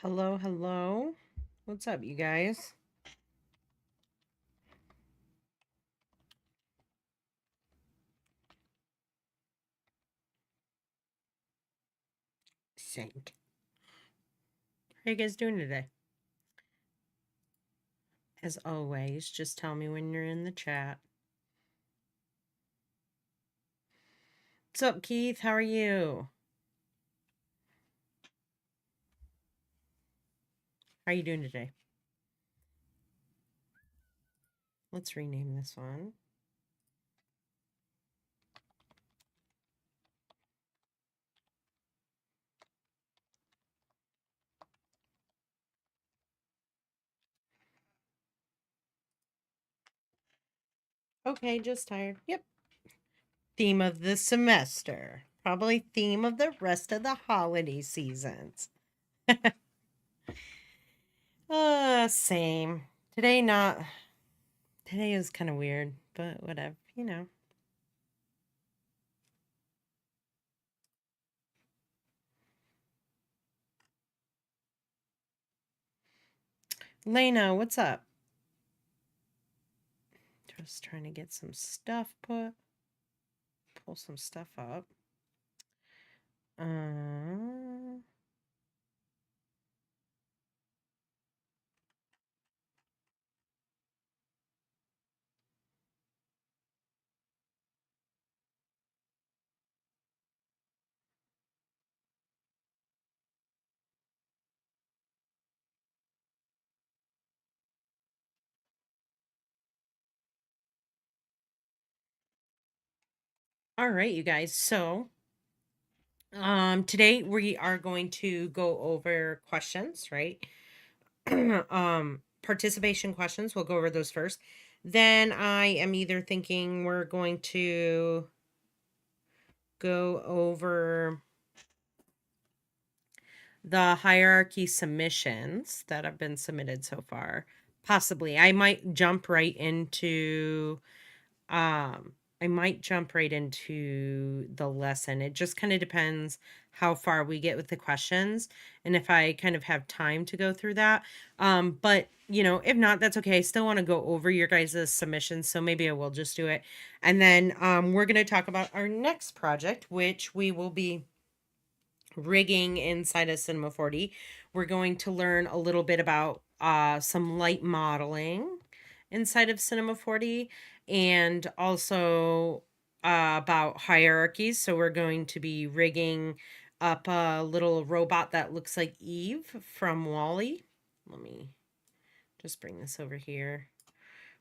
Hello, hello. What's up, you guys? Saint. How you guys doing today? As always, just tell me when you're in the chat. What's up, Keith? How are you? How are you doing today? Let's rename this one. Okay, just tired. Yep. Theme of the semester. Probably theme of the rest of the holiday seasons. Same. Today not. Today is kind of weird, but whatever. Lena, what's up? Just trying to get some stuff pull some stuff up. Uh, all right, you guys. So, today we are going to go over questions, right? Participation questions. We'll go over those first. Then I am either thinking we're going to go over the hierarchy submissions that have been submitted so far. Possibly. I might jump right into the lesson. It just kind of depends how far we get with the questions and if I kind of have time to go through that. But if not, that's okay. I still want to go over your guys' submissions, so maybe I will just do it. And then we're going to talk about our next project, which we will be rigging inside of Cinema 4D. We're going to learn a little bit about some light modeling inside of Cinema 4D and also about hierarchies. So we're going to be rigging up a little robot that looks like Eve from WALL-E. Let me just bring this over here.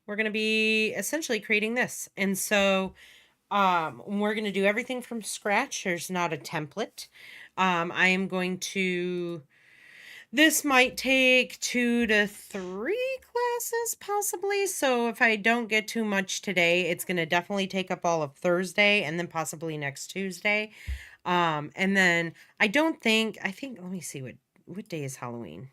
We're going to be essentially creating this. And so we're going to do everything from scratch. There's not a template. I am going to, this might take 2 to 3 classes possibly. So if I don't get too much today, it's going to definitely take up all of Thursday and then possibly next Tuesday. And then I think, let me see, what day is Halloween?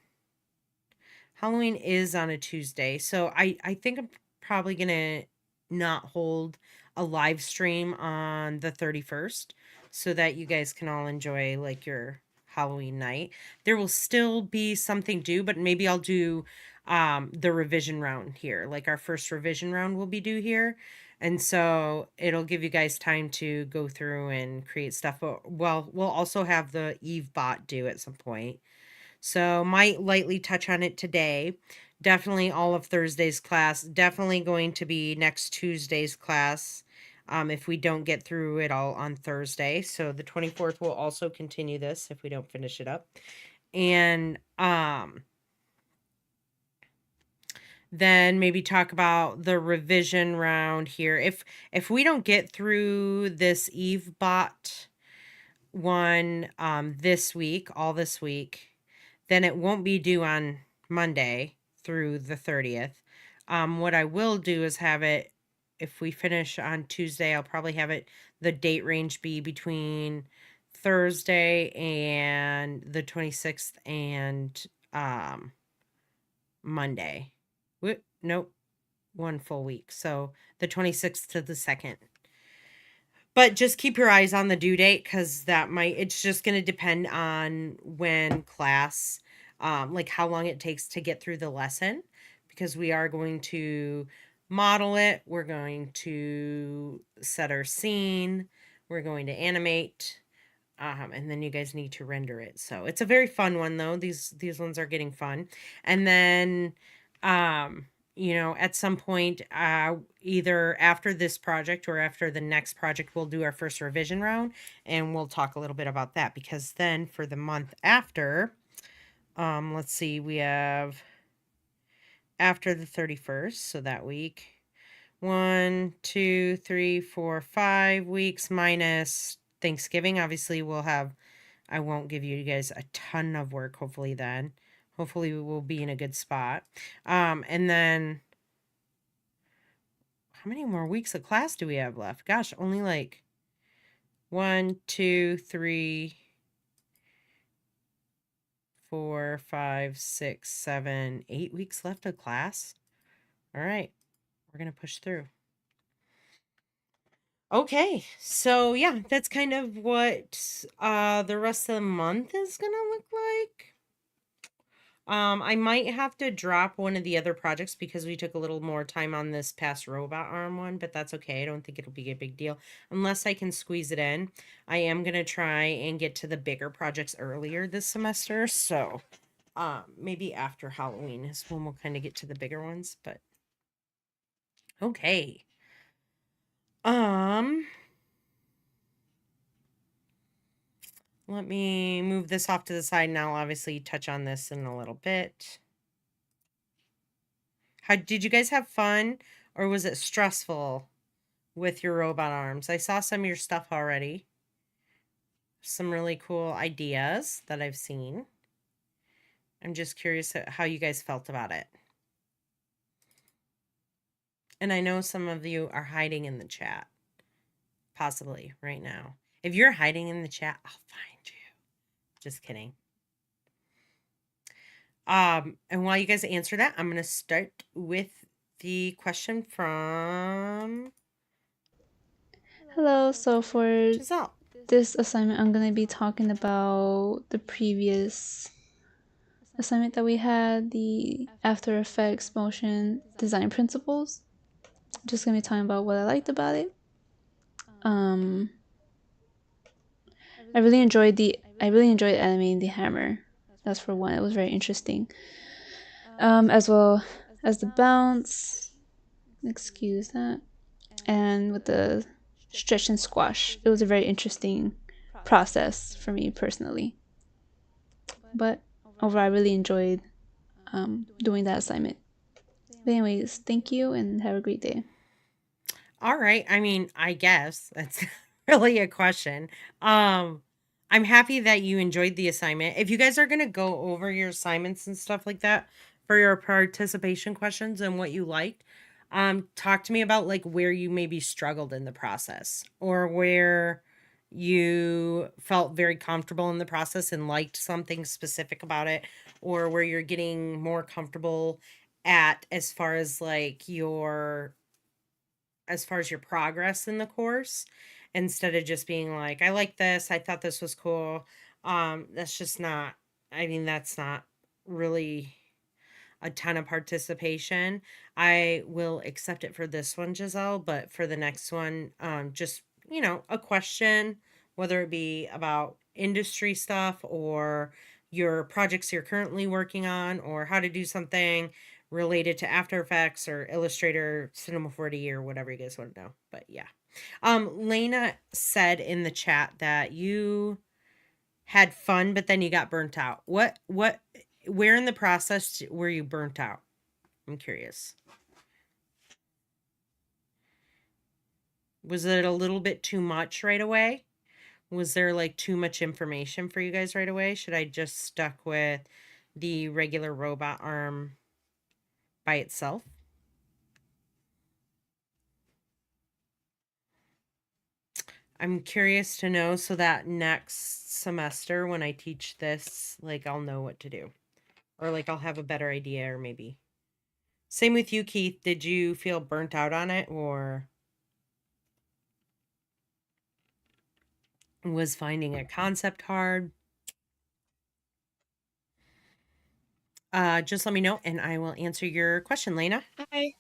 Halloween is on a Tuesday. So I think I'm probably going to not hold a live stream on the 31st so that you guys can all enjoy like your Halloween night. There will still be something due, but maybe I'll do the revision round here. Like our first revision round will be due here. And so it'll give you guys time to go through and create stuff. Well, we'll also have the Eve bot due at some point. So might lightly touch on it today. Definitely all of Thursday's class. Definitely going to be next Tuesday's class. If we don't get through it all on Thursday. So the 24th will also continue this if we don't finish it up. And then maybe talk about the revision round here. If we don't get through this Eve bot one this week, then it won't be due on Monday through the 30th. What I will do is have it, if we finish on Tuesday, I'll probably have it, the date range be between Thursday and the 26th and Monday. Nope, one full week. So the 26th to the 2nd. But just keep your eyes on the due date because it's just going to depend on when class like how long it takes to get through the lesson, because we are going to model it, we're going to set our scene, we're going to animate, and then you guys need to render it. So it's a very fun one though. These ones are getting fun. And then at some point, either after this project or after the next project, we'll do our first revision round, and we'll talk a little bit about that, because then for the month after, let's see, we have after the 31st, so that week, 1, 2, 3, 4, 5 weeks minus Thanksgiving. Obviously, I won't give you guys a ton of work, hopefully then. Hopefully we will be in a good spot. And then how many more weeks of class do we have left? Gosh, only like 1, 2, 3, 4, 5, 6, 7, 8 weeks left of class. All right, we're gonna push through. Okay, so yeah, that's kind of what the rest of the month is gonna look like. I might have to drop one of the other projects because we took a little more time on this past robot arm one, but that's okay. I don't think it'll be a big deal unless I can squeeze it in. I am gonna try and get to the bigger projects earlier this semester, so maybe after Halloween is when we'll kind of get to the bigger ones, but okay. Let me move this off to the side, and I'll obviously touch on this in a little bit. How did you guys have fun, or was it stressful with your robot arms? I saw some of your stuff already. Some really cool ideas that I've seen. I'm just curious how you guys felt about it. And I know some of you are hiding in the chat, possibly right now. If you're hiding in the chat, I'll find you. Just kidding. And while you guys answer that, I'm going to start with the question from Hello, so for Giselle. this assignment, I'm going to be talking about the previous assignment that we had, the After Effects motion design principles. I'm just going to be talking about what I liked about it. I really enjoyed animating the hammer. That's for one. It was very interesting. As well as the bounce. Excuse that. And with the stretch and squash. It was a very interesting process for me personally. But overall, I really enjoyed doing that assignment. But anyways, thank you and have a great day. All right. I mean, I guess that's really a question. Um, I'm happy that you enjoyed the assignment. If you guys are going to go over your assignments and stuff like that for your participation questions and what you liked, talk to me about like where you maybe struggled in the process, or where you felt very comfortable in the process and liked something specific about it, or where you're getting more comfortable at as far as like your progress in the course, instead of just being like, I like this, I thought this was cool. That's just not, I mean, that's not really a ton of participation. I will accept it for this one, Giselle, but for the next one, just, a question, whether it be about industry stuff or your projects you're currently working on, or how to do something related to After Effects or Illustrator, Cinema 4D, or whatever you guys want to know. But yeah. Lena said in the chat that you had fun, but then you got burnt out. Where in the process were you burnt out? I'm curious. Was it a little bit too much right away? Was there like too much information for you guys right away? Should I just stuck with the regular robot arm by itself? I'm curious to know, so that next semester when I teach this, like I'll know what to do. Or like I'll have a better idea, or maybe. Same with you, Keith. Did you feel burnt out on it, or was finding a concept hard? Just let me know and I will answer your question, Lena. Hi.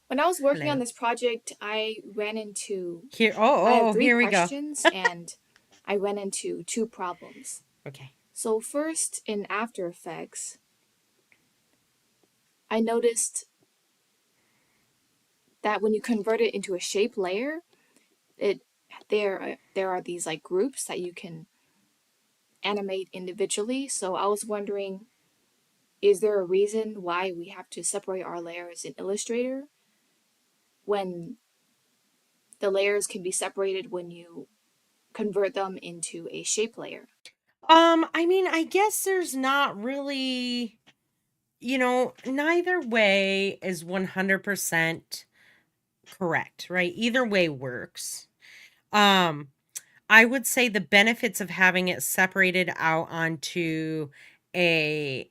When I was working on Hello. this project, I ran into, Here. I have three Here we go. questions and I ran into two problems. Okay. So, first, in After Effects, I noticed that when you convert it into a shape layer, it there are these like groups that you can animate individually. So, I was wondering, is there a reason why we have to separate our layers in Illustrator when the layers can be separated when you convert them into a shape layer? I mean, I guess there's not really, neither way is 100% correct, right? Either way works. Um, I would say the benefits of having it separated out onto a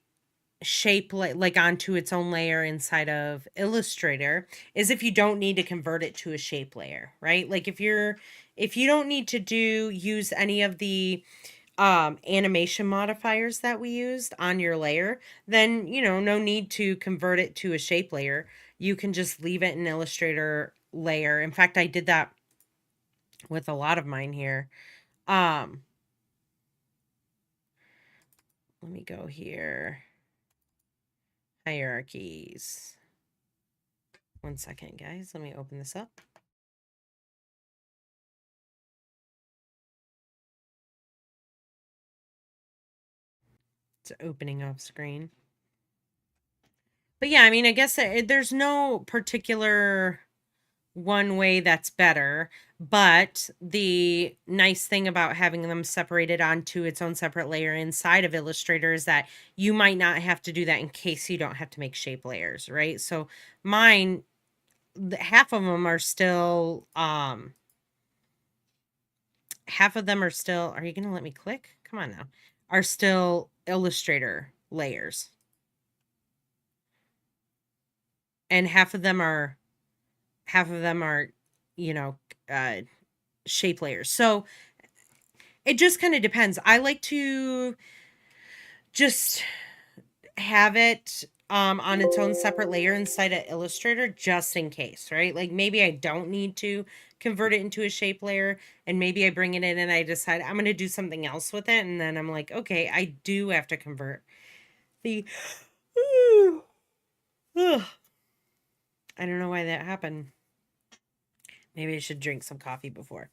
shape like onto its own layer inside of Illustrator is if you don't need to convert it to a shape layer, right? Like if you don't need to use any of the animation modifiers that we used on your layer, then no need to convert it to a shape layer. You can just leave it in Illustrator layer. In fact, I did that with a lot of mine here. Um let me go here. Hierarchies. One second, guys. Let me open this up. It's opening off screen. But yeah, I mean, I guess there's no particular one way that's better. But the nice thing about having them separated onto its own separate layer inside of Illustrator is that you might not have to do that in case you don't have to make shape layers, right? So mine, half of them are still, are you going to let me click? Come on now. Are still Illustrator layers. And half of them are, you know, uh, shape layers. So it just kind of depends. I like to just have it on its own separate layer inside of Illustrator just in case, right? Like maybe I don't need to convert it into a shape layer and maybe I bring it in and I decide I'm going to do something else with it and then I'm like, okay, I do have to convert the I don't know why that happened. Maybe I should drink some coffee before.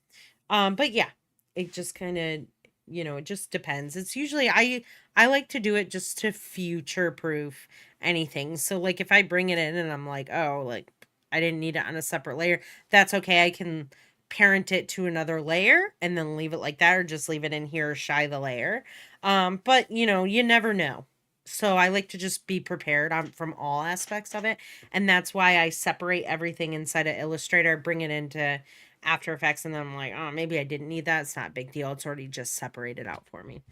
But yeah, it just kind of, it just depends. It's usually I like to do it just to future proof anything. So like if I bring it in and I'm like, "Oh, like I didn't need it on a separate layer." That's okay. I can parent it to another layer and then leave it like that or just leave it in here or shy the layer. But you never know. So I like to just be prepared on from all aspects of it, and that's why I separate everything inside of Illustrator, bring it into After Effects, and then I'm like, oh, maybe I didn't need that. It's not a big deal. It's already just separated out for me.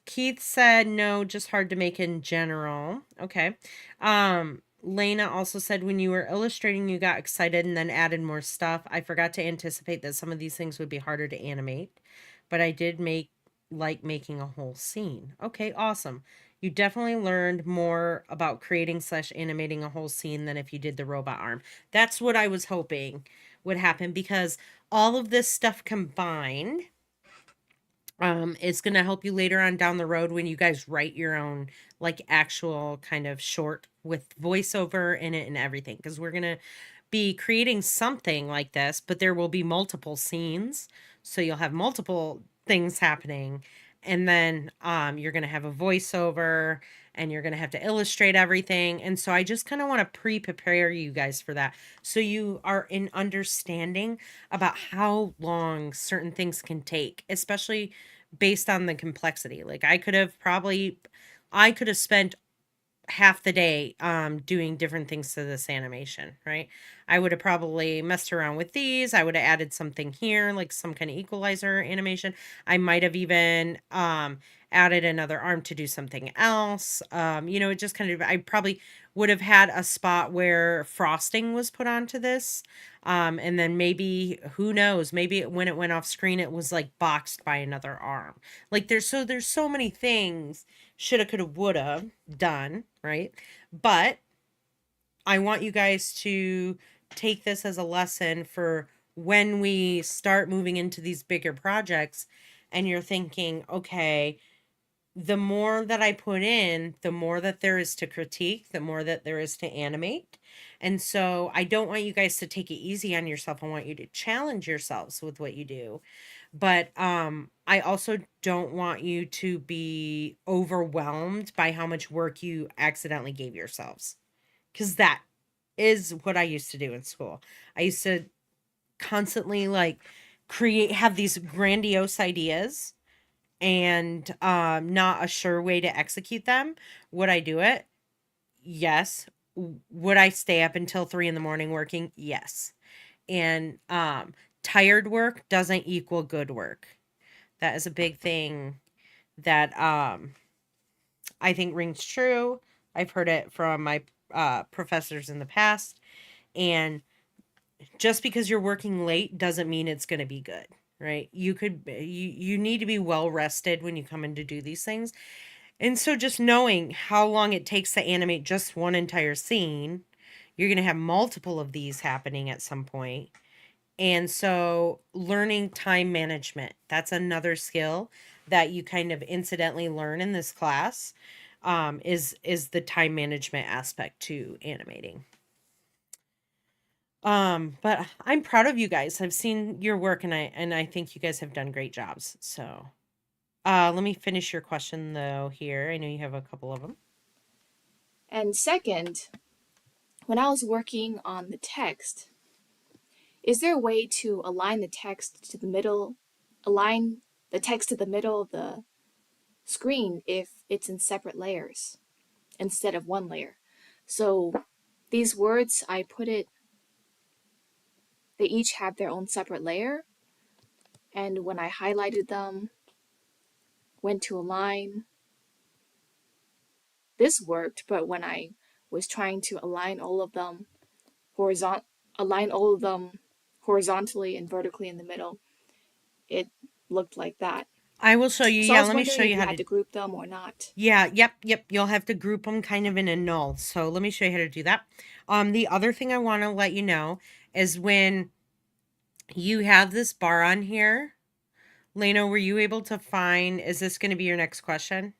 Keith said no, just hard to make in general. Okay. Lena also said when you were illustrating, you got excited and then added more stuff. I forgot to anticipate that some of these things would be harder to animate, but I did making a whole scene. Okay, awesome. You definitely learned more about creating slash animating a whole scene than if you did the robot arm. That's what I was hoping would happen because all of this stuff combined is going to help you later on down the road when you guys write your own like actual kind of short with voiceover in it and everything because we're going to be creating something like this, but there will be multiple scenes. So you'll have multiple things happening. And then you're going to have a voiceover and you're going to have to illustrate everything. And so I just kind of want to prepare you guys for that. So you are in understanding about how long certain things can take, especially based on the complexity. Like I could have spent half the day doing different things to this animation, right? I would have probably messed around with these. I would have added something here, like some kind of equalizer animation. I might have even added another arm to do something else. It just kind of, I probably would have had a spot where frosting was put onto this. And then maybe, who knows, maybe when it went off screen, it was like boxed by another arm. Like there's so many things shoulda, coulda, woulda done, right? But I want you guys to take this as a lesson for when we start moving into these bigger projects and you're thinking, okay, the more that I put in, the more that there is to critique, the more that there is to animate. And so I don't want you guys to take it easy on yourself. I want you to challenge yourselves with what you do. But I also don't want you to be overwhelmed by how much work you accidentally gave yourselves. Because that is what I used to do in school. I used to constantly like have these grandiose ideas and not a sure way to execute them. Would I do it? Yes. Would I stay up until 3 in the morning working? Yes. And tired work doesn't equal good work. That is a big thing that I think rings true. I've heard it from my professors in the past. And just because you're working late doesn't mean it's going to be good, right? You need to be well rested when you come in to do these things. And so just knowing how long it takes to animate just one entire scene, you're going to have multiple of these happening at some point. And so learning time management, that's another skill that you kind of incidentally learn in this class, is the time management aspect to animating. But I'm proud of you guys. I've seen your work and I think you guys have done great jobs. So, let me finish your question though here. I know you have a couple of them. And second, when I was working on the text, is there a way to align the text to the middle, align the text to the middle of the screen if it's in separate layers instead of one layer? So these words, they each have their own separate layer. And when I highlighted them, went to align, this worked, but when I was trying to horizont align all of them horizontally and vertically in the middle, it looked like that. I will show you. So I Yeah, was let me wondering show if you you how had to. to group them or not. Yeah, yep. You'll have to group them kind of in a null. So let me show you how to do that. The other thing I want to let you know is when you have this bar on here, Leno, were you able to find, is this going to be your next question?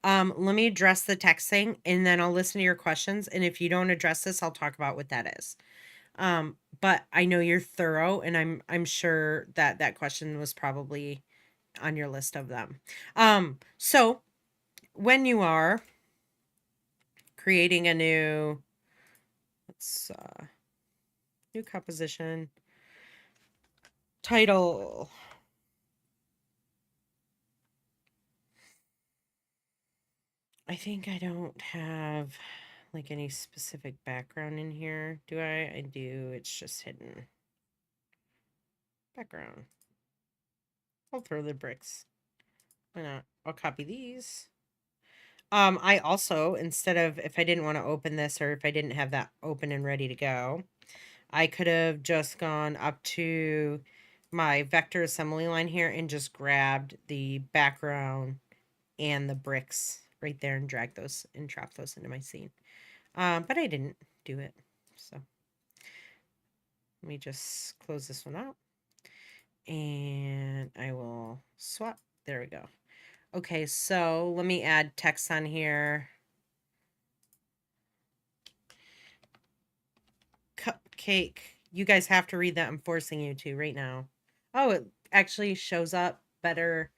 Let me address the text thing and then I'll listen to your questions. And if you don't address this, I'll talk about what that is. But I know you're thorough and I'm sure that that question was probably on your list of them. So when you are creating a new composition title, I think I don't have like any specific background in here. Do I? I do. It's just hidden. Background. I'll throw the bricks. Why not? I'll copy these. I also, instead of, if I didn't want to open this or if I didn't have that open and ready to go, I could have just gone up to my vector assembly line here and just grabbed the background and the bricks right there and drag those and drop those into my scene. But I didn't do it. So let me just close this one out and I will swap. There we go. Okay, so let me add text on here. Cupcake. You guys have to read that. I'm forcing you to right now. Oh, it actually shows up better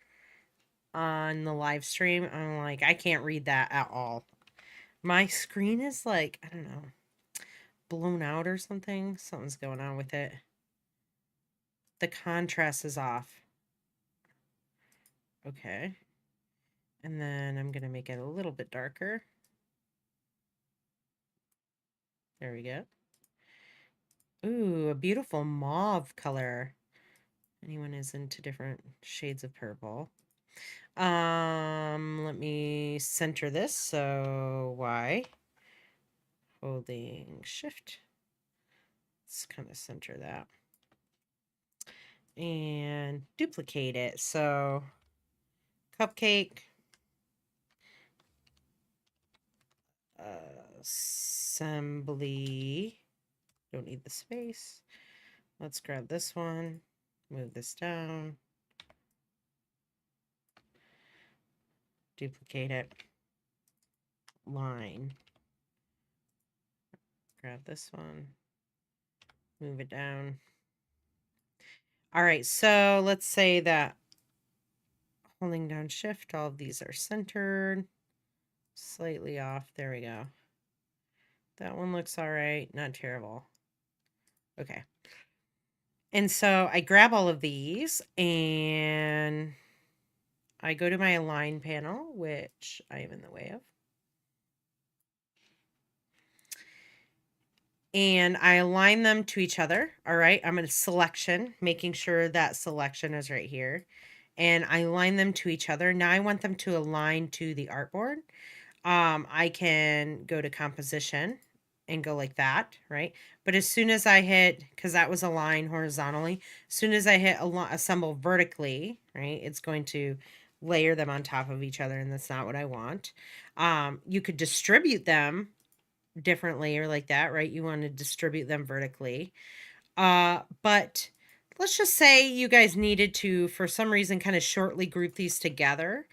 on the live stream. I'm like, I can't read that at all. My screen is like, I don't know, blown out or something. Something's going on with it. The contrast is off. Okay. And then I'm going to make it a little bit darker. There we go. Ooh, a beautiful mauve color. Anyone is into different shades of purple. Let me center this. So Y, holding shift. Let's kind of center that. And duplicate it. So cupcake, assembly. Don't need the space. Let's grab this one, move this down, duplicate it, line, grab this one, move it down. All right, so let's say that holding down shift, all of these are centered, slightly off. There we go. That one looks all right, not terrible. Okay. And so I grab all of these and I go to my align panel, which I am in the way of. And I align them to each other. All right. I'm going to selection, making sure that selection is right here. And I align them to each other. Now I want them to align to the artboard. I can go to composition and go like that, right? But as soon as I hit, because that was aligned horizontally, as soon as I hit assemble vertically, right, it's going to layer them on top of each other, and that's not what I want. You could distribute them differently or like that, right? You want to distribute them vertically. But let's just say you guys needed to, for some reason, kind of shortly group these together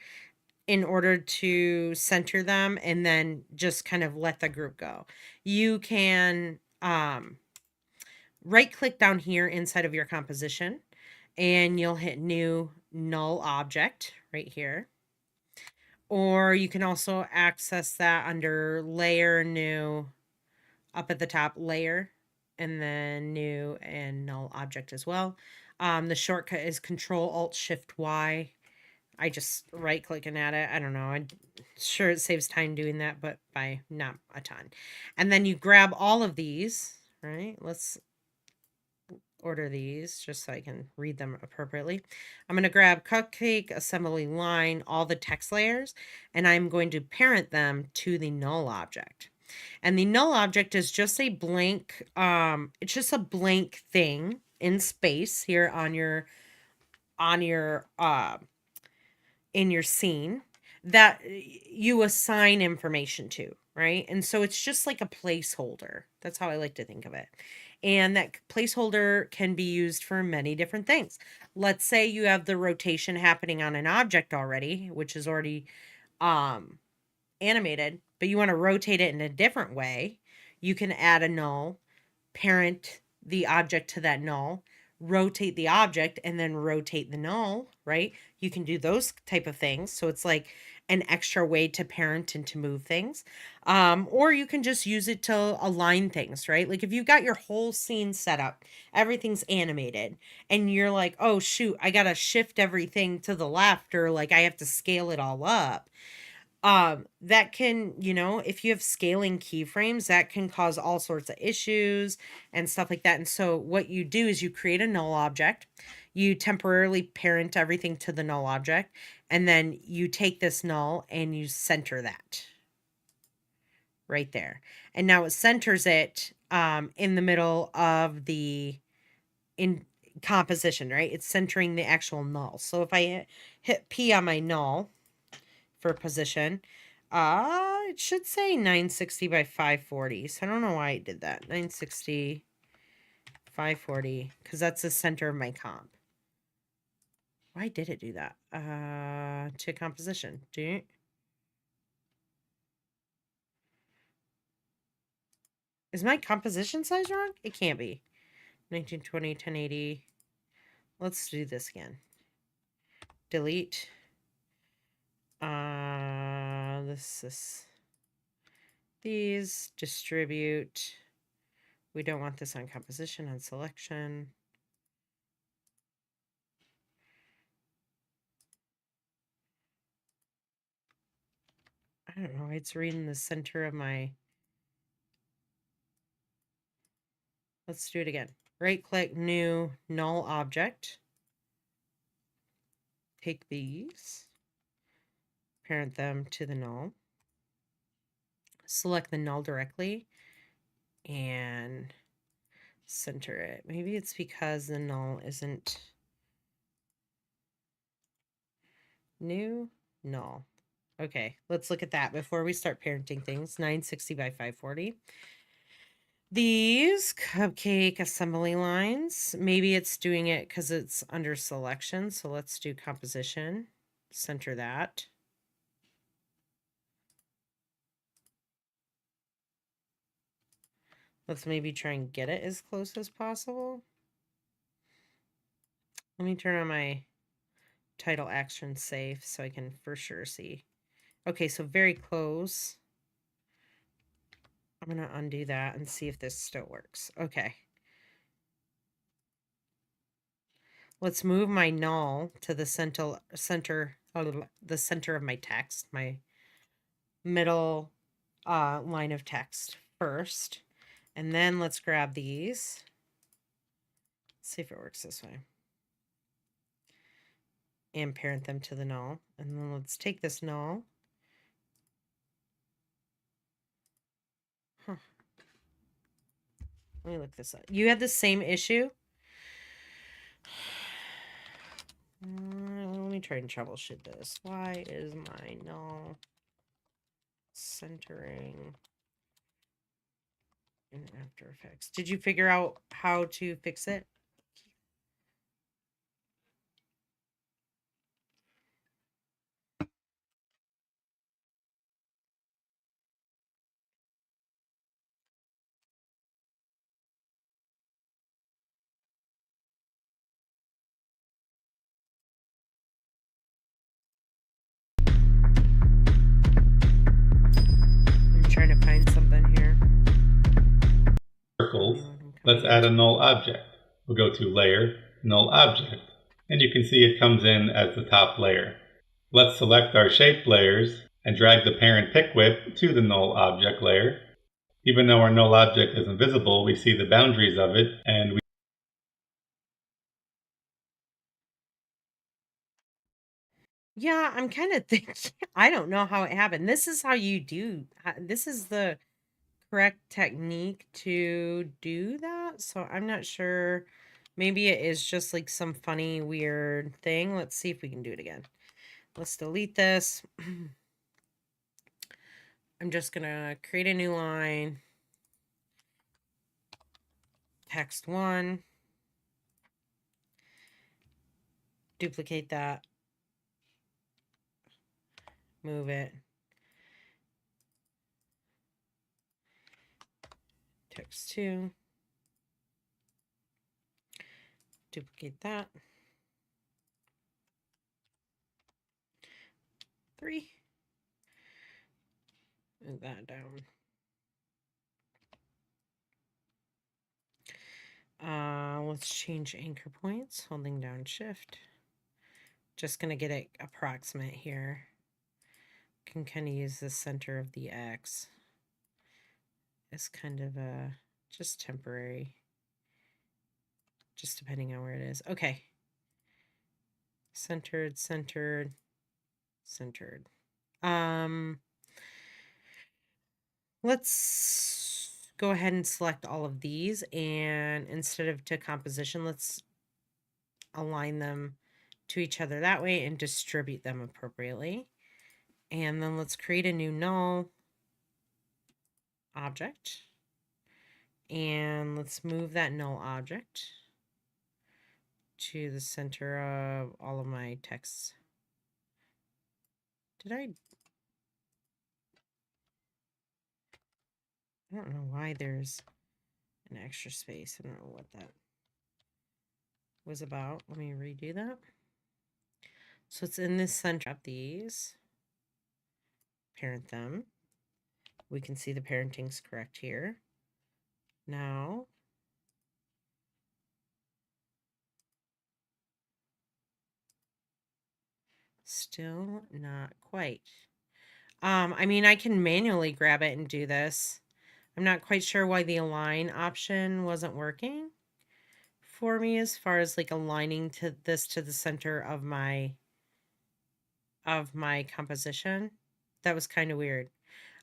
in order to center them and then just kind of let the group go. You can right click down here inside of your composition and you'll hit new null object right here. Or you can also access that under layer, new, up at the top, layer, and then new and null object as well. The shortcut is Control Alt Shift Y. I just right clicking at it. I don't know. I'm sure it saves time doing that, but by not a ton. And then you grab all of these, right? Let's order these just so I can read them appropriately. I'm going to grab cupcake, assembly line, all the text layers, and I'm going to parent them to the null object. And the null object is just a blank, it's just a blank thing in space here on your in your scene that you assign information to, right? And so it's just like a placeholder. That's how I like to think of it. And that placeholder can be used for many different things. Let's say you have the rotation happening on an object already, which is already animated, but you want to rotate it in a different way. You can add a null, parent the object to that null, rotate the object, and then rotate the null, right? You can do those type of things. So it's like an extra way to parent and to move things. Or you can just use it to align things, right? Like if you've got your whole scene set up, everything's animated, and you're like, oh shoot, I gotta shift everything to the left, or like I have to scale it all up. That can, if you have scaling keyframes, that can cause all sorts of issues and stuff like that. And so what you do is you create a null object, you temporarily parent everything to the null object, and then you take this null and you center that right there. And now it centers it in the middle of the in composition, right? It's centering the actual null. So if I hit P on my null for position, it should say 960 by 540. So I don't know why I did that. 960, 540, because that's the center of my comp. Why did it do that? To composition. Is my composition size wrong? It can't be. 1920, 1080. Let's do this again. Delete. This is these. Distribute. We don't want this on composition, on selection. I don't know. It's reading the center of my. Let's do it again. Right click, new, null object. Take these. parent them to the null. Select the null directly and center it. Maybe it's because the null isn't new null. Okay, let's look at that before we start parenting things. 960 by 540. These cupcake assembly lines, maybe it's doing it because it's under selection. So let's do composition, center that. Let's maybe try and get it as close as possible. Let me turn on my title action safe so I can for sure see. Okay, so very close. I'm going to undo that and see if this still works. Okay. Let's move my null to the center the center of my text, my middle line of text first. And then let's grab these. See if it works this way. And parent them to the null. And then let's take this null. Huh. Let me look this up. You had the same issue? Let me try and troubleshoot this. Why is my null centering in After Effects? Did you figure out how to fix it? I'm trying to find something here. Circles, let's add a null object. We'll go to Layer, Null Object, and you can see it comes in as the top layer. Let's select our shape layers and drag the parent pick whip to the null object layer. Even though our null object isn't visible, we see the boundaries of it, and Yeah, I'm kind of thinking, I don't know how it happened. This is how you do, this is the correct technique to do that. So I'm not sure. Maybe it is just like some funny, weird thing. Let's see if we can do it again. Let's delete this. I'm just going to create a new line. Text 1. Duplicate that. Move it. Text 2. Duplicate that. 3. Move that down. Let's change anchor points, holding down shift. Just gonna get it approximate here. Can kind of use the center of the X as kind of a just temporary, just depending on where it is. Okay. Centered, centered, centered. Let's go ahead and select all of these, and instead of to composition, let's align them to each other that way and distribute them appropriately. And then let's create a new null object. And let's move that null object to the center of all of my texts. I don't know why there's an extra space. I don't know what that was about. Let me redo that. So it's in this center of these. Parent them. We can see the parenting's correct here. Now, still not quite. I mean, I can manually grab it and do this. I'm not quite sure why the align option wasn't working for me as far as like aligning to this to the center of my of my composition. That was kind of weird.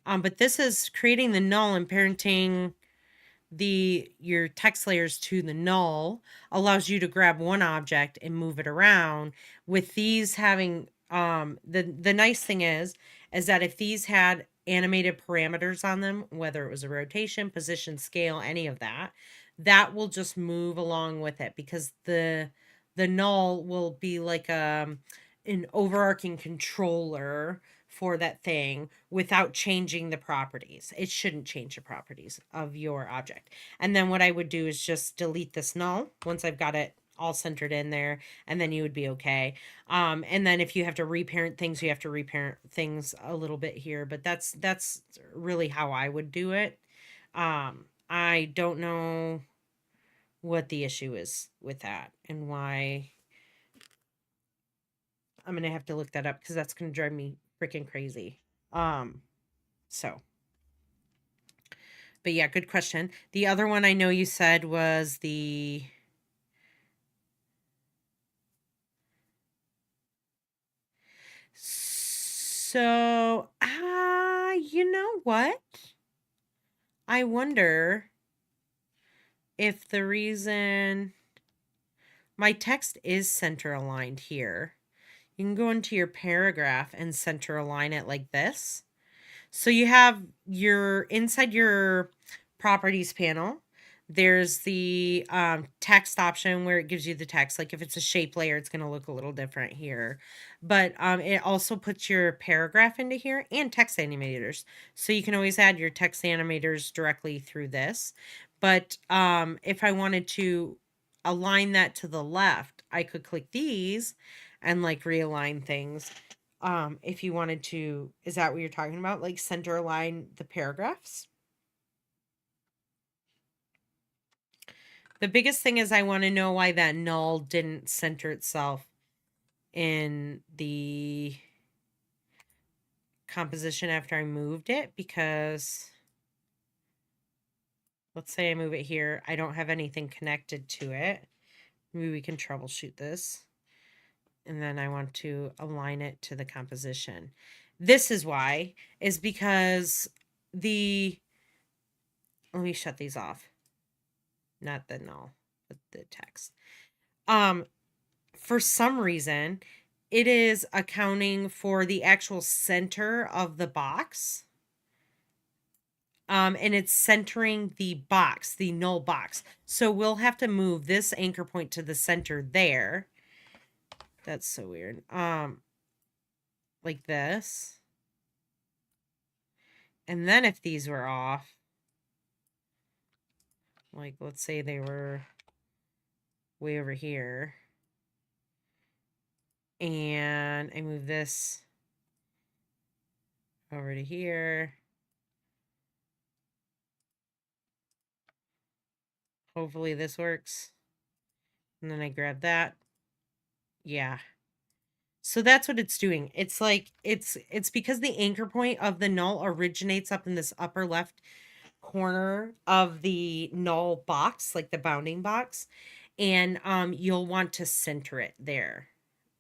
But this is creating the null and parenting your text layers to the null allows you to grab one object and move it around. With these having the nice thing is that if these had animated parameters on them, whether it was a rotation, position, scale, any of that, that will just move along with it, because the null will be like an overarching controller for that thing without changing the properties. It shouldn't change the properties of your object. And then what I would do is just delete this null once I've got it all centered in there, and then you would be okay. And then if you have to reparent things, you have to reparent things a little bit here, but that's really how I would do it. I don't know what the issue is with that and why. I'm gonna have to look that up because that's gonna drive me freaking crazy. So, but yeah, good question. The other one I know you said was the so you know what? I wonder if the reason my text is center aligned here. You can go into your paragraph and center align it like this. So you have your inside your properties panel. There's the text option where it gives you the text. Like if it's a shape layer, it's going to look a little different here. But it also puts your paragraph into here and text animators. So you can always add your text animators directly through this. But if I wanted to align that to the left, I could click these and like realign things. If you wanted to, is that what you're talking about? Like center align the paragraphs? The biggest thing is I want to know why that null didn't center itself in the composition after I moved it, because let's say I move it here. I don't have anything connected to it. Maybe we can troubleshoot this. And then I want to align it to the composition. This is why, is because let me shut these off. Not the null, but the text. For some reason, it is accounting for the actual center of the box. And it's centering the box, the null box. So we'll have to move this anchor point to the center there. That's so weird. Like this. And then if these were off, like let's say they were way over here, and I move this over to here. Hopefully this works. And then I grab that. Yeah. So that's what it's doing. It's like, it's because the anchor point of the null originates up in this upper left corner of the null box, like the bounding box. And you'll want to center it there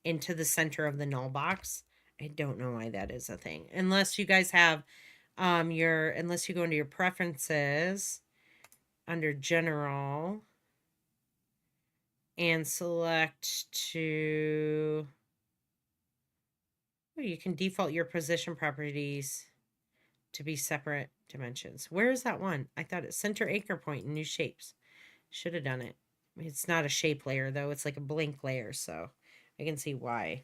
into the center of the null box. I don't know why that is a thing. Unless you guys have unless you go into your preferences under general and select to, oh, you can default your position properties to be separate dimensions. Where is that one? I thought it's center anchor point in new shapes. Should have done it. It's not a shape layer though. It's like a blink layer. So I can see why.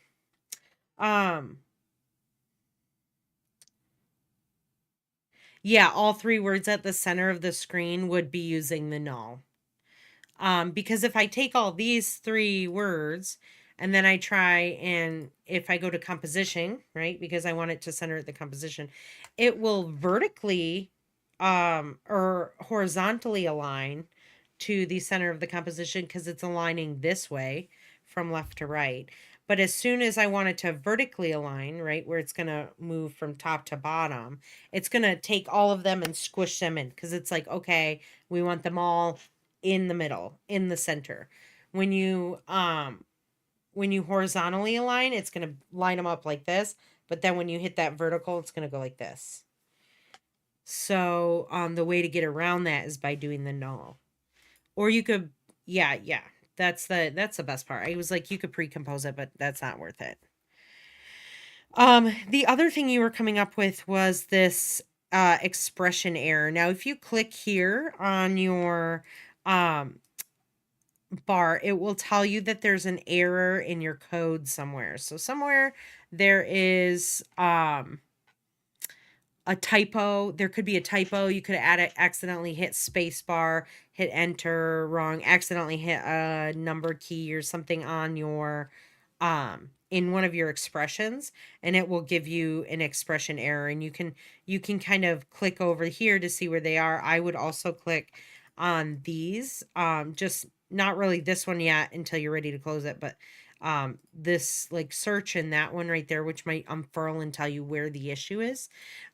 Yeah, all three words at the center of the screen would be using the null. Because if I take all these three words and then I try, and if I go to composition, right, because I want it to center the composition, it will vertically or horizontally align to the center of the composition because it's aligning this way from left to right. But as soon as I want it to vertically align, right, where it's going to move from top to bottom, it's going to take all of them and squish them in, because it's like, okay, we want them all in the middle, in the center. When you when you horizontally align, it's going to line them up like this. But then when you hit that vertical, it's going to go like this. So the way to get around that is by doing the null. Or you could, yeah. That's the best part. I was like, you could pre-compose it, but that's not worth it. The other thing you were coming up with was this expression error. Now, if you click here on your bar, it will tell you that there's an error in your code somewhere. So somewhere there is a typo. There could be a typo. You could accidentally hit spacebar, hit enter wrong, accidentally hit a number key or something on your in one of your expressions, and it will give you an expression error. And you can kind of click over here to see where they are. I would also click on these, just not really this one yet until you're ready to close it, but this like search and that one right there, which might unfurl and tell you where the issue is.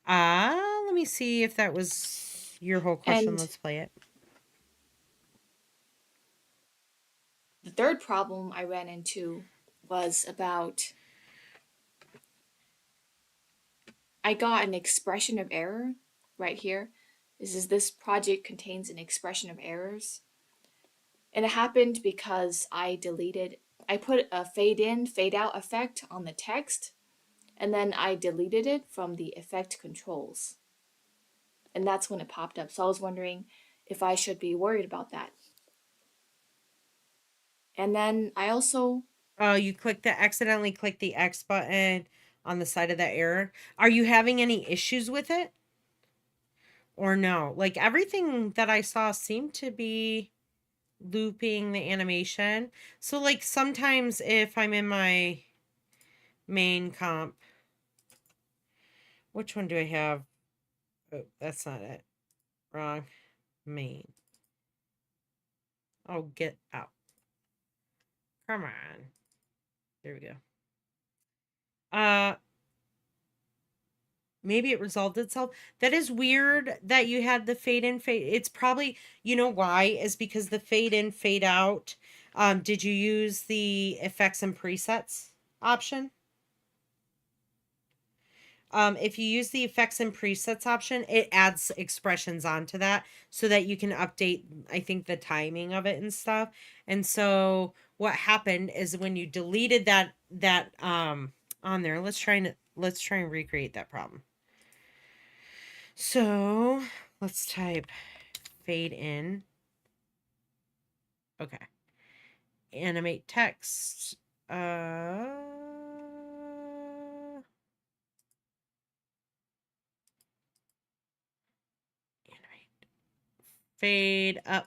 Let me see if that was your whole question. And Let's play it. the third problem I ran into was about I got an expression of error right here. This project contains an expression of errors. And it happened because I put a fade in, fade out effect on the text, and then I deleted it from the effect controls. And that's when it popped up. So I was wondering if I should be worried about that. And then I also You accidentally click the X button on the side of that error. Are you having any issues with it? Or no? Like everything that I saw seemed to be looping the animation. So like sometimes if I'm in my main comp, which one do I have? Oh, that's not it. Wrong. Main. Oh, get out. Come on. There we go. Maybe it resolved itself. That is weird that you had the fade in, fade. It's probably, you know why, is because the fade in, fade out. Did you use the effects and presets option? If you use the effects and presets option, it adds expressions onto that so that you can update, I think, the timing of it and stuff. And so what happened is when you deleted that on there, let's try and recreate that problem. So let's type fade in. Okay. Animate text. Animate. Fade up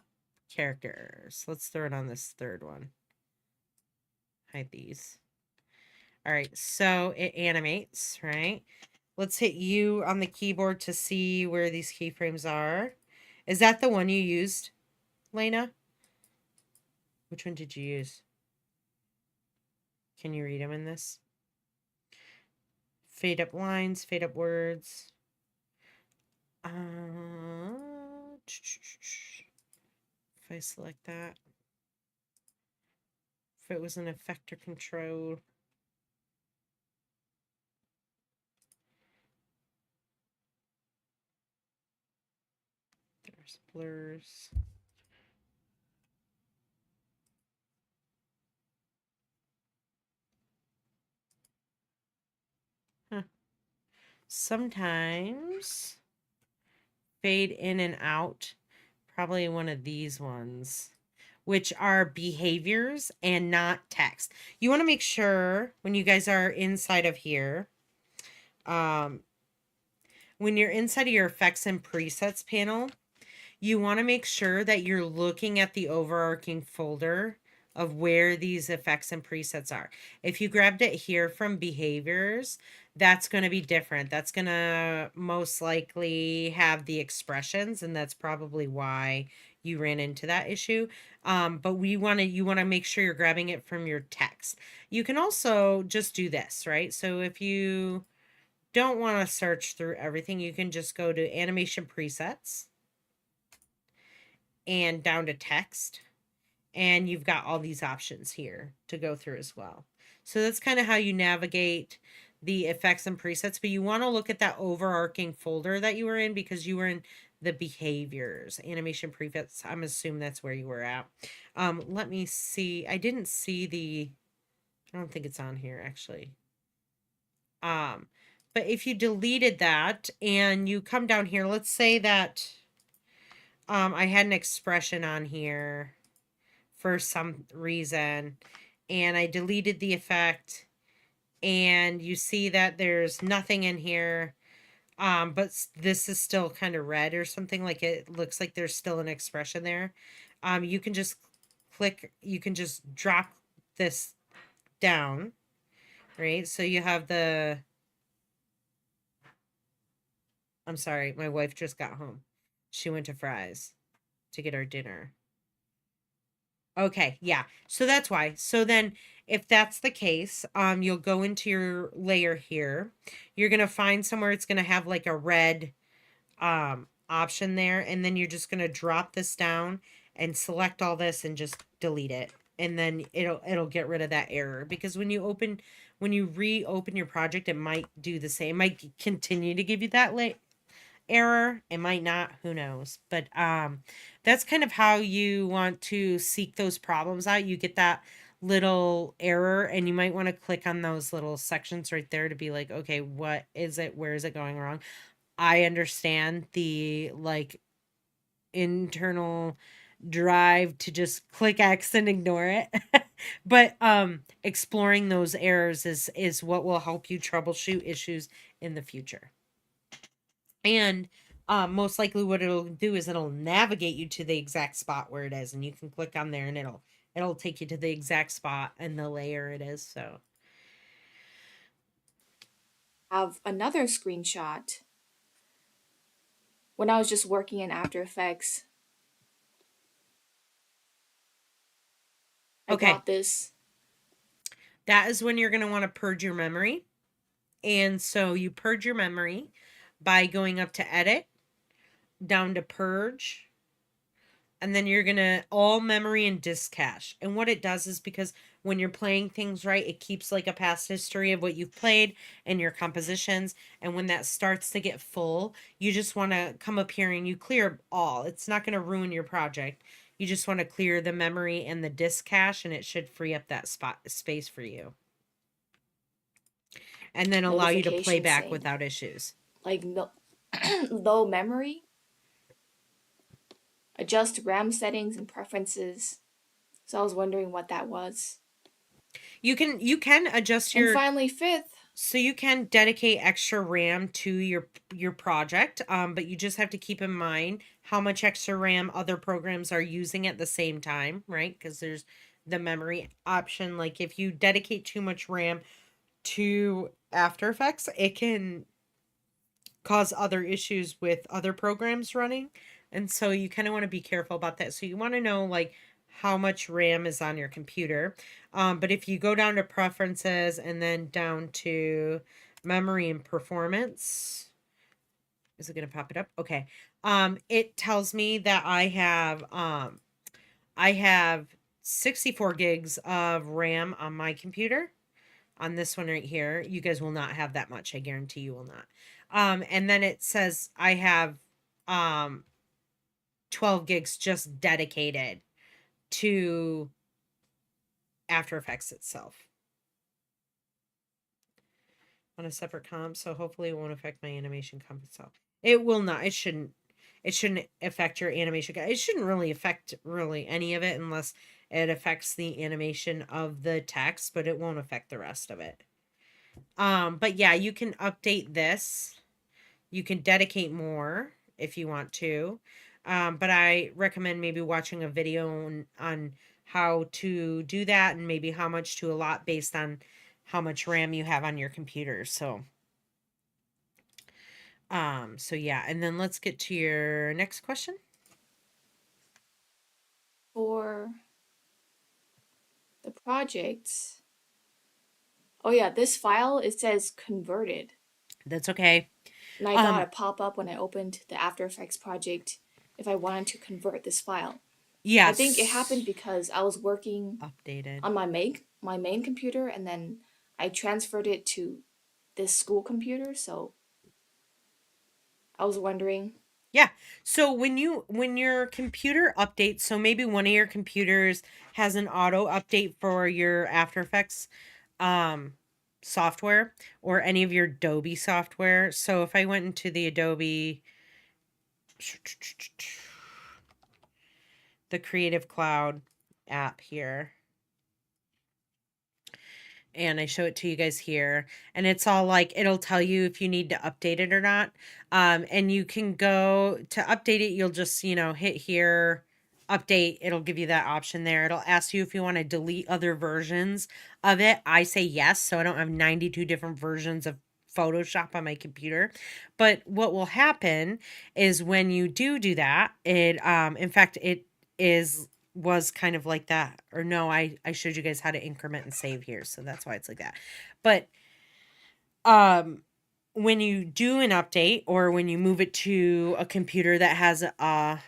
characters. Let's throw it on this third one. Hide these. All right. So it animates, right? Let's hit U on the keyboard to see where these keyframes are. Is that the one you used, Lena? Which one did you use? Can you read them in this? Fade up lines, fade up words. If I select that. If it was an effector control. There's blurs. Huh. Sometimes fade in and out. Probably one of these ones, which are behaviors and not text. You want to make sure when you guys are inside of here, when you're inside of your effects and presets panel, you want to make sure that you're looking at the overarching folder of where these effects and presets are. If you grabbed it here from behaviors, that's going to be different. That's going to most likely have the expressions, and that's probably why you ran into that issue. But you want to make sure you're grabbing it from your text. You can also just do this, right? So if you don't want to search through everything, you can just go to animation presets and down to text. And you've got all these options here to go through as well. So that's kind of how you navigate the effects and presets, but you want to look at that overarching folder that you were in, because you were in the behaviors, animation presets. I'm assuming that's where you were at. Let me see. I didn't see I don't think it's on here actually. But if you deleted that and you come down here, let's say that I had an expression on here for some reason, and I deleted the effect, and you see that there's nothing in here, but this is still kind of red or something, like it looks like there's still an expression there. You can just you can just drop this down, right? So you have I'm sorry, my wife just got home. She went to Fry's to get our dinner. Okay, yeah. So that's why. So then if that's the case, you'll go into your layer here. You're going to find somewhere it's going to have like a red option there, and then you're just going to drop this down and select all this and just delete it. And then it'll get rid of that error, because when you reopen your project, it might do the same. It might continue to give you that error, it might not, who knows. But that's kind of how you want to seek those problems out. You get that little error, and you might want to click on those little sections right there to be like, okay, what is it, where is it going wrong? I understand the like internal drive to just click X and ignore it. But exploring those errors is what will help you troubleshoot issues in the future. And most likely what it'll do is it'll navigate you to the exact spot where it is, and you can click on there and it'll take you to the exact spot and the layer it is. So I have another screenshot. When I was just working in After Effects, I okay, got this. that is when you're going to want to purge your memory. And so you purge your memory by going up to edit, down to purge, and then you're gonna all memory and disk cache. And what it does is, because when you're playing things right, it keeps like a past history of what you've played and your compositions. And when that starts to get full, you just want to come up here and you clear all. It's not going to ruin your project. You just want to clear the memory and the disk cache, and it should free up that space for you, and then allow you to play Notification back saying without issues. like no low memory. Adjust RAM settings and preferences. So I was wondering what that was. You can adjust And your finally, fifth, So you can dedicate extra RAM to your project, but you just have to keep in mind how much extra RAM other programs are using at the same time, right? Because there's the memory option. Like if you dedicate too much RAM to After Effects, it can cause other issues with other programs running. And so you kind of want to be careful about that. So you want to know like how much RAM is on your computer. But if you go down to preferences and then down to memory and performance, is it going to pop it up? Okay. It tells me that I have 64 gigs of RAM on my computer. On this one right here, you guys will not have that much. I guarantee you will not. And then it says I have 12 gigs just dedicated to After Effects itself on a separate comp, so hopefully it won't affect my animation comp itself. It will not. It shouldn't affect your animation. It shouldn't really affect really any of it unless it affects the animation of the text, but it won't affect the rest of it. But yeah, you can update this. You can dedicate more if you want to. But I recommend maybe watching a video on how to do that, and maybe how much to allot based on how much RAM you have on your computer. So yeah, and then let's get to your next question. for the projects. Oh yeah, this file, it says converted. That's okay. And I got a pop up when I opened the After Effects project if I wanted to convert this file. I think it happened Yes. because I was working Updated. on my main computer, and then I transferred it to this school computer. So I was wondering. Yeah. So when your computer updates, so maybe one of your computers has an auto update for your After Effects um software or any of your Adobe software. So if I went into the Adobe the Creative Cloud app here and I show it to you guys here. And it's all like it'll tell you if you need to update it or not. And you can go to update it, you'll just, hit here, update. It'll give you that option there. It'll ask you if you want to delete other versions of it. I say yes, so I don't have 92 different versions of Photoshop on my computer. But what will happen is when you do that, it in fact it is was kind of like that. Or no, I showed you guys how to increment and save here, so that's why it's like that. But um when you do an update or when you move it to a computer that has a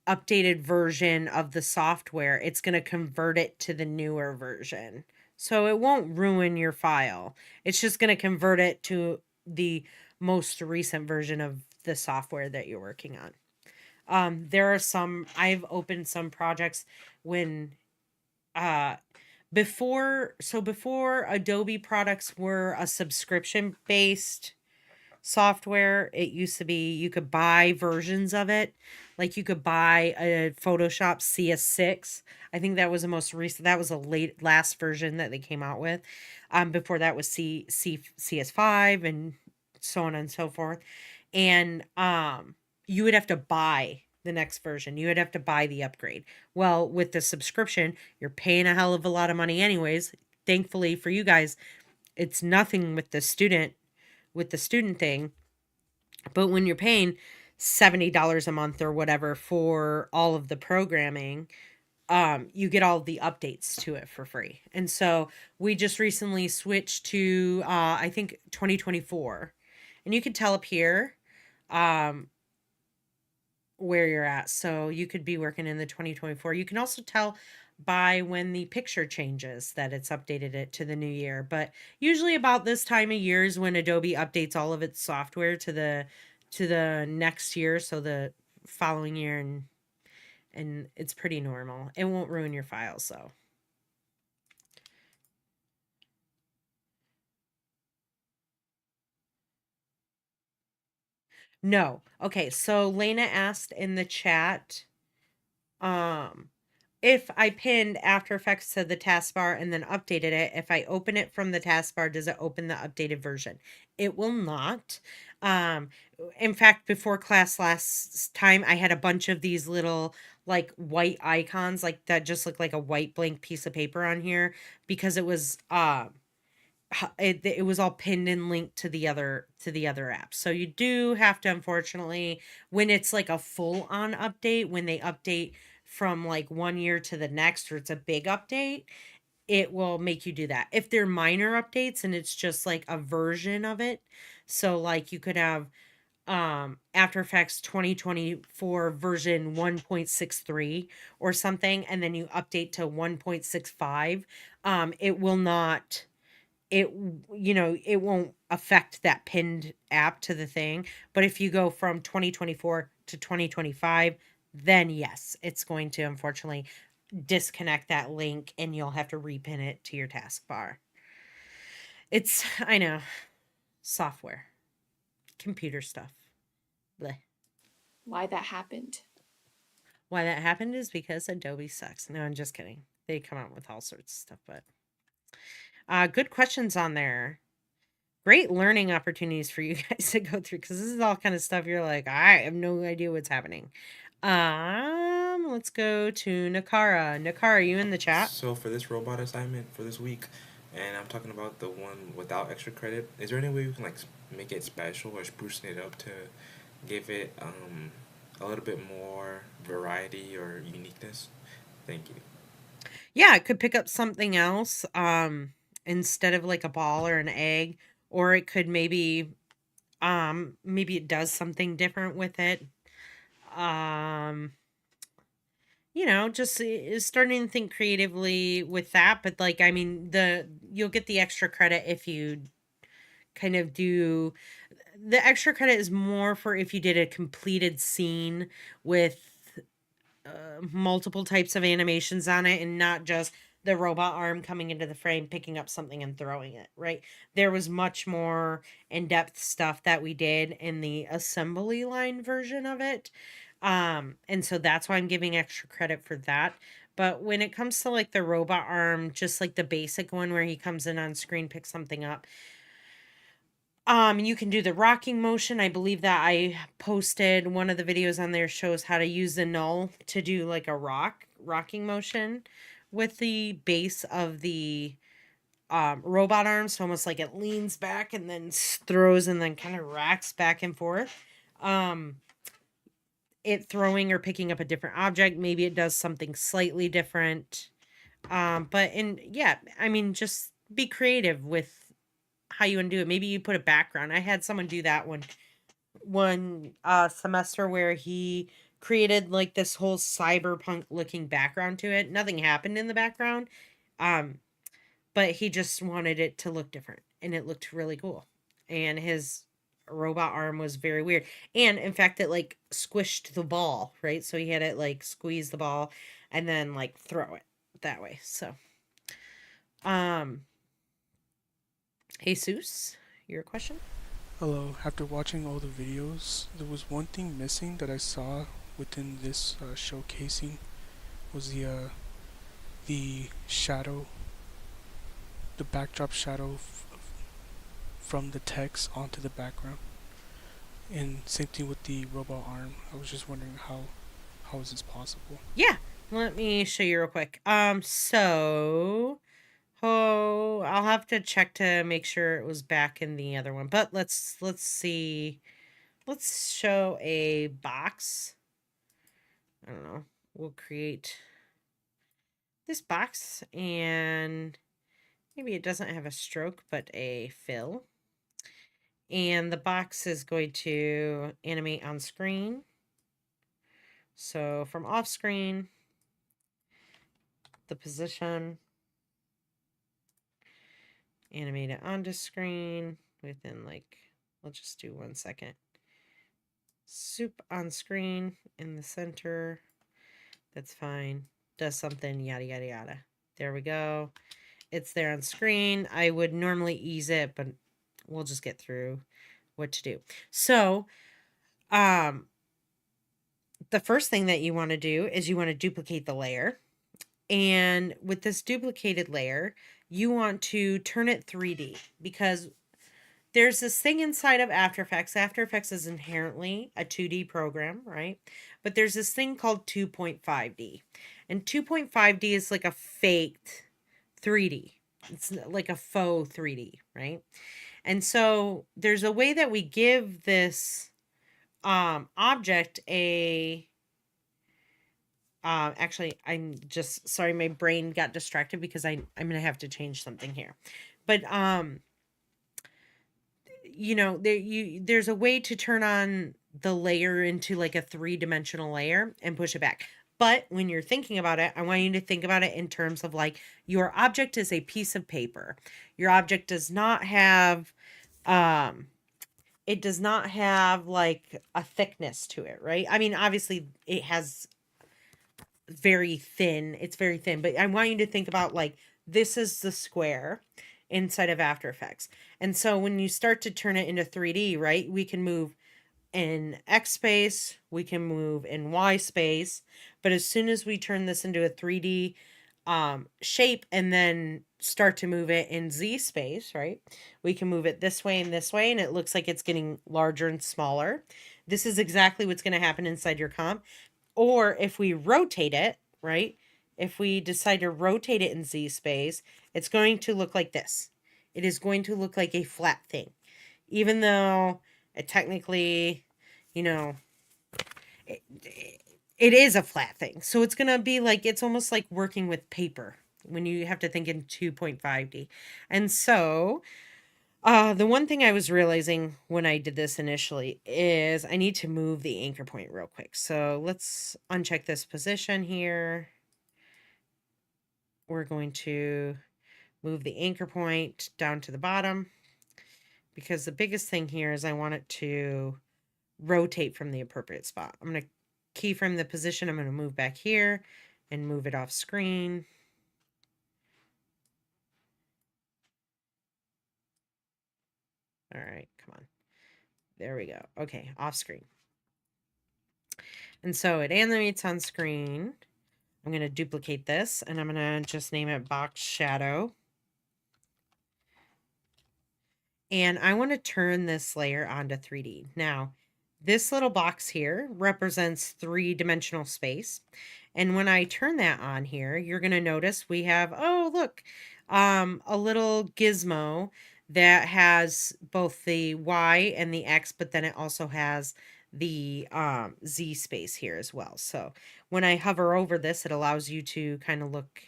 updated version of the software, it's going to convert it to the newer version. So it won't ruin your file. It's just going to convert it to the most recent version of the software that you're working on. There are some I've opened some projects when uh before Adobe products were a subscription based software. It used to be you could buy versions of it. Like you could buy a Photoshop CS6. I think that was the most recent. That was a last version that they came out with. Before that was CS5 and so on and so forth. And you would have to buy the next version. You would have to buy the upgrade. Well, with the subscription, you're paying a hell of a lot of money anyways. Thankfully for you guys, it's nothing with the student thing. But when you're paying $70 a month or whatever for all of the programming, you get all the updates to it for free. And so we just recently switched to I think 2024. And you can tell up here um where you're at. So you could be working in the 2024. You can also tell by when the picture changes that it's updated it to the new year. But usually about this time of year is when Adobe updates all of its software to the next year, so the following year, and it's pretty normal. It won't ruin your file, so. No. Okay, so Lena asked in the chat um if I pinned After Effects to the taskbar and then updated it, if I open it from the taskbar, does it open the updated version? It will not. Um, in fact, before class last time, I had a bunch of these little like white icons, like that just look like a white blank piece of paper on here because it was it was all pinned and linked to the other apps. So you do have to, unfortunately, when it's like a full on update, when they update from like one year to the next or it's a big update, it will make you do that. If they're minor updates and it's just like a version of it, so like you could have After Effects 2024 version 1.63 or something, and then you update to 1.65, it will not it it won't affect that pinned app to the thing. But if you go from 2024 to 2025, then yes, it's going to unfortunately disconnect that link and you'll have to repin it to your taskbar. It's I know, software, computer stuff. Bleh. Why that happened. Why that happened is because Adobe sucks. No, I'm just kidding. They come out with all sorts of stuff, but good questions on there. Great learning opportunities for you guys to go through because this is all kind of stuff you're like, I have no idea what's happening. Let's go to Nakara. Nakara, you in the chat? So for this robot assignment for this week, and I'm talking about the one without extra credit, is there any way we can like make it special or sprucing it up to give it a little bit more variety or uniqueness? Thank you. Yeah, it could pick up something else instead of like a ball or an egg, or it could maybe it does something different with it. Um just starting to think creatively with that. But like, I mean, you'll get the extra credit if you kind of do the extra credit is more for if you did a completed scene with multiple types of animations on it and not just the robot arm coming into the frame, picking up something and throwing it, right? There was much more in depth stuff that we did in the assembly line version of it. And so that's why I'm giving extra credit for that. But when it comes to like the robot arm, just like the basic one where he comes in on screen, picks something up, you can do the rocking motion. I believe that I posted one of the videos on there shows how to use the null to do like a rocking motion with the base of the robot arm. So almost like it leans back and then throws and then kind of racks back and forth. It throwing or picking up a different object. Maybe it does something slightly different. Yeah, I mean, just be creative with how you want to do it. Maybe you put a background. I had someone do that one semester where he created like this whole cyberpunk looking background to it. Nothing happened in the background. Um but he just wanted it to look different and it looked really cool. And his robot arm was very weird. And in fact it like squished the ball, right? So he had it like squeeze the ball and then like throw it that way. So um Jesus, your question? Hello, after watching all the videos, there was one thing missing that I saw within this showcasing was the shadow, the backdrop shadow from the text onto the background. And same thing with the robot arm. I was just wondering how is this possible? Yeah, let me show you real quick. I'll have to check to make sure it was back in the other one. But let's see. Let's show a box. I don't know. We'll create this box and maybe it doesn't have a stroke but a fill. And the box is going to animate on screen. So from off screen, the position, animate it onto screen within like, let's just do 1 second. Soup on screen in the center. That's fine. Does something, yada, yada, yada. There we go. It's there on screen. I would normally ease it, but we'll just get through what to do. So, the first thing that you want to do is you want to duplicate the layer. And with this duplicated layer, you want to turn it 3D because there's this thing inside of After Effects. After Effects is inherently a 2D program, right? But there's this thing called 2.5D. And 2.5D is like a faked 3D. It's like a faux 3D, right? And so there's a way that we give this object a actually, I'm just sorry, my brain got distracted because I'm gonna have to change something here. But there's a way to turn on the layer into like a 3-dimensional layer and push it back. But when you're thinking about it, I want you to think about it in terms of like your object is a piece of paper. Your object does not have it does not have like a thickness to it, right? I mean, obviously it has it's very thin, but I want you to think about like this is the square inside of After Effects. And so when you start to turn it into 3D, right, we can move in X space, we can move in Y space, but as soon as we turn this into a 3D shape and then start to move it in Z space, right, we can move it this way, and it looks like it's getting larger and smaller. This is exactly what's going to happen inside your comp. Or if we rotate it, right? If we decide to rotate it in Z space, it's going to look like this. It is going to look like a flat thing. Even though it technically, it is a flat thing. So it's going to be like, it's almost like working with paper when you have to think in 2.5D. And so The one thing I was realizing when I did this initially is I need to move the anchor point real quick. So let's uncheck this position here. We're going to move the anchor point down to the bottom because the biggest thing here is I want it to rotate from the appropriate spot. I'm going to keyframe the position. I'm going to move back here and move it off screen. All right, come on. There we go. Okay, off screen. And so it animates on screen. I'm going to duplicate this and I'm going to just name it box shadow. And I want to turn this layer onto 3D. Now, this little box here represents three-dimensional space. And when I turn that on here, you're going to notice we have, oh, look, a little gizmo that has both the Y and the X, but then it also has the Z space here as well. So when I hover over this, it allows you to kind of look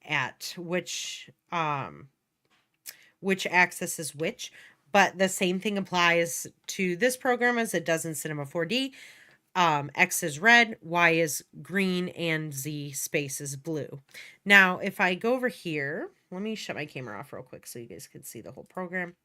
at which axis is which, but the same thing applies to this program as it does in Cinema 4D. X is red, Y is green, and Z space is blue. Now, if I go over here, let me shut my camera off real quick so you guys can see the whole program.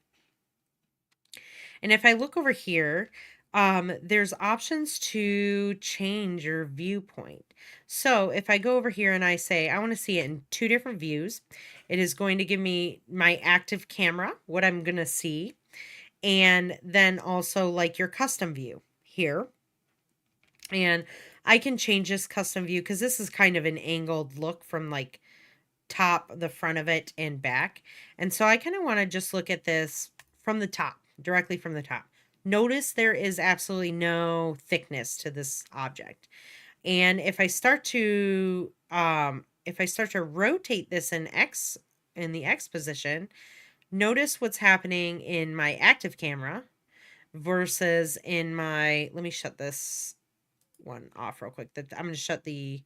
And if I look over here, there's options to change your viewpoint. So if I go over here and I say, I want to see it in two different views, it is going to give me my active camera, what I'm going to see, and then also like your custom view here. And I can change this custom view because this is kind of an angled look from like top, the front of it, and back. And so I kind of want to just look at this from the top, directly from the top. Notice there is absolutely no thickness to this object. And if I start to rotate this in the X position, notice what's happening in my active camera versus in my, let me shut this one off real quick. I'm going to shut the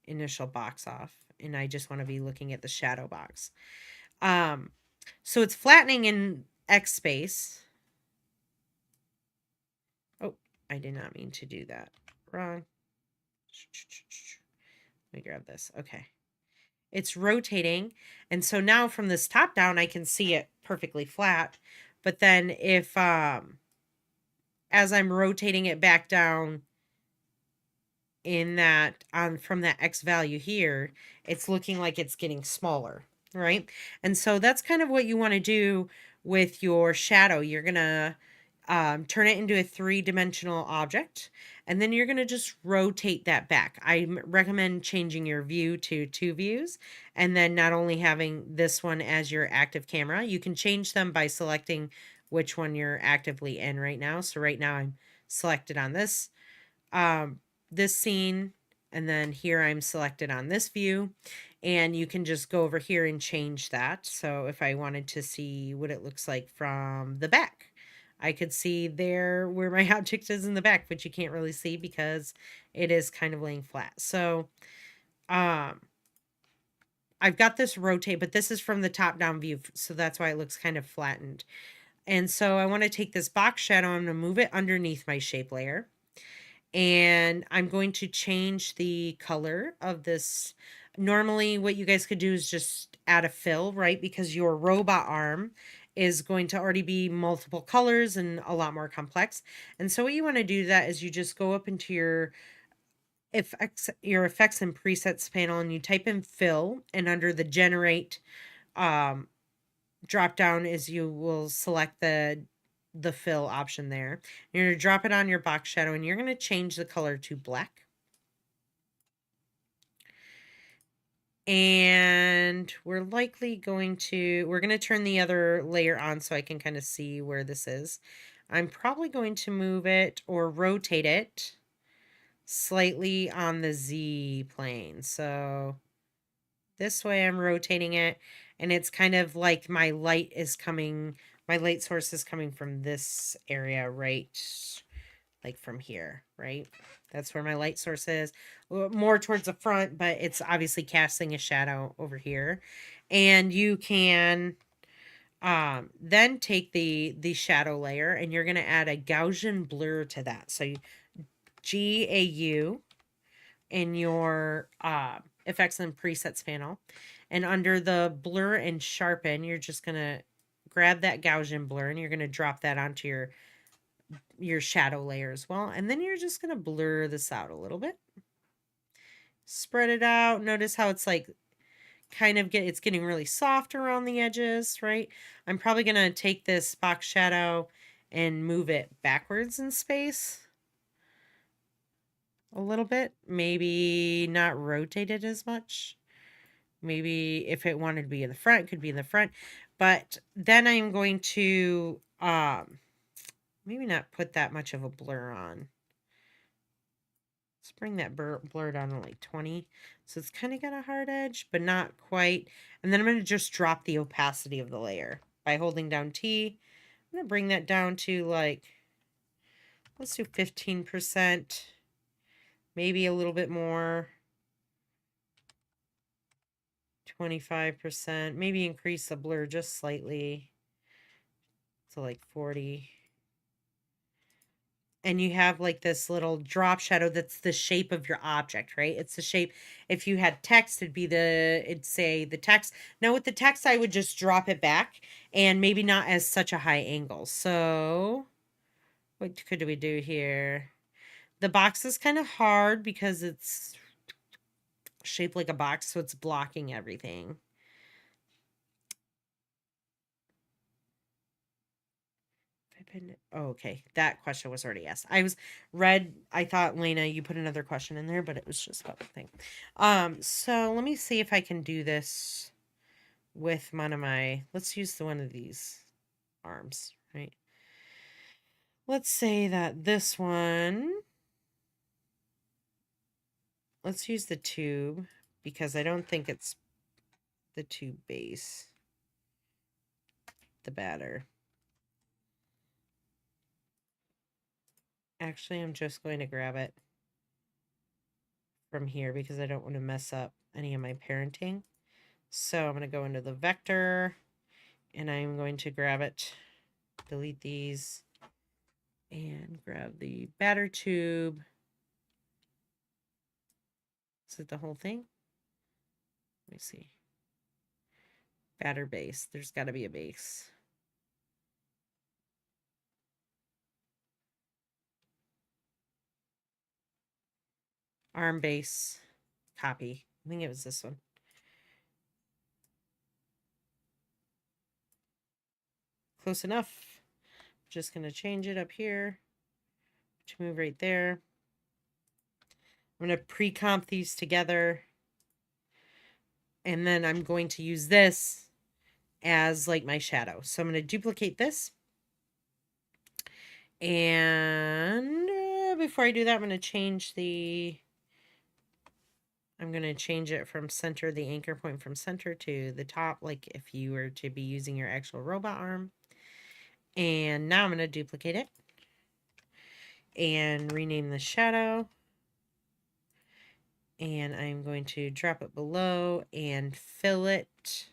initial box off and I just want to be looking at the shadow box. So it's flattening in X space. Oh, I did not mean to do that. Wrong. Let me grab this. Okay. It's rotating. And so now from this top down, I can see it perfectly flat. But then if, as I'm rotating it back down in that, from that X value here, it's looking like it's getting smaller, right? And so that's kind of what you want to do with your shadow. You're going to turn it into a three-dimensional object, and then you're going to just rotate that back. I recommend changing your view to two views, and then not only having this one as your active camera, you can change them by selecting which one you're actively in right now. So right now I'm selected on this scene, and then here I'm selected on this view, and you can just go over here and change that. So if I wanted to see what it looks like from the back, I could see there where my object is in the back, but you can't really see because it is kind of laying flat. So I've got this rotate, but this is from the top down view, so that's why it looks kind of flattened. And so I want to take this box shadow, I'm going to move it underneath my shape layer. And I'm going to change the color of this. Normally what you guys could do is just add a fill, right? Because your robot arm is going to already be multiple colors and a lot more complex. And so what you want to do that is you just go up into your effects and presets panel and you type in fill, and under the generate drop down is you will select the fill option there. You're going to drop it on your box shadow and you're going to change the color to black. And we're going to turn the other layer on so I can kind of see where this is. I'm probably going to move it or rotate it slightly on the Z plane. So this way I'm rotating it, and it's kind of like my light source is coming from this area, right? Like from here, right? That's where my light source is. More towards the front, but it's obviously casting a shadow over here. And you can Then take the shadow layer and you're going to add a Gaussian blur to that. So GAU in your effects and presets panel. And under the blur and sharpen, you're just going to grab that Gaussian blur and you're going to drop that onto your shadow layer as well. And then you're just going to blur this out a little bit. Spread it out. Notice how it's like it's getting really soft around the edges, right? I'm probably going to take this box shadow and move it backwards in space a little bit. Maybe not rotate it as much. Maybe if it wanted to be in the front, it could be in the front. But then I'm going to maybe not put that much of a blur on. Let's bring that blur down to like 20. So it's kind of got a hard edge, but not quite. And then I'm going to just drop the opacity of the layer by holding down T. I'm going to bring that down to like, let's do 15%, maybe a little bit more, 25%, maybe increase the blur just slightly to like 40. And you have like this little drop shadow that's the shape of your object, right? It's the shape. If you had text, it'd say the text. Now with the text, I would just drop it back and maybe not as such a high angle. So what could we do here? The box is kind of hard because it's shaped like a box, so it's blocking everything. Oh, okay. That question was already asked. I thought, Lena, you put another question in there, but it was just about the thing. So let me see if I can do this with let's use one of these arms, right? Let's say that this one, let's use the tube because I don't think it's the tube base, the batter. Actually, I'm just going to grab it from here because I don't want to mess up any of my parenting. So I'm going to go into the vector and I'm going to grab it, delete these, and grab the batter tube. Is it the whole thing? Let me see. Batter base. There's got to be a base. Arm base. Copy. I think it was this one. Close enough. Just going to change it up here to move right there. I'm going to pre-comp these together. And then I'm going to use this as like my shadow. So I'm going to duplicate this. And before I do that, I'm going to change it from center, the anchor point from center to the top, like if you were to be using your actual robot arm. And now I'm going to duplicate it and rename the shadow. And I'm going to drop it below and fill it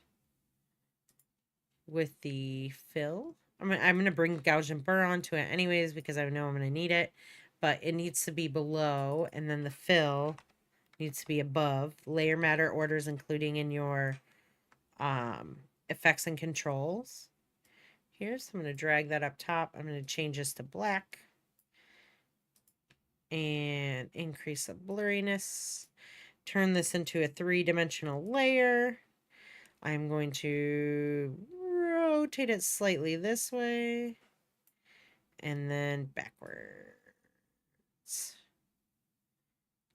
with the fill. I'm going to bring Gaussian burr onto it anyways because I know I'm going to need it. But it needs to be below, and then the fill needs to be above. Layer matter orders, including in your effects and controls. Here, so I'm going to drag that up top. I'm going to change this to black and increase the blurriness. Turn this into a 3-dimensional layer. I'm going to rotate it slightly this way and then backwards.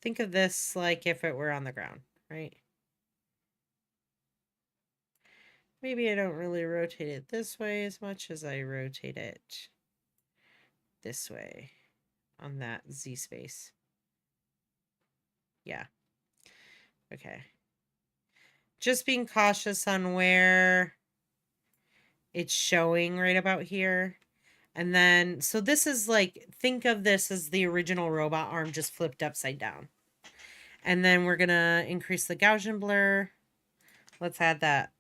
Think of this like if it were on the ground, right? Maybe I don't really rotate it this way as much as I rotate it this way on that Z space. Yeah. Okay. Just being cautious on where it's showing right about here. And then, so this is like, think of this as the original robot arm just flipped upside down. And then we're going to increase the Gaussian blur. Let's add that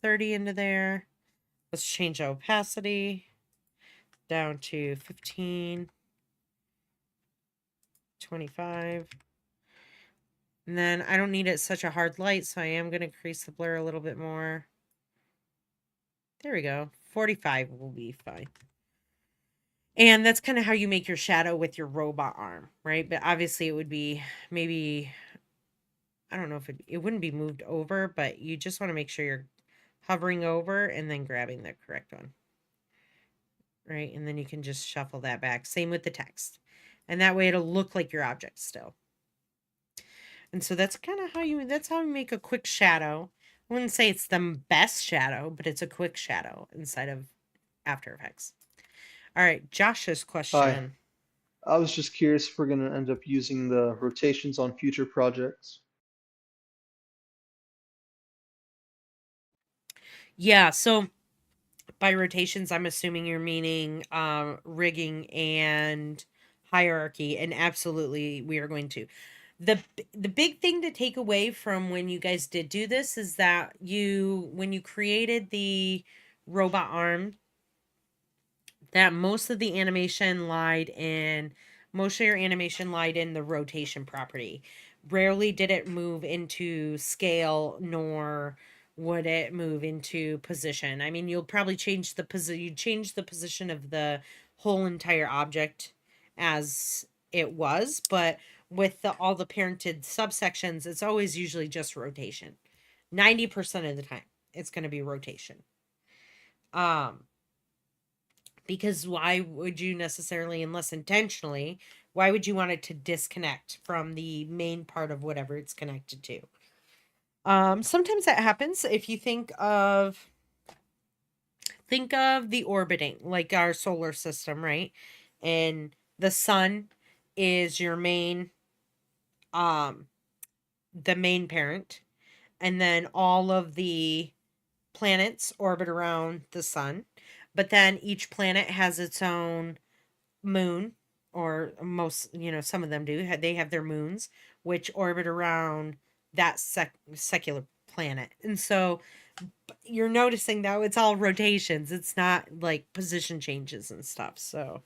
30 into there. Let's change opacity down to 15, 25. And then I don't need it such a hard light, so I am going to increase the blur a little bit more. There we go. 45 will be fine. And that's kind of how you make your shadow with your robot arm, right? But obviously it would be maybe, I don't know if it wouldn't be moved over, but you just want to make sure you're hovering over and then grabbing the correct one. Right? And then you can just shuffle that back. Same with the text. And that way it'll look like your object still. And so that's kind of how you make a quick shadow. I wouldn't say it's the best shadow, but it's a quick shadow inside of After Effects. All right, Josh's Hi. question. I was just curious if we're going to end up using the rotations on future projects. Yeah, so by rotations, I'm assuming you're meaning rigging and hierarchy, and absolutely we are going to. The big thing to take away from when you guys did do this is that when you created the robot arm, that most of your animation lied in the rotation property. Rarely did it move into scale, nor would it move into position. I mean, you'll probably change the position of the whole entire object as it was, but with all the parented subsections, it's always usually just rotation. 90% of the time, it's going to be rotation. Um, because why would you necessarily, unless intentionally, why would you want it to disconnect from the main part of whatever it's connected to? Sometimes that happens. If you think of the orbiting, like our solar system, right? And the sun is your main the main parent, and then all of the planets orbit around the sun, but then each planet has its own moon, or most, some of them do. They have their moons, which orbit around that secular planet. And so you're noticing though it's all rotations. It's not like position changes and stuff. So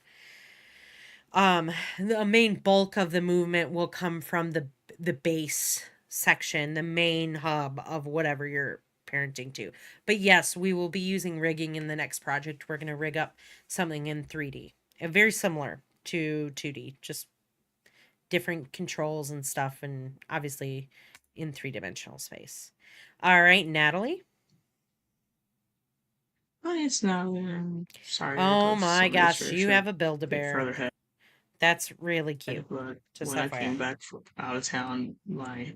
the main bulk of the movement will come from the base section, the main hub of whatever you're parenting to. But yes, we will be using rigging in the next project. We're going to rig up something in 3D, very similar to 2D, just different controls and stuff, and obviously in three-dimensional space. All right, Natalie. Oh, it's not. Sorry, I Oh got my some gosh, you administration have a a bit Build-A-Bear. further ahead, That's really cute. but Just when I FYI. came back from out of town, my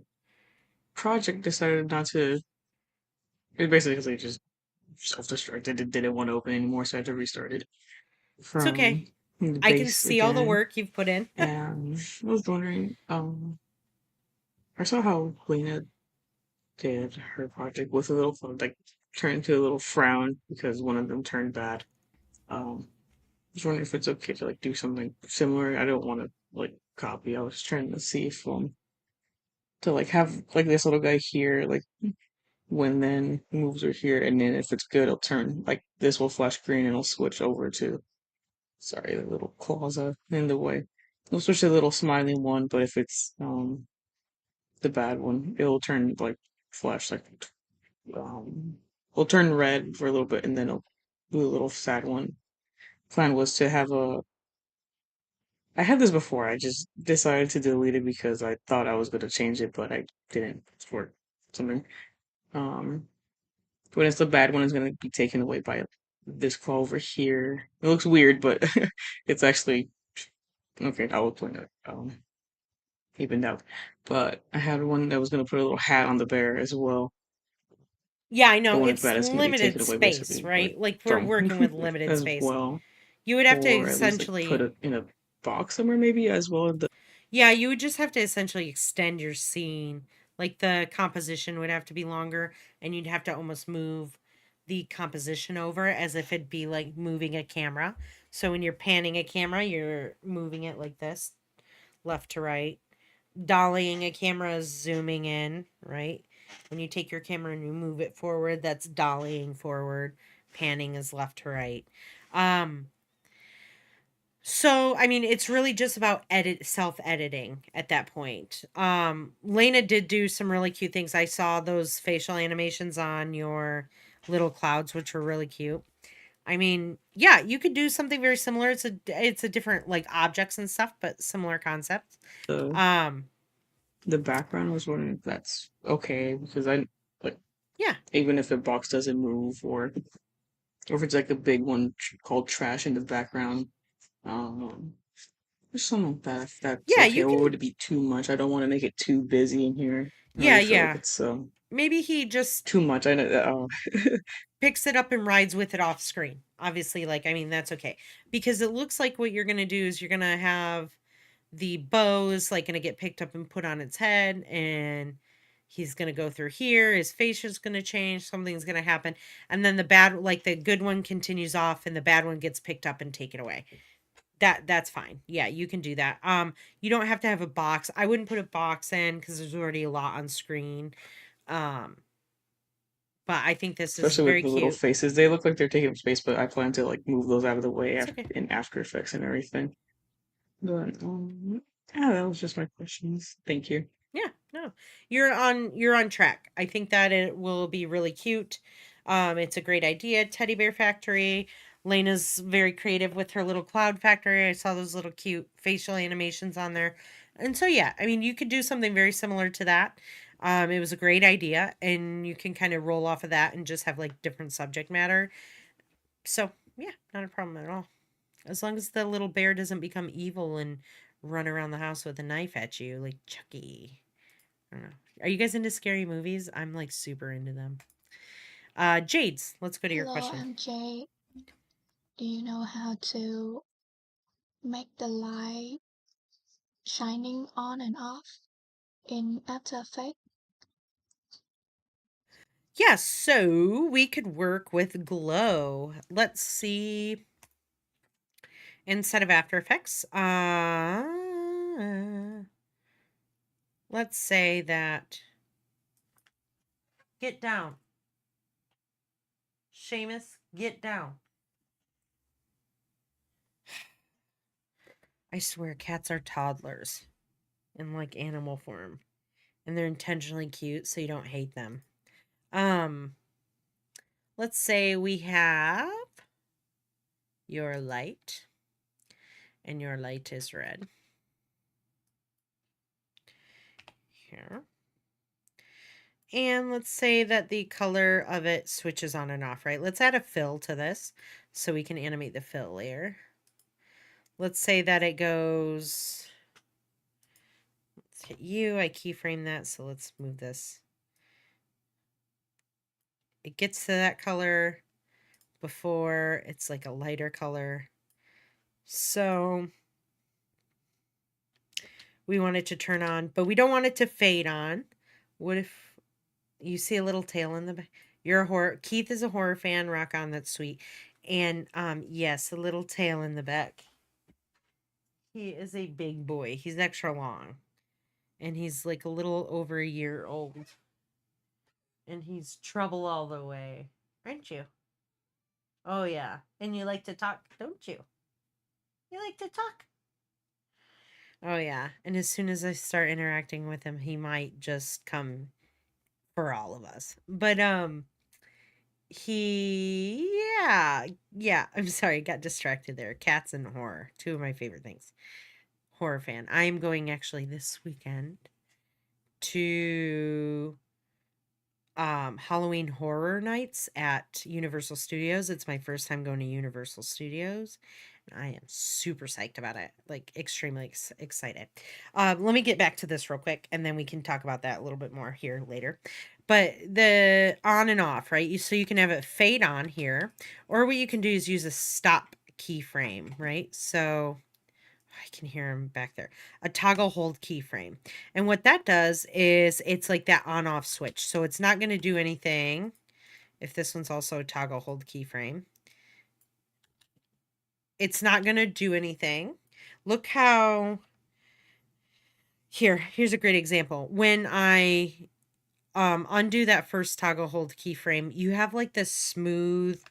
project decided not to. It basically just self-destructed. It didn't want to open anymore, so I had to restart it It's okay. from the I can base see all the again. work you've put in. And I was wondering, I saw how Lena did her project with a little like turned to a little frown because one of them turned bad. I was wondering if it's okay to like do something similar. I don't want to like copy. I was trying to see if to like have like this little guy here, like when then moves are here, and then if it's good, it'll turn like this will flash green and it'll switch over to sorry, the little claws are in the way. It'll switch to the little smiling one, but if it's the bad one, it'll turn like flash like um it'll turn red for a little bit and then it'll do a little sad one. Plan was to have a I had this before. I just decided to delete it because I thought I was going to change it, but I didn't for something. Um, when it's the bad one, it's going to be taken away by this claw over here. It looks weird, but it's actually okay. I will point it evened out. But I had one that was going to put a little hat on the bear as well. Yeah, I But know. when it's It's bad, it's going to be limited taken away space, basically like right? Like we're from working with limited as space. well, You would have to or at least like put essentially, it in a box somewhere maybe as well. yeah, you would just have to essentially extend your scene. Like the composition would have to be longer, and you'd have to almost move the composition over as if it'd be like moving a camera. So when you're panning a camera, you're moving it like this, left to right. Dollying a camera is zooming in, right? When you take your camera and you move it forward, that's dollying forward. Panning is left to right. Um, so I mean, it's really just about self-editing at that point. Lena did do some really cute things. I saw those facial animations on your little clouds, which were really cute. I mean, yeah, you could do something very similar. It's a different like objects and stuff, but similar concept. The Um, the background, I was wondering if that's okay because I like yeah. even if the box doesn't move or if it's like a big one called trash in the background. Um, or something like that. If that's Yeah, okay, you or can would it be too much? I don't want to make it too busy in here. I yeah, already feel like yeah. it's Maybe he just too much. I know. picks it up and rides with it off screen. Obviously, like I mean, that's okay. Because it looks like what you're going to do is you're going to have the bow is like going to get picked up and put on its head, and he's going to go through here, his face is going to change, something's going to happen, and then the good one continues off and the bad one gets picked up and taken away. That's fine. Yeah, you can do that. You don't have to have a box. I wouldn't put a box in cuz there's already a lot on screen. Um but I think this is Especially with very the little cute. faces, they look like they're taking up space, but I plan to like move those out of the way It's okay. in After Effects and everything. But yeah, that was just my questions. Thank you. Yeah, no. You're on track. I think that it will be really cute. It's a great idea. Teddy Bear Factory. Lena's very creative with her little cloud factory. I saw those little cute facial animations on there. And so yeah, I mean you could do something very similar to that. It was a great idea and you can kind of roll off of that and just have like different subject matter. So yeah, not a problem at all. As long as the little bear doesn't become evil and run around the house with a knife at you like Chucky. I don't know. Are you guys into scary movies? I'm like super into them. Jades, let's go to your Hello, question. I'm Jay. Do you know how to make the light shining on and off in After Effects? Yeah, so we could work with glow. Let's see. Instead of After Effects, let's say that. Get down. Seamus, get down. I swear cats are toddlers in like animal form. And they're intentionally cute so you don't hate them. Um, let's say we have your light, and your light is red. Here. And let's say that the color of it switches on and off, right? Let's add a fill to this so we can animate the fill layer. Let's say that it goes, let's hit you, I keyframe that, so let's move this. It gets to that color before it's like a lighter color. So we want it to turn on, but we don't want it to fade on. What if you see a little tail in the back? You're a horror. Keith is a horror fan. Rock on, that's sweet. And yes, a little tail in the back. He is a big boy. He's extra long, and he's like a little over a year old, and he's trouble all the way, aren't you? Oh yeah, and you like to talk, don't you? You like to talk. Oh yeah, and as soon as I start interacting with him, he might just come for all of us. But yeah, I'm sorry, got distracted there. Cats and horror, two of my favorite things. Horror fan. I'm going actually this weekend to Halloween Horror Nights at Universal Studios. It's my first time going to Universal Studios. And I am super psyched about it. Like, extremely excited. Let me get back to this real quick, and then we can talk about that a little bit more here later. But the on and off, right? So you can have it fade on here, or what you can do is use a stop keyframe, right? So I can hear him back there. A toggle hold keyframe. And what that does is it's like that on off switch. So it's not going to do anything if this one's also a toggle hold keyframe. It's not going to do anything. Look how here's a great example. When I undo that first toggle hold keyframe, you have like this smooth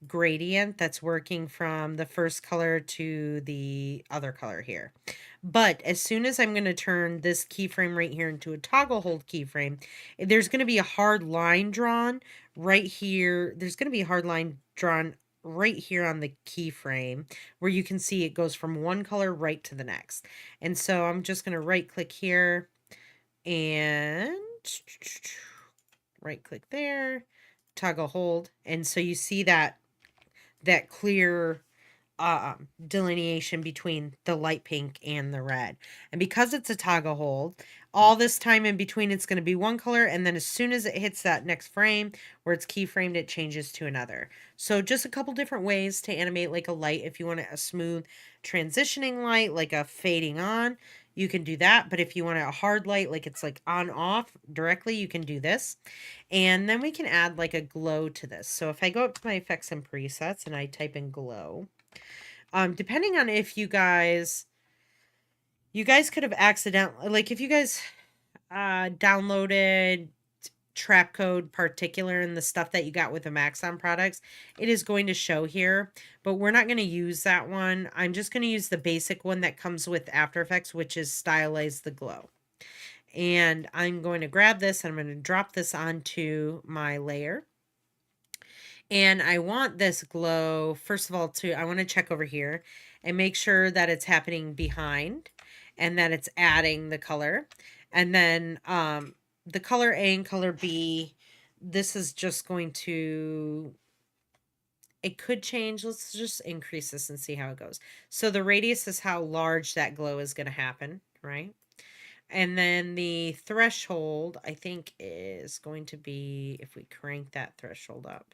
gradient that's working from the first color to the other color here. But as soon as I'm going to turn this keyframe right here into a toggle hold keyframe, there's going to be a hard line drawn right here. There's going to be a hard line drawn right here on the keyframe where you can see it goes from one color right to the next. And so I'm just going to right click here and right click there, toggle hold. And so you see that clear delineation between the light pink and the red. And because it's a toggle hold, all this time in between it's going to be one color, and then as soon as it hits that next frame where it's keyframed, it changes to another. So just a couple different ways to animate like a light. If you want a smooth transitioning light, like a fading on, you can do that. But if you want a hard light, like it's like on off directly, you can do this. And then we can add like a glow to this. So if I go up to my effects and presets and I type in glow, depending on if you guys could have accidentally, like if you guys downloaded trap code particular and the stuff that you got with the Maxon products, it is going to show here, but we're not going to use that one. I'm just going to use the basic one that comes with After Effects, which is Stylize the Glow. And I'm going to grab this and I'm going to drop this onto my layer. And I want this glow, first of all, I want to check over here and make sure that it's happening behind and that it's adding the color. And then the color A and color B, this is just going to, it could change. Let's just increase this and see how it goes. So the radius is how large that glow is going to happen, right? And then the threshold, I think, is going to be, if we crank that threshold up.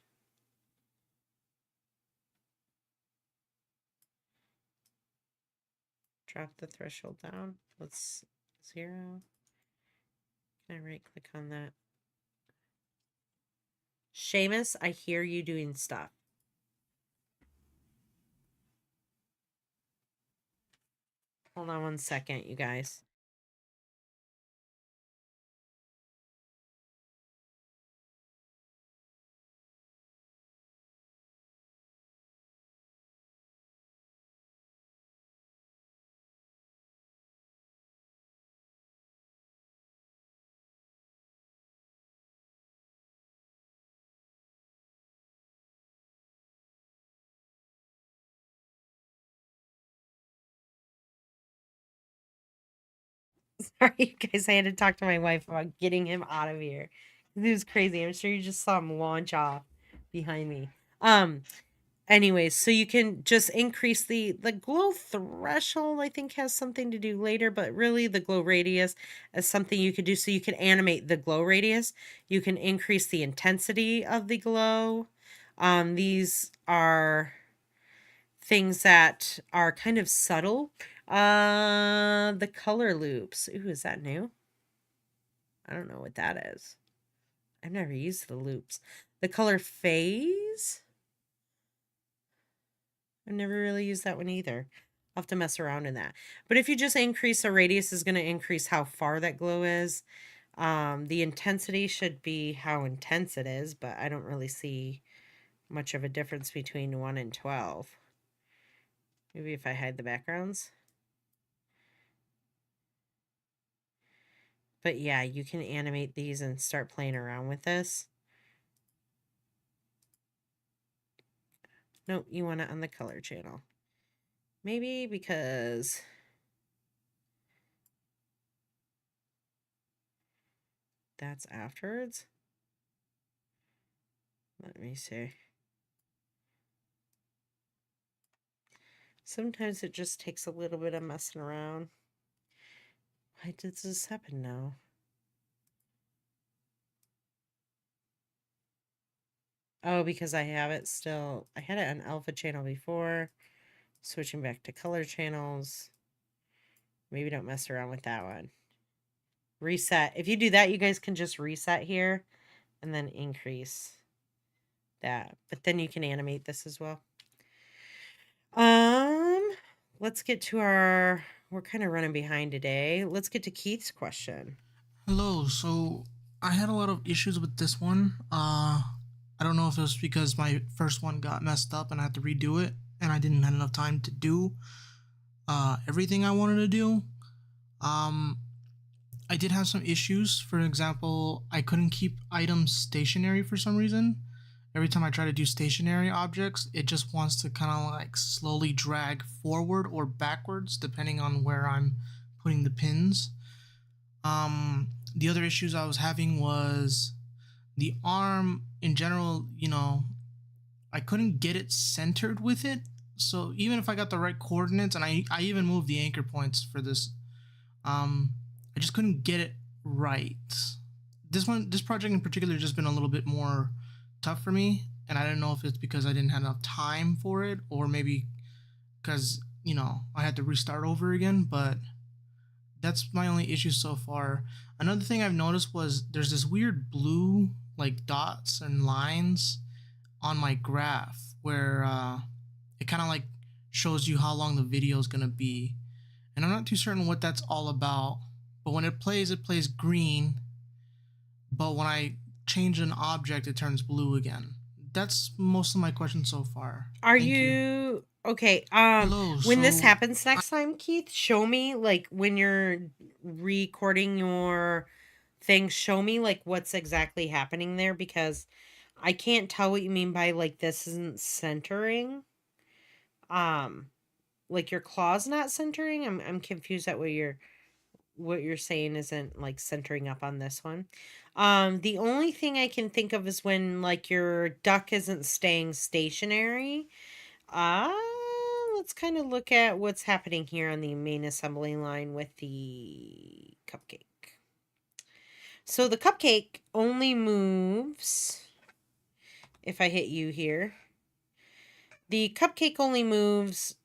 Drop the threshold down. Let's 0. Can I right click on that? Seamus, I hear you doing stuff. Hold on one second, you guys. Sorry, you guys. I had to talk to my wife about getting him out of here. It was crazy. I'm sure you just saw him launch off behind me. Anyways, so you can just increase the glow threshold, I think has something to do later, but really the glow radius is something you could do. So you can animate the glow radius. You can increase the intensity of the glow. These are things that are kind of subtle. The color loops. Ooh, is that new? I don't know what that is. I've never used the loops. The color phase. I've never really used that one either. I'll have to mess around in that. But if you just increase the radius, is going to increase how far that glow is. The intensity should be how intense it is, but I don't really see much of a difference between 1 and 12. Maybe if I hide the backgrounds. But yeah, you can animate these and start playing around with this. Nope, you want it on the color channel. Maybe because that's afterwards. Let me see. Sometimes it just takes a little bit of messing around. Why did this happen now? Oh, because I have it still. I had it on alpha channel before. Switching back to color channels. Maybe don't mess around with that one. Reset. If you do that, you guys can just reset here and then increase that. But then you can animate this as well. Let's get to we're kind of running behind today. Let's get to Keith's question. Hello. So I had a lot of issues with this one. I don't know if it was because my first one got messed up and I had to redo it, and I didn't have enough time to do everything I wanted to do. Um, I did have some issues. For example, I couldn't keep items stationary for some reason. Every time I try to do stationary objects, it just wants to kind of like slowly drag forward or backwards depending on where I'm putting the pins. The other issues I was having was the arm in general, I couldn't get it centered with it. So even if I got the right coordinates and I even moved the anchor points for this, um, I just couldn't get it right. This project in particular has just been a little bit more tough for me, and I don't know if it's because I didn't have enough time for it or maybe because, I had to restart over again, but that's my only issue so far. Another thing I've noticed was there's this weird blue like dots and lines on my graph where it kind of like shows you how long the video is gonna be, and I'm not too certain what that's all about. But when it plays green, but when I change an object, it turns blue again. That's most of my questions so far. Are Thank you. you okay? Hello. When this So happens next time, Keith, show me like when you're recording your thing, show me like what's exactly happening there because I can't tell what you mean by like this isn't centering. Um, like your claw's not centering. I'm confused at what you're saying isn't like centering up on this one. The only thing I can think of is when like your duck isn't staying stationary. Uh, let's kind of look at what's happening here on the main assembly line with the cupcake. So the cupcake only moves, if I hit you here, the cupcake only moves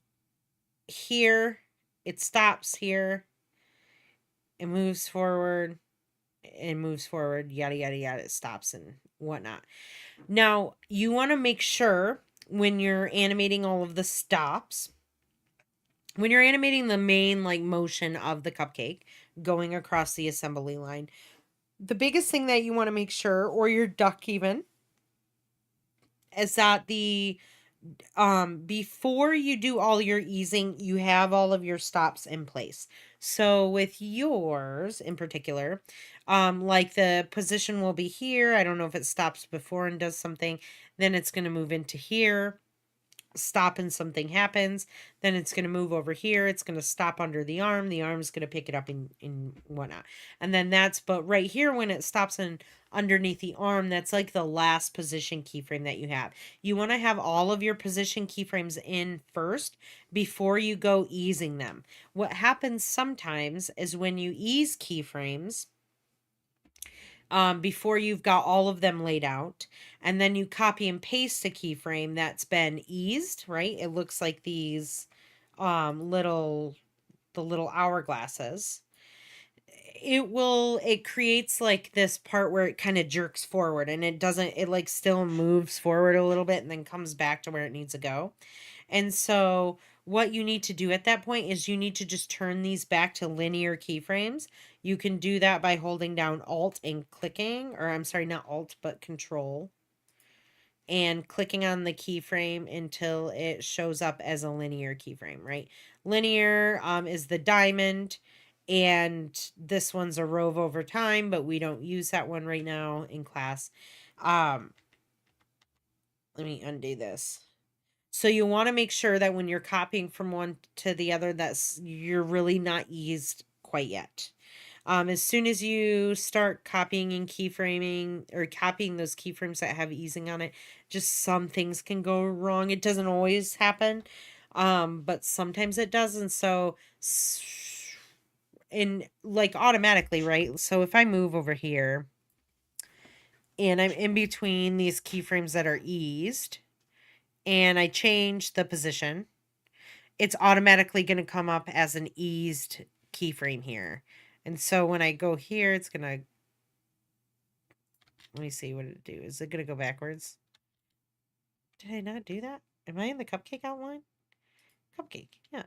here, it stops here, it moves forward, yada, yada, yada, it stops and whatnot. Now, you want to make sure when you're animating all of the stops, when you're animating the main like motion of the cupcake going across the assembly line, the biggest thing that you want to make sure, or your duck even, is that the before you do all your easing, you have all of your stops in place. So with yours in particular, like the position will be here. I don't know if it stops before and does something, then it's going to move into here, stop and something happens, then it's going to move over here, it's going to stop under the arm's going to pick it up in whatnot, and then but right here when it stops in underneath the arm, that's like the last position keyframe that you have. You want to have all of your position keyframes in first before you go easing them. What happens sometimes is when you ease keyframes, before you've got all of them laid out, and then you copy and paste a keyframe that's been eased, right? It looks like these little the little hourglasses. It creates like this part where it kind of jerks forward, and it like still moves forward a little bit and then comes back to where it needs to go. And so what you need to do at that point is you need to just turn these back to linear keyframes. You can do that by holding down Alt and clicking, or I'm sorry, not Alt, but Control, and clicking on the keyframe until it shows up as a linear keyframe, right? Linear is the diamond, and this one's a rove over time, but we don't use that one right now in class. Let me undo this. So you want to make sure that when you're copying from one to the other, you're really not eased quite yet. As soon as you start copying and keyframing or copying those keyframes that have easing on it, just some things can go wrong. It doesn't always happen, but sometimes it does. And so, like automatically, right? So if I move over here and I'm in between these keyframes that are eased, and I change the position, it's automatically going to come up as an eased keyframe here. And so when I go here, it's going to, let me see what it do. Is it going to go backwards? Did I not do that? Am I in the cupcake outline? Cupcake, yeah.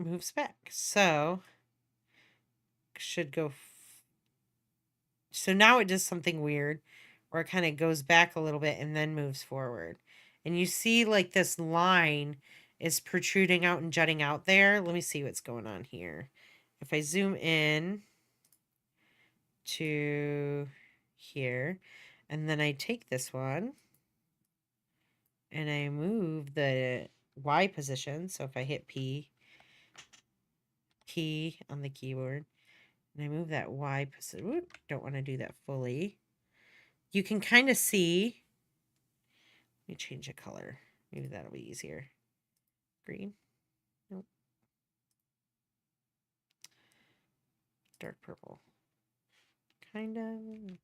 Moves back. So should go. So now it does something weird where it kind of goes back a little bit and then moves forward. And you see like this line is protruding out and jutting out there. Let me see what's going on here. If I zoom in to here, and then I take this one and I move the Y position. So if I hit P key on the keyboard and I move that Y position, don't want to do that fully. You can kind of see. Let me change the color. Maybe that'll be easier. Green. Nope. Dark purple. Kind of.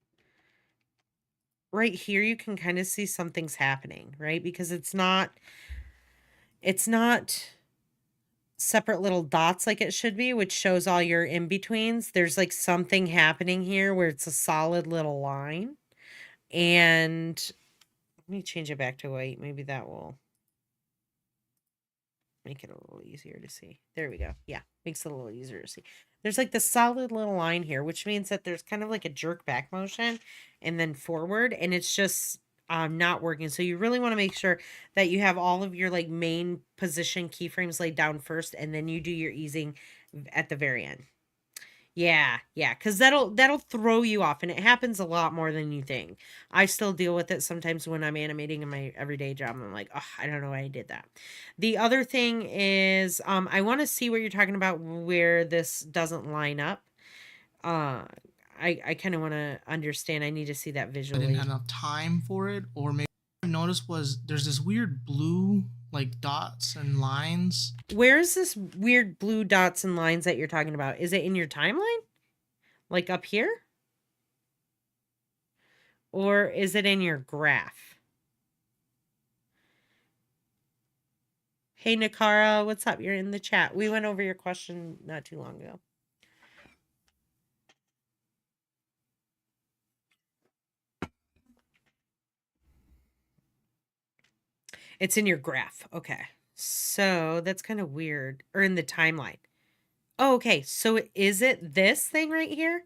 Right here you can kind of see something's happening, right? Because it's not separate little dots like it should be, which shows all your in-betweens. There's like something happening here where it's a solid little line. And let me change it back to white. Maybe that will make it a little easier to see. There we go. Yeah, makes it a little easier to see. There's like the solid little line here, which means that there's kind of like a jerk back motion and then forward, and it's just not working. So you really want to make sure that you have all of your like main position keyframes laid down first, and then you do your easing at the very end. Yeah, yeah, because that'll throw you off, and it happens a lot more than you think. I still deal with it sometimes when I'm animating in my everyday job. I'm like, oh, I don't know why I did that. The other thing is, I want to see what you're talking about where this doesn't line up. I kind of want to understand. I need to see that I visually. didn't have enough time for it, or maybe what I noticed was there's this weird blue like dots and lines. Where's this weird blue dots and lines that you're talking about? Is it in your timeline? Like up here? Or is it in your graph? Hey, Nakara, what's up? You're in the chat. We went over your question not too long ago. It's in your graph. Okay. So that's kind of weird. Or in the timeline. Oh, okay. So is it this thing right here?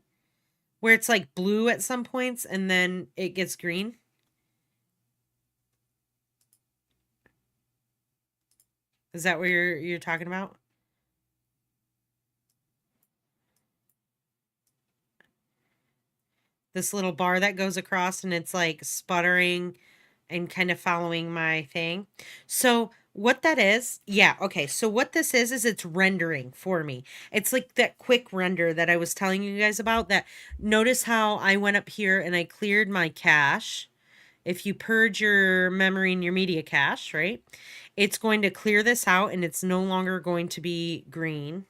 Where it's like blue at some points and then it gets green? Is that what you're talking about? This little bar that goes across and it's like sputtering and kind of following my thing. So what that is, yeah, okay. So what this is it's rendering for me. It's like that quick render that I was telling you guys about. That notice how I went up here and I cleared my cache. If you purge your memory and your media cache, right, it's going to clear this out and it's no longer going to be green.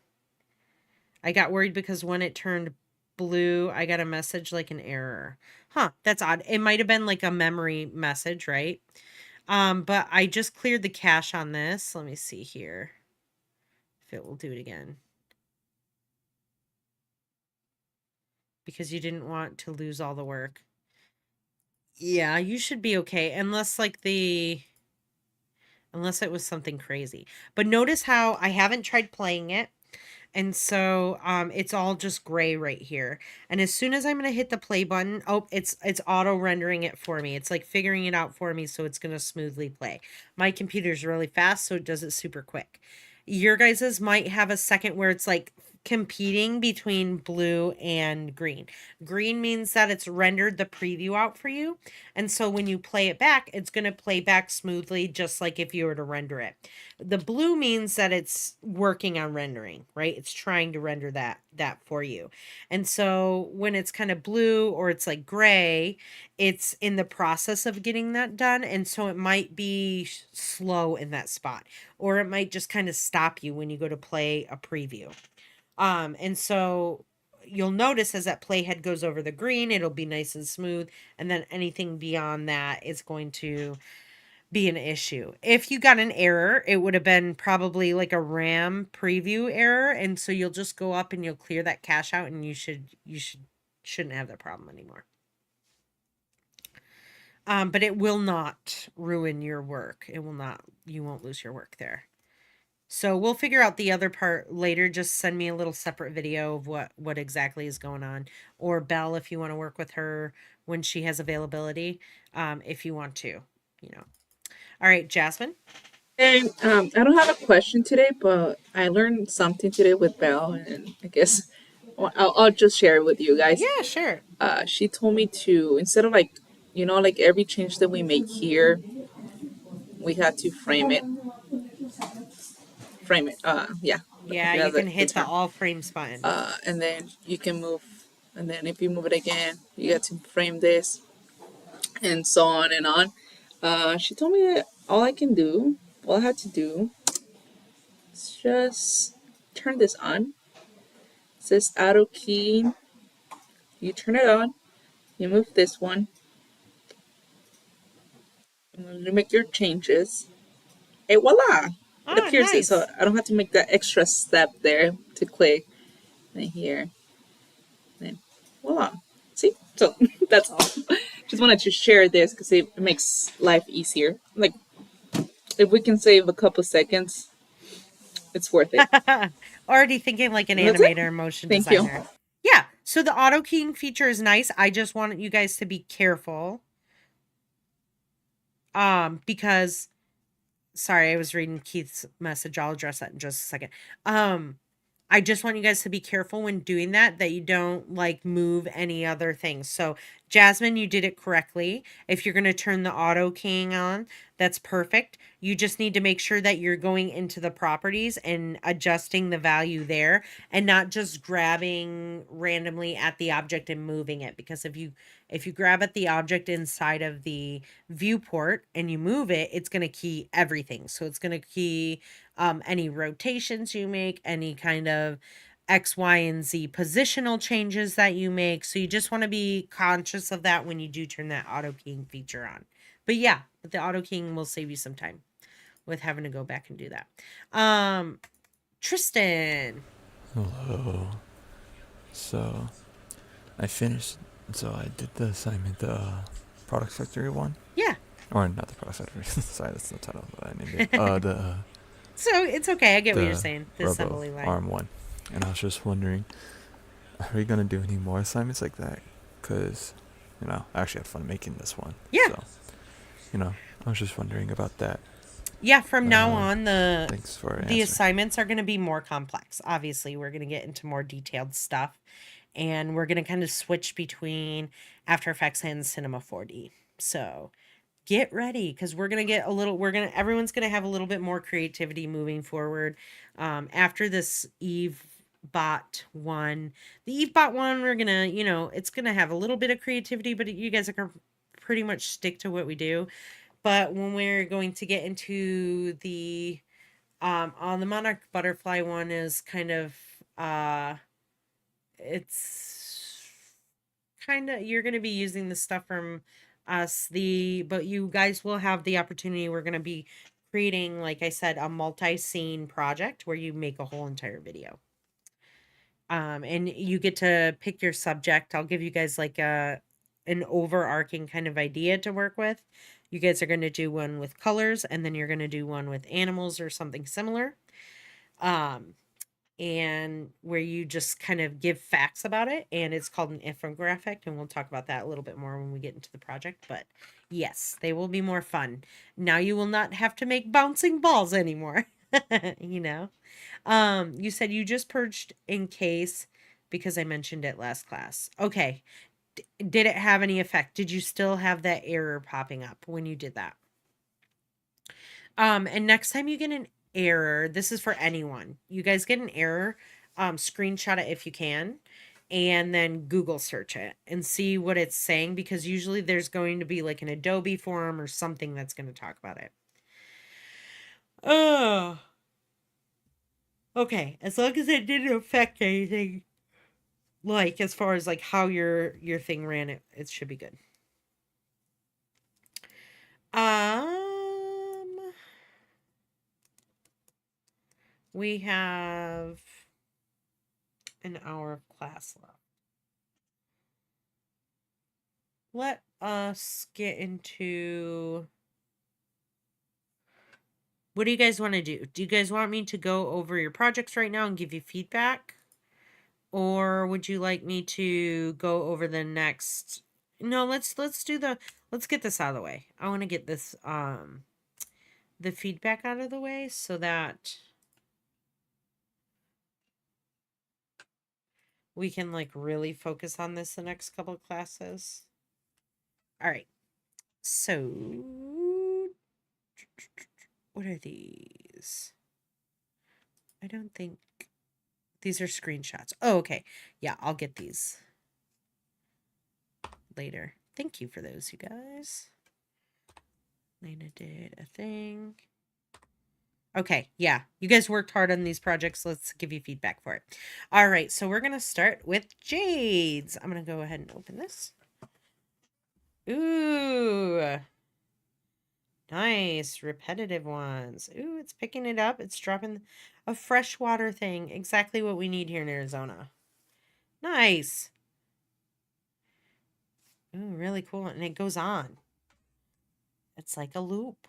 I got worried because when it turned blue, I got a message like an error. Huh, that's odd. It might have been like a memory message, right? But I just cleared the cache on this. Let me see here if it will do it again. Because you didn't want to lose all the work. Yeah, you should be okay. Unless it was something crazy. But notice how I haven't tried playing it. And so it's all just gray right here. And as soon as I'm going to hit the play button, oh, it's auto rendering it for me. It's like figuring it out for me, so it's going to smoothly play. My computer's really fast, so it does it super quick. Your guys's might have a second where it's like competing between blue and green. Green means that it's rendered the preview out for you. And so when you play it back, it's going to play back smoothly, just like if you were to render it. The blue means that it's working on rendering, right? It's trying to render that for you. And so when it's kind of blue or it's like gray, it's in the process of getting that done. And so it might be slow in that spot, or it might just kind of stop you when you go to play a preview. And so you'll notice as that playhead goes over the green, it'll be nice and smooth. And then anything beyond that is going to be an issue. If you got an error, it would have been probably like a RAM preview error. And so you'll just go up and you'll clear that cache out and you shouldn't have that problem anymore. But it will not ruin your work. It will not, you won't lose your work there. So we'll figure out the other part later. Just send me a little separate video of what exactly is going on, or Belle if you want to work with her when she has availability. If you want to, you know. All right, Jasmine. And I don't have a question today, but I learned something today with Belle, and I guess I'll just share it with you guys. Yeah, sure. She told me to, instead of like, like every change that we make here, we had to frame it. Frame it. Yeah, I Yeah, forgot you can the hit the term. all frames button. And then you can move, and then if you move it again, you get to frame this, and so on and on. She told me that all I had to do is just turn this on. It says auto key. You turn it on, you move this one, and when you make your changes, and voila! It Ah, appears it, so nice. I don't have to make that extra step there to click. And here, then voila. See? So that's all. Just wanted to share this because it makes life easier. Like, if we can save a couple seconds, it's worth it. Already thinking like an And that's it. animator and motion Thank you. designer. Yeah. So the auto keying feature is nice. I just want you guys to be careful. Because sorry, I was reading Keith's message. I'll address that in just a second. I just want you guys to be careful when doing that you don't like move any other things. So, Jasmine, you did it correctly. If you're going to turn the auto keying on, that's perfect. You just need to make sure that you're going into the properties and adjusting the value there and not just grabbing randomly at the object and moving it, because if you grab at the object inside of the viewport and you move it, it's going to key everything. So it's going to key any rotations you make, any kind of X, Y, and Z positional changes that you make. So you just want to be conscious of that when you do turn that auto keying feature on. But yeah, the auto keying will save you some time with having to go back and do that. Tristan. Hello. So, I finished. So I did the assignment, the product factory one, Yeah. or not the product factory. Sorry, that's the title that I named it. So it's okay. I get what you're The saying. The Robo assembly line. Arm one, and I was just wondering, are we gonna do any more assignments like that? Cause, I actually had fun making this one. Yeah. So, I was just wondering about that. Yeah, from now on, Thanks for the answering. assignments are going to be more complex. Obviously, we're going to get into more detailed stuff, and we're going to kind of switch between After Effects and Cinema 4D. So get ready, because everyone's going to have a little bit more creativity moving forward. After this Eve Bot one, the Eve Bot one, we're going to, it's going to have a little bit of creativity, but you guys are going to pretty much stick to what we do. But when we're going to get into the on the Monarch Butterfly one is kind of it's kind of, you're going to be using the stuff from us, but you guys will have the opportunity. We're going to be creating, like I said, a multi-scene project where you make a whole entire video. And you get to pick your subject. I'll give you guys like an overarching kind of idea to work with. You guys are going to do one with colors, and then you're going to do one with animals or something similar. And where you just kind of give facts about it, and it's called an infographic, and we'll talk about that a little bit more when we get into the project. But yes, they will be more fun. Now you will not have to make bouncing balls anymore. you know you said you just purged in case, because I mentioned it last class. Okay. Did it have any effect? Did you still have that error popping up when you did that? And next time you get an error, this is for anyone. You guys get an error, screenshot it if you can, and then Google search it and see what it's saying, because usually there's going to be like an Adobe forum or something that's going to talk about it. Oh. Okay, as long as it didn't affect anything, like as far as like how your thing ran, it should be good. We have an hour of class left. Let us get into What do you guys want to do? Do you guys want me to go over your projects right now and give you feedback? Or would you like me to go over the next? No, let's get this out of the way. I want to get this the feedback out of the way so that we can like really focus on this the next couple of classes. All right. So what are these? I don't think these are screenshots. Oh, okay. Yeah, I'll get these later. Thank you for those, you guys. Lena did a thing. Okay, yeah. You guys worked hard on these projects. Let's give you feedback for it. All right, so we're going to start with Jade's. I'm going to go ahead and open this. Ooh. Nice. Repetitive ones. Ooh, it's picking it up. It's dropping a freshwater thing. Exactly what we need here in Arizona. Nice. Ooh, really cool. And it goes on. It's like a loop.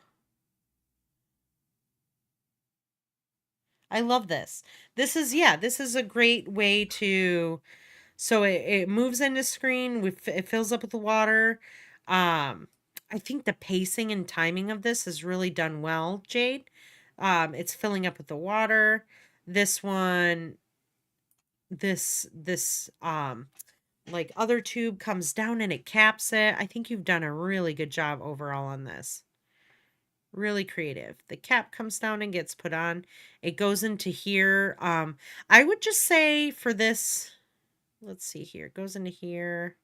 I love this. This is a great way to, so it moves into screen, it fills up with the water. I think the pacing and timing of this is really done well, Jade. It's filling up with the water. This one, this like other tube comes down and it caps it. I think you've done a really good job overall on this. Really creative. The cap comes down and gets put on. It goes into here. I would just say for this, let's see here. It goes into here.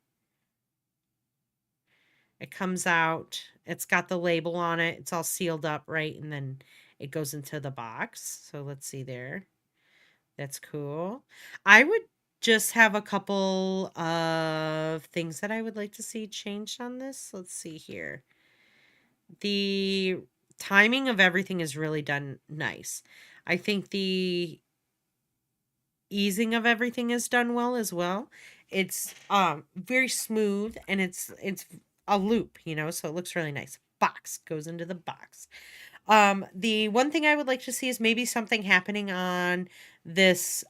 It comes out. It's got the label on it. It's all sealed up, right? And then it goes into the box. So let's see there. That's cool. I would just have a couple of things that I would like to see changed on this. Let's see here. The timing of everything is really done nice. I think the easing of everything is done well as well. It's very smooth and it's a loop, so it looks really nice. Box goes into the box. The one thing I would like to see is maybe something happening on this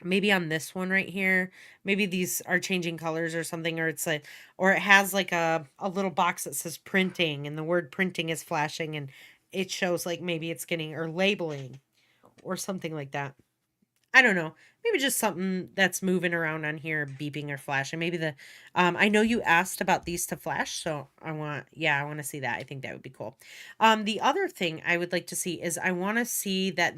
maybe on this one right here. Maybe these are changing colors or something, or it's like, or it has like a little box that says printing and the word printing is flashing and it shows like maybe it's getting, or labeling or something like that. I don't know. Maybe just something that's moving around on here, beeping or flashing. Maybe I know you asked about these to flash, so I want to see that. I think that would be cool. The other thing I would like to see is I want to see that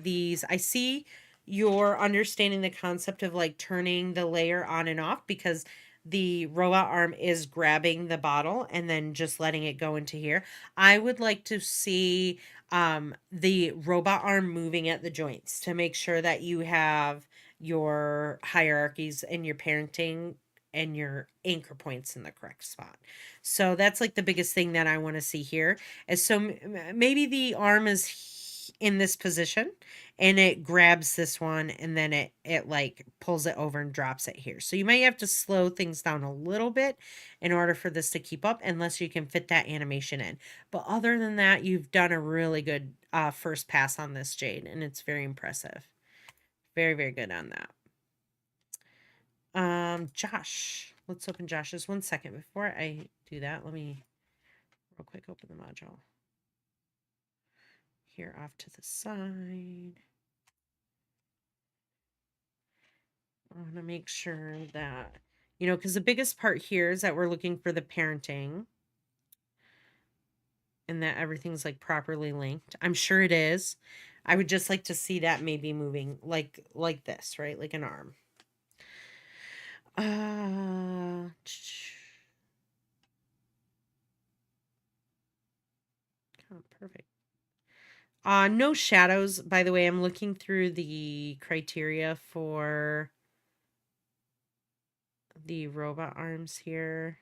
I see you're understanding the concept of like turning the layer on and off because the robot arm is grabbing the bottle and then just letting it go into here. I would like to see the robot arm moving at the joints to make sure that you have your hierarchies and your parenting and your anchor points in the correct spot. So that's like the biggest thing that I want to see here is so maybe the arm is in this position and it grabs this one and then it like pulls it over and drops it here. So you might have to slow things down a little bit in order for this to keep up unless you can fit that animation in. But other than that, you've done a really good first pass on this, Jade, and it's very impressive. Very, very good on that. Josh. Let's open Josh's 1 second. Before I do that, let me real quick open the module. Here off to the side. I want to make sure that, because the biggest part here is that we're looking for the parenting and that everything's like properly linked. I'm sure it is. I would just like to see that maybe moving like this, right? Like an arm. Oh, perfect. No shadows. By the way, I'm looking through the criteria for the robot arms here.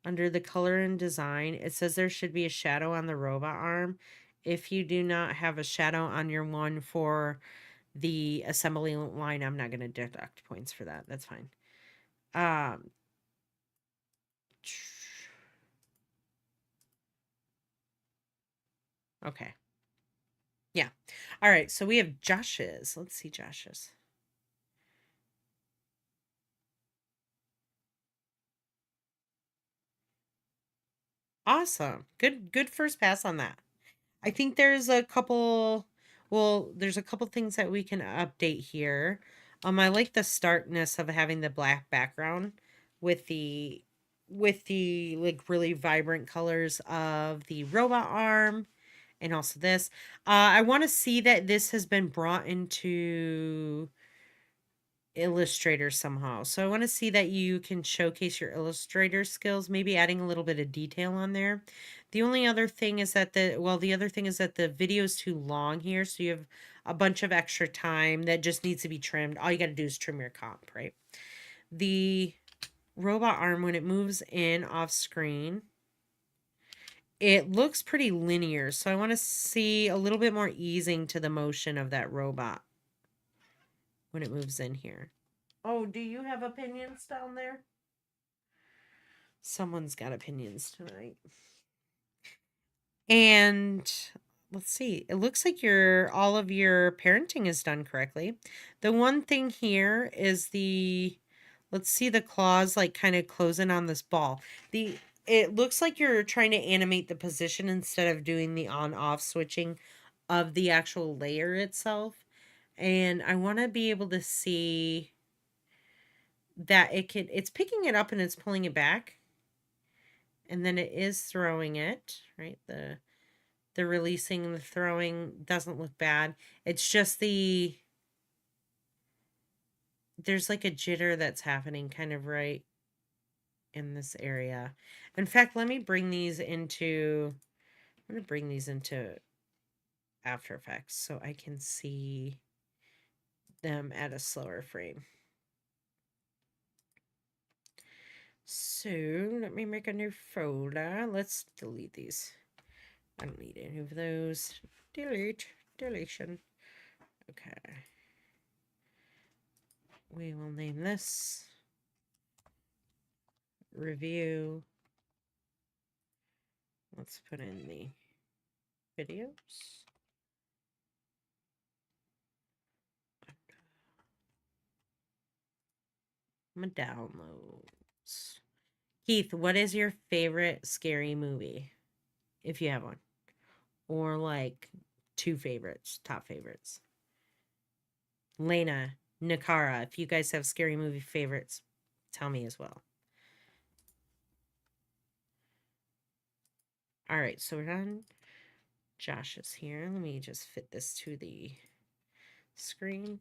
Under the color and design, it says there should be a shadow on the robot arm. If you do not have a shadow on your one for the assembly line, I'm not going to deduct points for that. That's fine. Okay. Yeah. All right. So we have Josh's. Let's see Josh's. Awesome. Good first pass on that. I think there's a couple there's a couple things that we can update here. I like the starkness of having the black background with the like really vibrant colors of the robot arm and also this. I want to see that this has been brought into Illustrator somehow. So I want to see that you can showcase your Illustrator skills, maybe adding a little bit of detail on there. The only other thing is that the other thing is that the video is too long here, so you have a bunch of extra time that just needs to be trimmed. All you got to do is trim your comp, right? The robot arm, when it moves in off screen, it looks pretty linear, so I want to see a little bit more easing to the motion of that robot when it moves in here. Oh, do you have opinions down there? Someone's got opinions tonight. And let's see. It looks like all of your parenting is done correctly. The one thing here is let's see the claws like kind of closing on this ball. It looks like you're trying to animate the position instead of doing the on off switching of the actual layer itself. And I want to be able to see that it's picking it up and it's pulling it back. And then it is throwing it, right? The releasing and the throwing doesn't look bad. It's just there's like a jitter that's happening kind of right in this area. In fact, let me bring these into I'm going to bring these into After Effects so I can see them at a slower frame. So let me make a new folder. Let's delete these. I don't need any of those. Delete. Deletion. Okay. We will name this review. Let's put in the videos. My downloads. Keith, what is your favorite scary movie? If you have one. Or like two favorites, top favorites. Lena, Nakara, if you guys have scary movie favorites, tell me as well. All right, so we're done. Josh is here. Let me just fit this to the screen.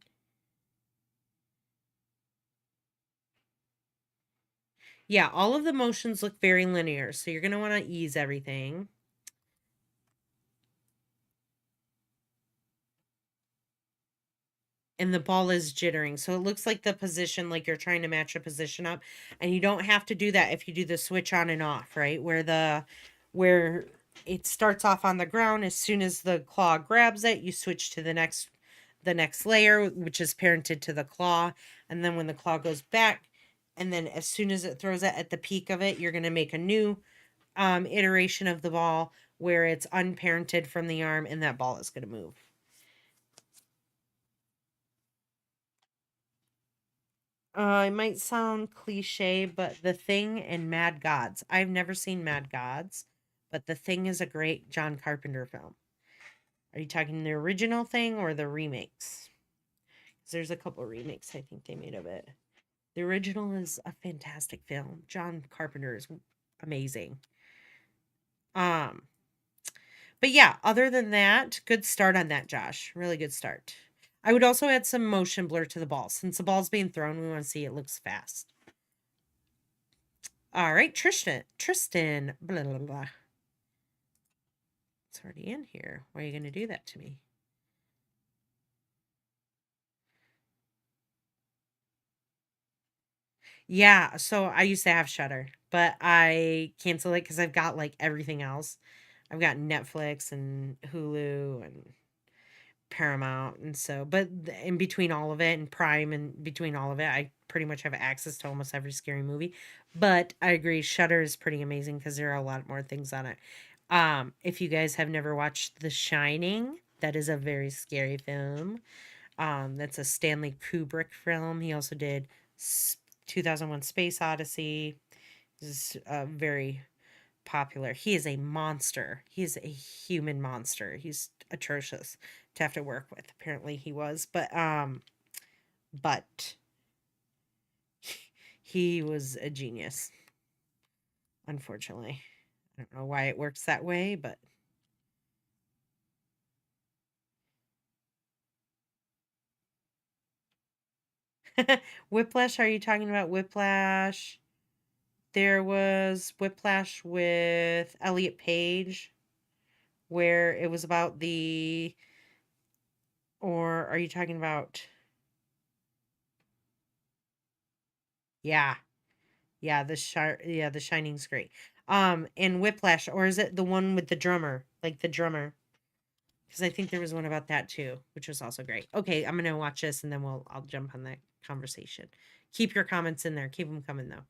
Yeah, all of the motions look very linear, so you're going to want to ease everything. And the ball is jittering. So it looks like the position, like you're trying to match a position up. And you don't have to do that if you do the switch on and off, right? Where it starts off on the ground, as soon as the claw grabs it, you switch to the next layer, which is parented to the claw. And then when the claw goes back, and then as soon as it throws it at the peak of it, you're going to make a new iteration of the ball where it's unparented from the arm and that ball is going to move. It might sound cliche, but The Thing and Mad Gods. I've never seen Mad Gods, but The Thing is a great John Carpenter film. Are you talking the original Thing or the remakes? 'Cause there's a couple remakes I think they made of it. The original is a fantastic film. John Carpenter is amazing. But yeah, other than that, good start on that, Josh. Really good start. I would also add some motion blur to the ball. Since the ball's being thrown, we want to see it looks fast. All right, Tristan, blah, blah, blah. It's already in here. Why are you going to do that to me? Yeah, so I used to have Shutter, but I canceled it because I've got like everything else. I've got Netflix and Hulu and Paramount, and so, but in between all of it and Prime and between all of it, I pretty much have access to almost every scary movie. But I agree, Shutter is pretty amazing because there are a lot more things on it. If you guys have never watched The Shining, that is a very scary film. That's a Stanley Kubrick film. He also did 2001 Space Odyssey. This is very popular. He is a monster. He is a human monster. He's atrocious to have to work with. Apparently he was, but he was a genius. Unfortunately, I don't know why it works that way, but Whiplash, are you talking about Whiplash? There was Whiplash with Elliot Page, where it was about the, or are you talking about, yeah, yeah, The Shining's great. And Whiplash, or is it the one with the drummer, like the drummer? Because I think there was one about that too, which was also great. Okay, I'm gonna watch this and then I'll jump on that conversation. Keep your comments in there. Keep them coming though.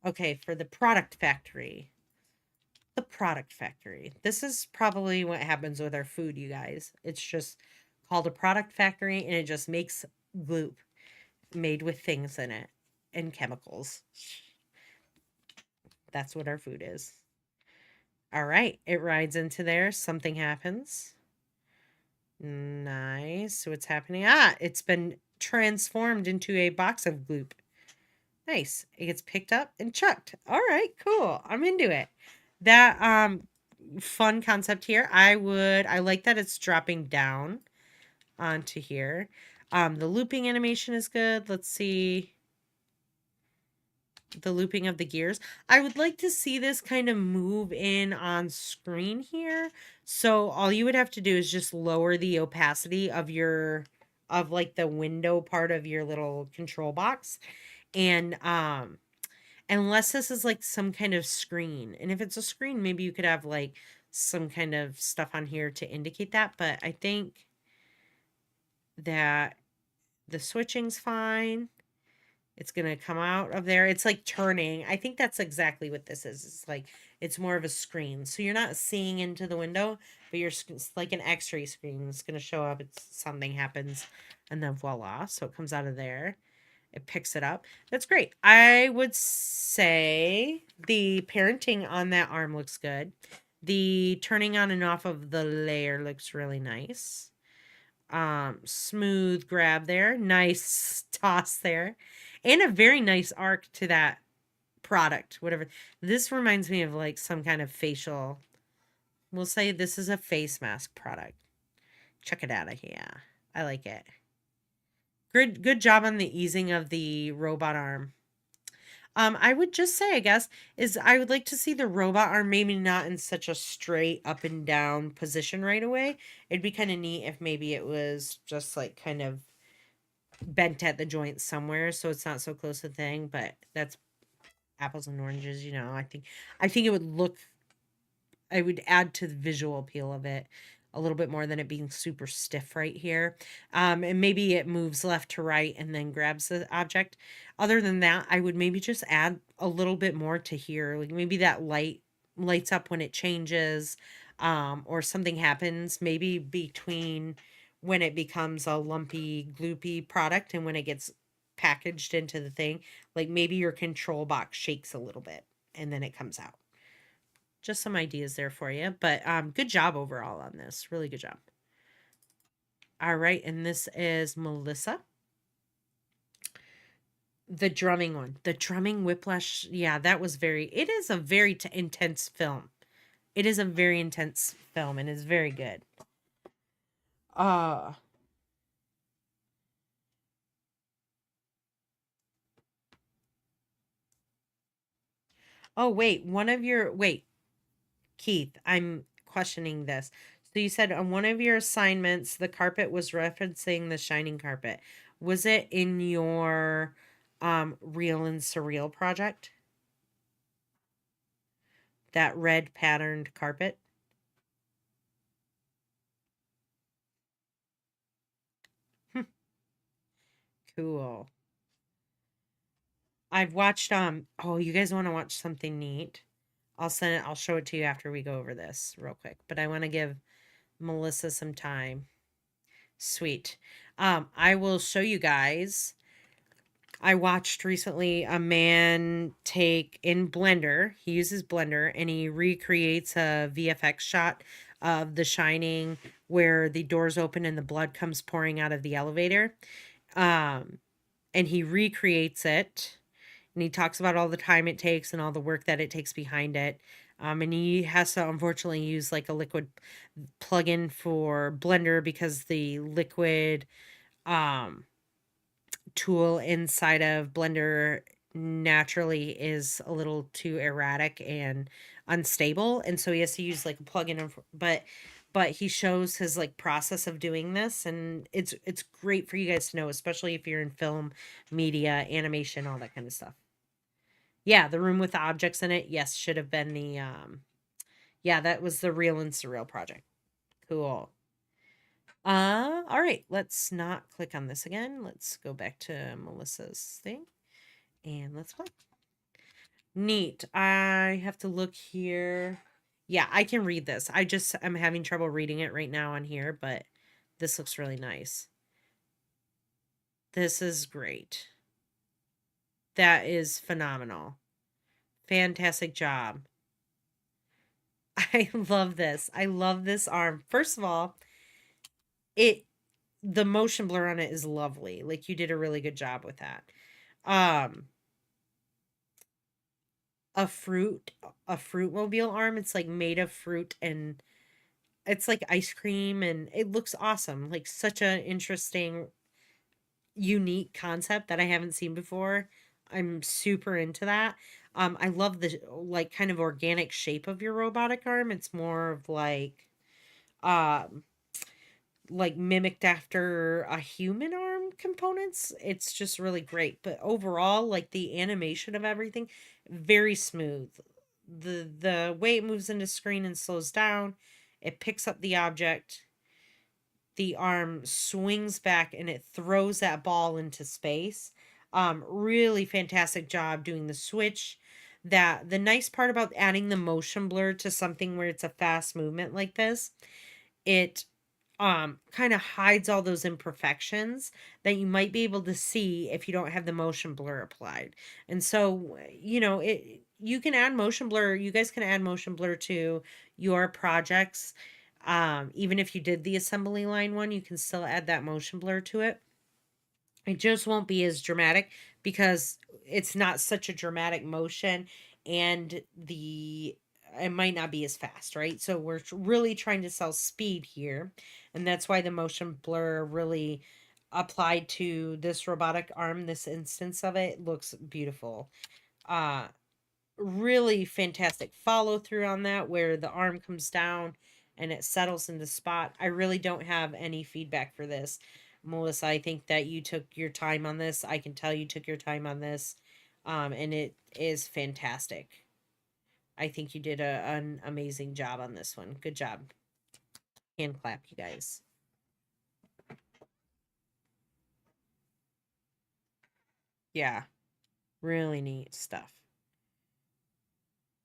Okay, for the product factory. The product factory. This is probably what happens with our food, you guys. It's just called a product factory and it just makes gloop made with things in it and chemicals. That's what our food is. All right, it rides into there. Something happens. Nice. So what's happening? It's been transformed into a box of gloop. Nice. It gets picked up and chucked. All right, cool. I'm into it. That fun concept here. I like that it's dropping down onto here. The looping animation is good. Let's see the looping of the gears. I would like to see this kind of move in on screen here. So all you would have to do is just lower the opacity of like the window part of your little control box. And unless this is like some kind of screen. And if it's a screen, maybe you could have like some kind of stuff on here to indicate that. But I think that the switching's fine. It's going to come out of there. It's like turning. I think that's exactly what this is. It's like, it's more of a screen. So you're not seeing into the window, but it's like an x-ray screen. It's going to show up. It's something happens and then voila. So it comes out of there. It picks it up. That's great. I would say the parenting on that arm looks good. The turning on and off of the layer looks really nice. Smooth grab there. Nice toss there. And a very nice arc to that product, whatever. This reminds me of like some kind of facial. We'll say this is a face mask product. Check it out. Yeah, I like it. Good job on the easing of the robot arm. I would just say, I guess, is I would like to see the robot arm maybe not in such a straight up and down position right away. It'd be kind of neat if maybe it was just like kind of bent at the joint somewhere so it's not so close to the thing, but that's apples and oranges, I think it would look I would add to the visual appeal of it a little bit more than it being super stiff right here. And maybe it moves left to right and then grabs the object. Other than that, I would maybe just add a little bit more to here. Like maybe that lights up when it changes, or something happens maybe between when it becomes a lumpy, gloopy product and when it gets packaged into the thing. Like maybe your control box shakes a little bit and then it comes out. Just some ideas there for you, but good job overall on this. Really good job. All right, and this is Melissa. The drumming one, the drumming Whiplash. Yeah, that was it is a very intense film. It is a very intense film and is very good. Uh oh, wait, Keith, I'm questioning this. So you said on one of your assignments, the carpet was referencing the shining carpet. Was it in your real and surreal project? That red patterned carpet? Cool. I've watched oh, you guys want to watch something neat? I'll send it. I'll show it to you after we go over this real quick. But I want to give Melissa some time. Sweet. I will show you guys. I watched recently a man take in Blender. He uses Blender and he recreates a VFX shot of The Shining where the doors open and the blood comes pouring out of the elevator. And he recreates it and he talks about all the time it takes and all the work that it takes behind it. And he has to unfortunately use like a liquid plugin for Blender because the liquid um, tool inside of Blender naturally is a little too erratic and unstable, and so he has to use like a plugin. But he shows his like process of doing this, and it's great for you guys to know, especially if you're in film, media, animation, all that kind of stuff. Yeah, the room with the objects in it, yes, should have been the yeah, that was the real and surreal project. Cool. All right, let's not click on this again. Let's go back to Melissa's thing and let's play. Neat. I have to look here. Yeah, I can read this. I'm having trouble reading it right now on here, but this looks really nice. This is great. That is phenomenal. Fantastic job. I love this. I love this arm. First of all, the motion blur on it is lovely. Like you did a really good job with that. A fruit mobile arm. It's like made of fruit and it's like ice cream and it looks awesome. Like such an interesting, unique concept that I haven't seen before. I'm super into that. I love the like kind of organic shape of your robotic arm. It's more of um like mimicked after a human arm components. It's just really great. But overall, like the animation of everything, very smooth. The way it moves into screen and slows down, it picks up the object, the arm swings back and it throws that ball into space. Really fantastic job doing the switch. That the nice part about adding the motion blur to something where it's a fast movement like this, it kind of hides all those imperfections that you might be able to see if you don't have the motion blur applied. And so, you can add motion blur, you guys can add motion blur to your projects. Even if you did the assembly line one, you can still add that motion blur to it. It just won't be as dramatic because it's not such a dramatic motion and it might not be as fast, right? So we're really trying to sell speed here, and that's why the motion blur really applied to this robotic arm, this instance of it looks beautiful. Really fantastic follow through on that where the arm comes down and it settles in the spot. I really don't have any feedback for this. Melissa, I think that you took your time on this. I can tell you took your time on this. And it is fantastic. I think you did an amazing job on this one. Good job. Hand clap, you guys. Yeah. Really neat stuff.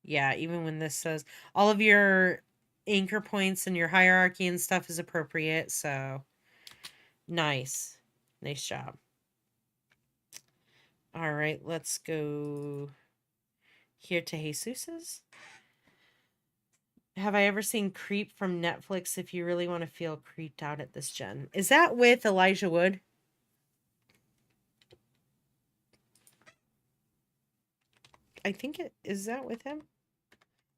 Yeah, even when this says all of your anchor points and your hierarchy and stuff is appropriate, so nice. Nice job. All right, let's go here to Jesus's. Have I ever seen Creep from Netflix if you really want to feel creeped out at this gen? Is that with Elijah Wood? I think it is that with him.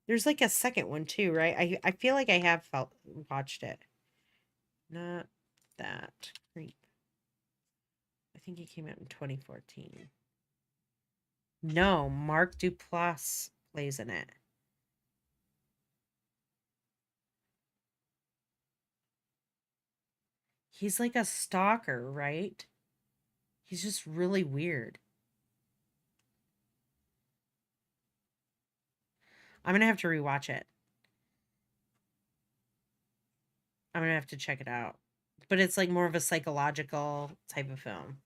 There's like a second one too, right? I feel like I have watched it. Not that Creep. I think it came out in 2014. No, Mark Duplass plays in it. He's like a stalker, right? He's just really weird. I'm gonna have to rewatch it. I'm gonna have to check it out. But it's like more of a psychological type of film.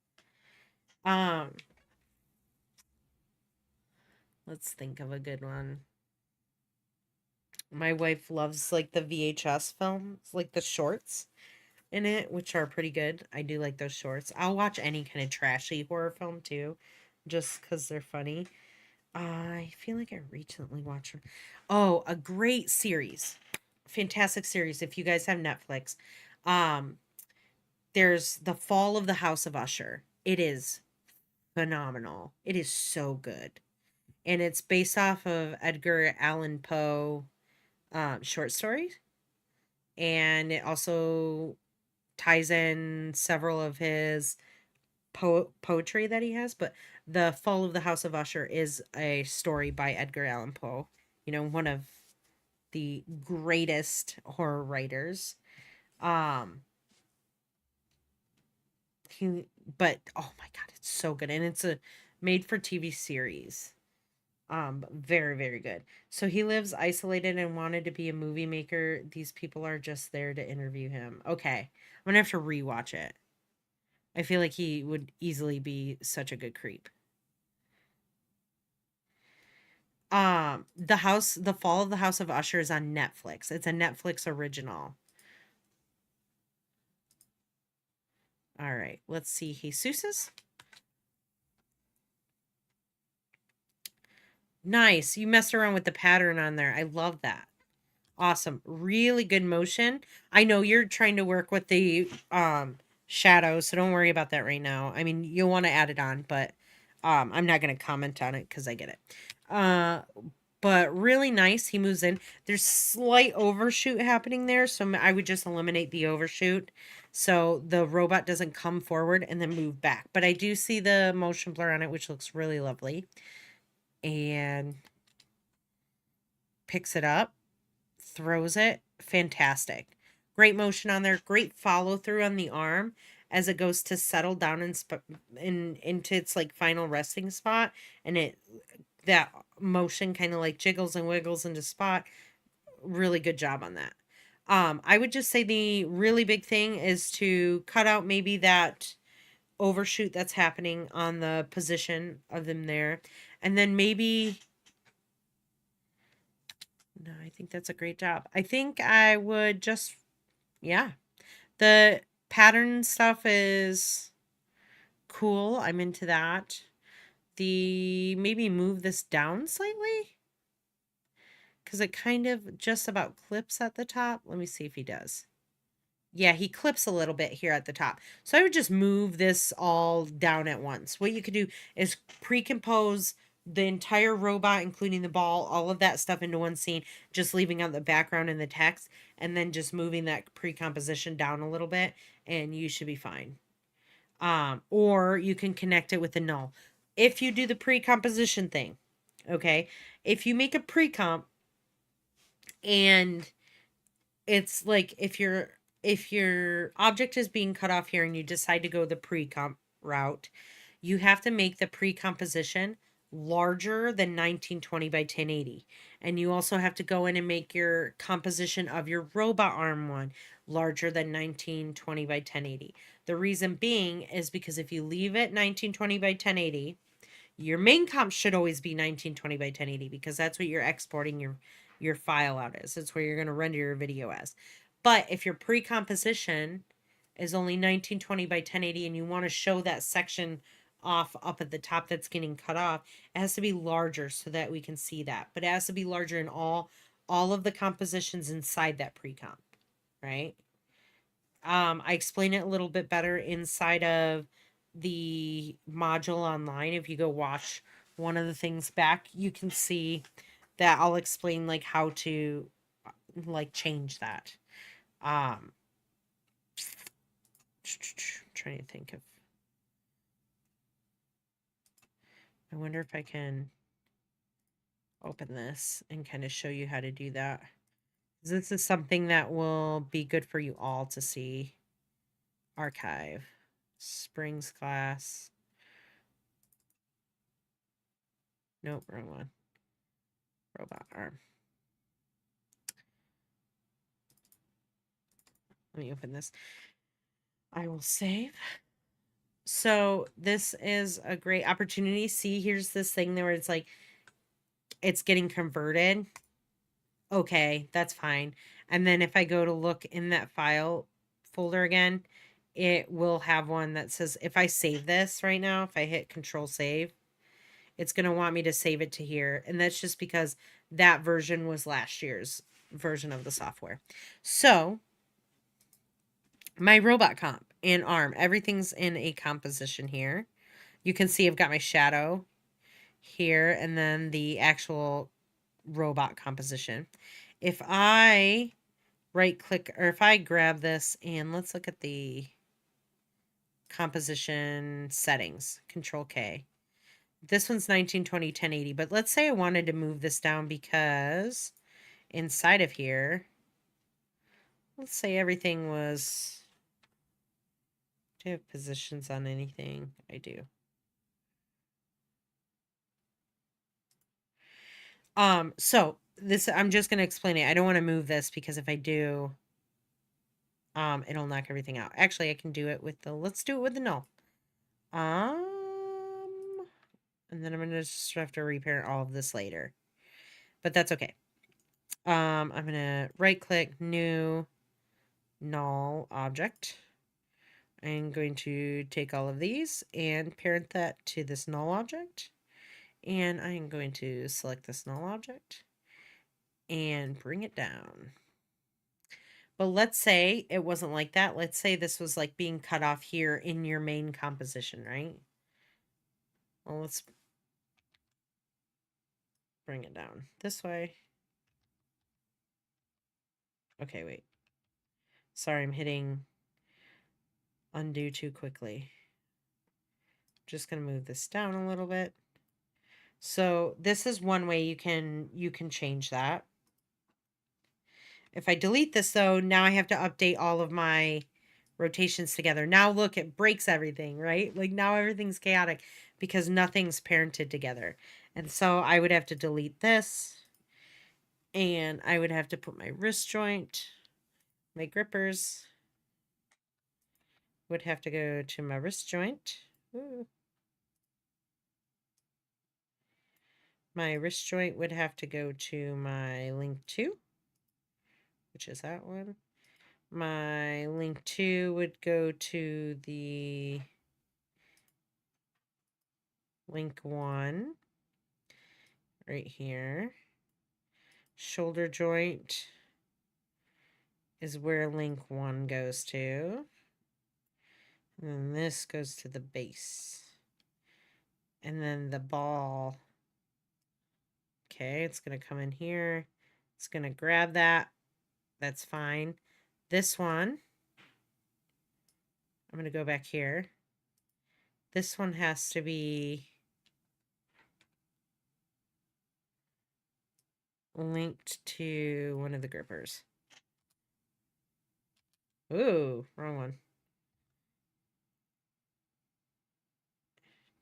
Let's think of a good one. My wife loves like the VHS films, like the shorts in it, which are pretty good. I do like those shorts. I'll watch any kind of trashy horror film too, just because they're funny. I feel like I recently watched. Oh, a great series, fantastic series. If you guys have Netflix, um, there's The Fall of the House of Usher. It is phenomenal. It is so good, and it's based off of Edgar Allan Poe short stories, and it also ties in several of his poetry that he has. But The Fall of the House of Usher is a story by Edgar Allan Poe, one of the greatest horror writers. Um he but oh my god, it's so good, and it's a made for TV series. Very, very good. So he lives isolated and wanted to be a movie maker. These people are just there to interview him. Okay. I'm gonna have to rewatch it. I feel like he would easily be such a good creep. The Fall of the House of Usher is on Netflix. It's a Netflix original. All right, let's see. Jesus's. Nice. You messed around with the pattern on there. I love that. Awesome. Really good motion. I know you're trying to work with the shadows, so don't worry about that right now. I mean, you'll want to add it on, but I'm not going to comment on it cuz I get it. Uh but really nice. He moves in. There's slight overshoot happening there, so I would just eliminate the overshoot so the robot doesn't come forward and then move back. But I do see the motion blur on it, which looks really lovely. And picks it up, throws it. Fantastic. Great motion on there. Great follow through on the arm as it goes to settle down into its like final resting spot, and that motion kind of like jiggles and wiggles into spot. Really good job on that. I would just say the really big thing is to cut out maybe that overshoot that's happening on the position of them there, and then maybe no, I think that's a great job. I think I would just, yeah. The pattern stuff is cool. I'm into that. The maybe move this down slightly because it kind of just about clips at the top. Let me see if he does. Yeah, he clips a little bit here at the top. So I would just move this all down at once. What you could do is pre-compose the entire robot, including the ball, all of that stuff into one scene, just leaving out the background and the text, and then just moving that pre-composition down a little bit, and you should be fine. Or you can connect it with the null. If you do the pre-composition thing, okay, if you make a pre-comp and it's like if your object is being cut off here and you decide to go the pre-comp route, you have to make the pre-composition larger than 1920 by 1080. And you also have to go in and make your composition of your robot arm one larger than 1920 by 1080. The reason being is because if you leave it 1920 by 1080, your main comp should always be 1920 by 1080 because that's what you're exporting your file out as. It's where you're going to render your video as. But if your pre-composition is only 1920 by 1080 and you want to show that section off up at the top that's getting cut off, it has to be larger so that we can see that. But it has to be larger in all of the compositions inside that pre-comp, right? I explain it a little bit better inside of the module online. If you go watch one of the things back, you can see that I'll explain like how to like change that. Um trying to think of I wonder if I can open this and kind of show you how to do that. This is something that will be good for you all to see. Archive. Springs class. Nope, wrong one. Robot arm. Let me open this. I will save. So this is a great opportunity. See, here's this thing there where it's like it's getting converted. okay, that's fine. And then if I go to look in that file folder again, it will have one that says, if I save this right now, if I hit Control Save, it's going to want me to save it to here. And that's just because that version was last year's version of the software. So my robot comp and arm, everything's in a composition here. You can see I've got my shadow here and then the actual robot composition. If I right click, or if I grab this and let's look at the composition settings, Control K. This one's 1920 1080, but let's say I wanted to move this down because inside of here, let's say everything was, do I have positions on anything? I do. So this, I'm just going to explain it. I don't want to move this because if I do, it'll knock everything out. Actually, I can do it with the, let's do it with the null. And then I'm going to just have to reparent all of this later, but that's okay. I'm going to right click, new, null object. I'm going to take all of these and parent that to this null object. And I'm going to select this null object and bring it down. But let's say it wasn't like that. Let's say this was like being cut off here in your main composition, right? Well, let's bring it down this way. Okay, wait. Sorry, I'm hitting undo too quickly. Just going to move this down a little bit. So this is one way you can change that. If I delete this though, now I have to update all of my rotations together. Now look, it breaks everything, right? Like now everything's chaotic because nothing's parented together. And so I would have to delete this and I would have to put my wrist joint, my grippers would have to go to my wrist joint. Ooh. My wrist joint would have to go to my link 2, which is that one. My link 2 would go to the link 1 right here. Shoulder joint is where link 1 goes to. And then this goes to the base. And then the ball, okay, it's going to come in here. It's going to grab that. That's fine. This one, I'm going to go back here. This one has to be linked to one of the grippers. Ooh, wrong one.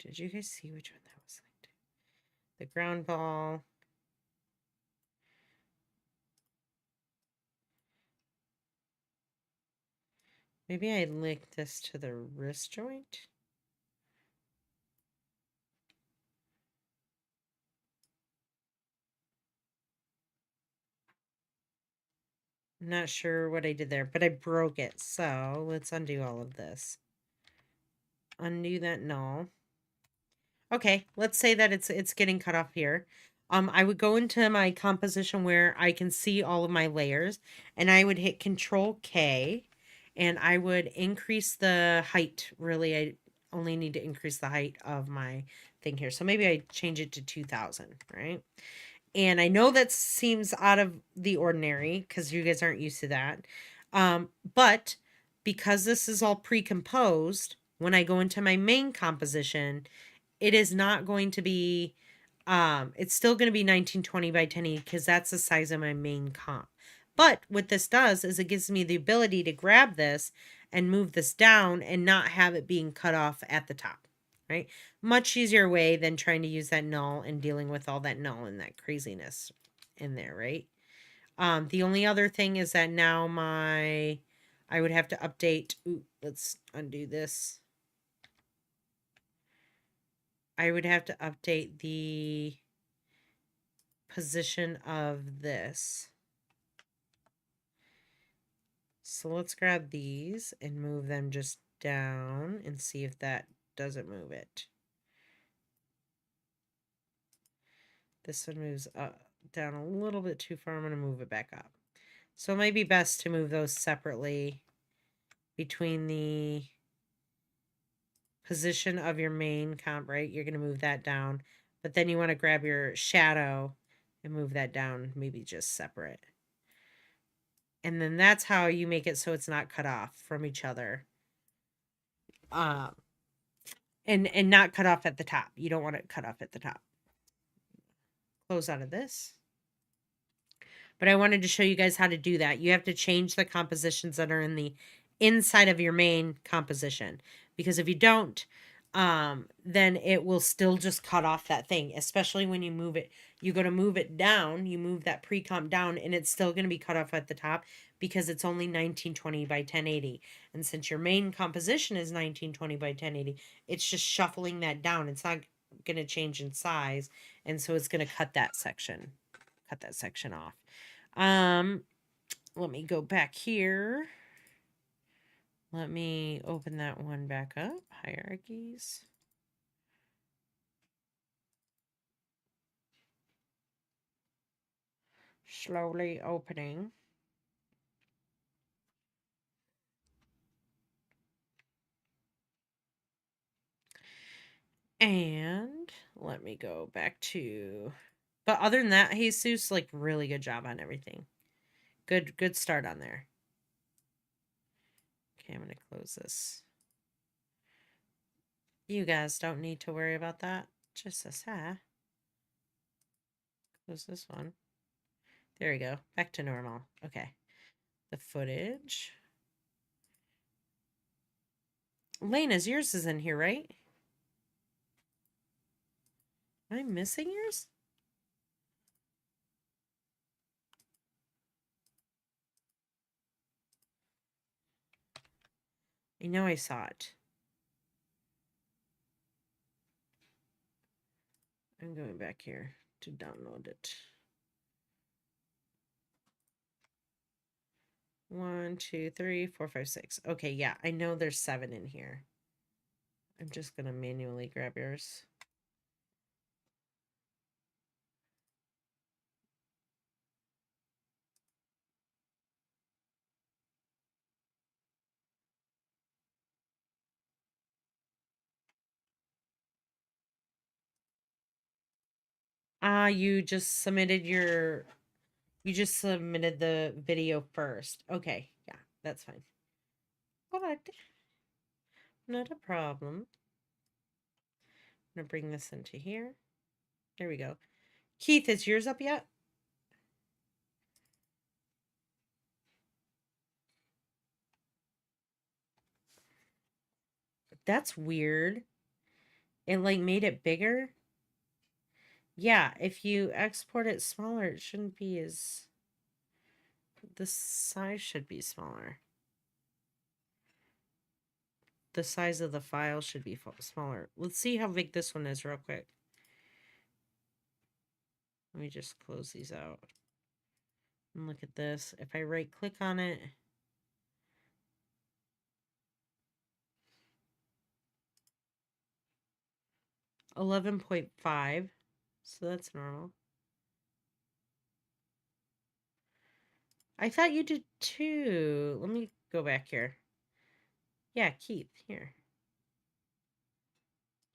Did you guys see which one that was linked to? The ground ball. Maybe I linked this to the wrist joint. I'm not sure what I did there, but I broke it. So let's undo all of this. Undo that null. Okay, let's say that it's getting cut off here. I would go into my composition where I can see all of my layers, and I would hit Control K, and I would increase the height. Really, I only need to increase the height of my thing here. So maybe I change it to 2000, right? And I know that seems out of the ordinary because you guys aren't used to that. But because this is all pre-composed, when I go into my main composition, it is not going to be, it's still going to be 1920 by 1080 because that's the size of my main comp. But what this does is it gives me the ability to grab this and move this down and not have it being cut off at the top, right? Much easier way than trying to use that null and dealing with all that null and that craziness in there, right? The only other thing is that now I would have to update, ooh, let's undo this. I would have to update the position of this. So let's grab these and move them just down and see if that doesn't move it. This one moves up, down a little bit too far. I'm going to move it back up. So it might be best to move those separately between the position of your main comp, right? You're going to move that down. But then you want to grab your shadow and move that down, maybe just separate. And then that's how you make it so it's not cut off from each other. And not cut off at the top. You don't want it cut off at the top. Close out of this. But I wanted to show you guys how to do that. You have to change the compositions that are in the inside of your main composition. Because if you don't, then it will still just cut off that thing, especially when you move it. You go to move it down, you move that pre-comp down, and it's still going to be cut off at the top because it's only 1920 by 1080. And since your main composition is 1920 by 1080, it's just shuffling that down. It's not going to change in size, and so it's going to cut that section off. Let me go back here. Let me open that one back up. Hierarchies. Slowly opening. And let me go back to, but other than that, Jesus, like, really good job on everything. Good start on there. Okay, I'm going to close this. You guys don't need to worry about that. Just a sec. Close this one. There we go. Back to normal. Okay. The footage. Lena's, yours is in here, right? Am I missing yours? I know I saw it. I'm going back here to download it. 1, 2, 3, 4, 5, 6. Okay, yeah, I know there's 7 in here. I'm just gonna manually grab yours. You just submitted the video first. Okay, yeah, that's fine. But not a problem. I'm gonna bring this into here. There we go. Keith, is yours up yet? That's weird. It like made it bigger. Yeah, if you export it smaller, it shouldn't be as... The size should be smaller. The size of the file should be smaller. Let's see how big this one is real quick. Let me just close these out. And look at this. If I right click on it, $11.5. So that's normal. I thought you did too. Let me go back here. Yeah, Keith, here.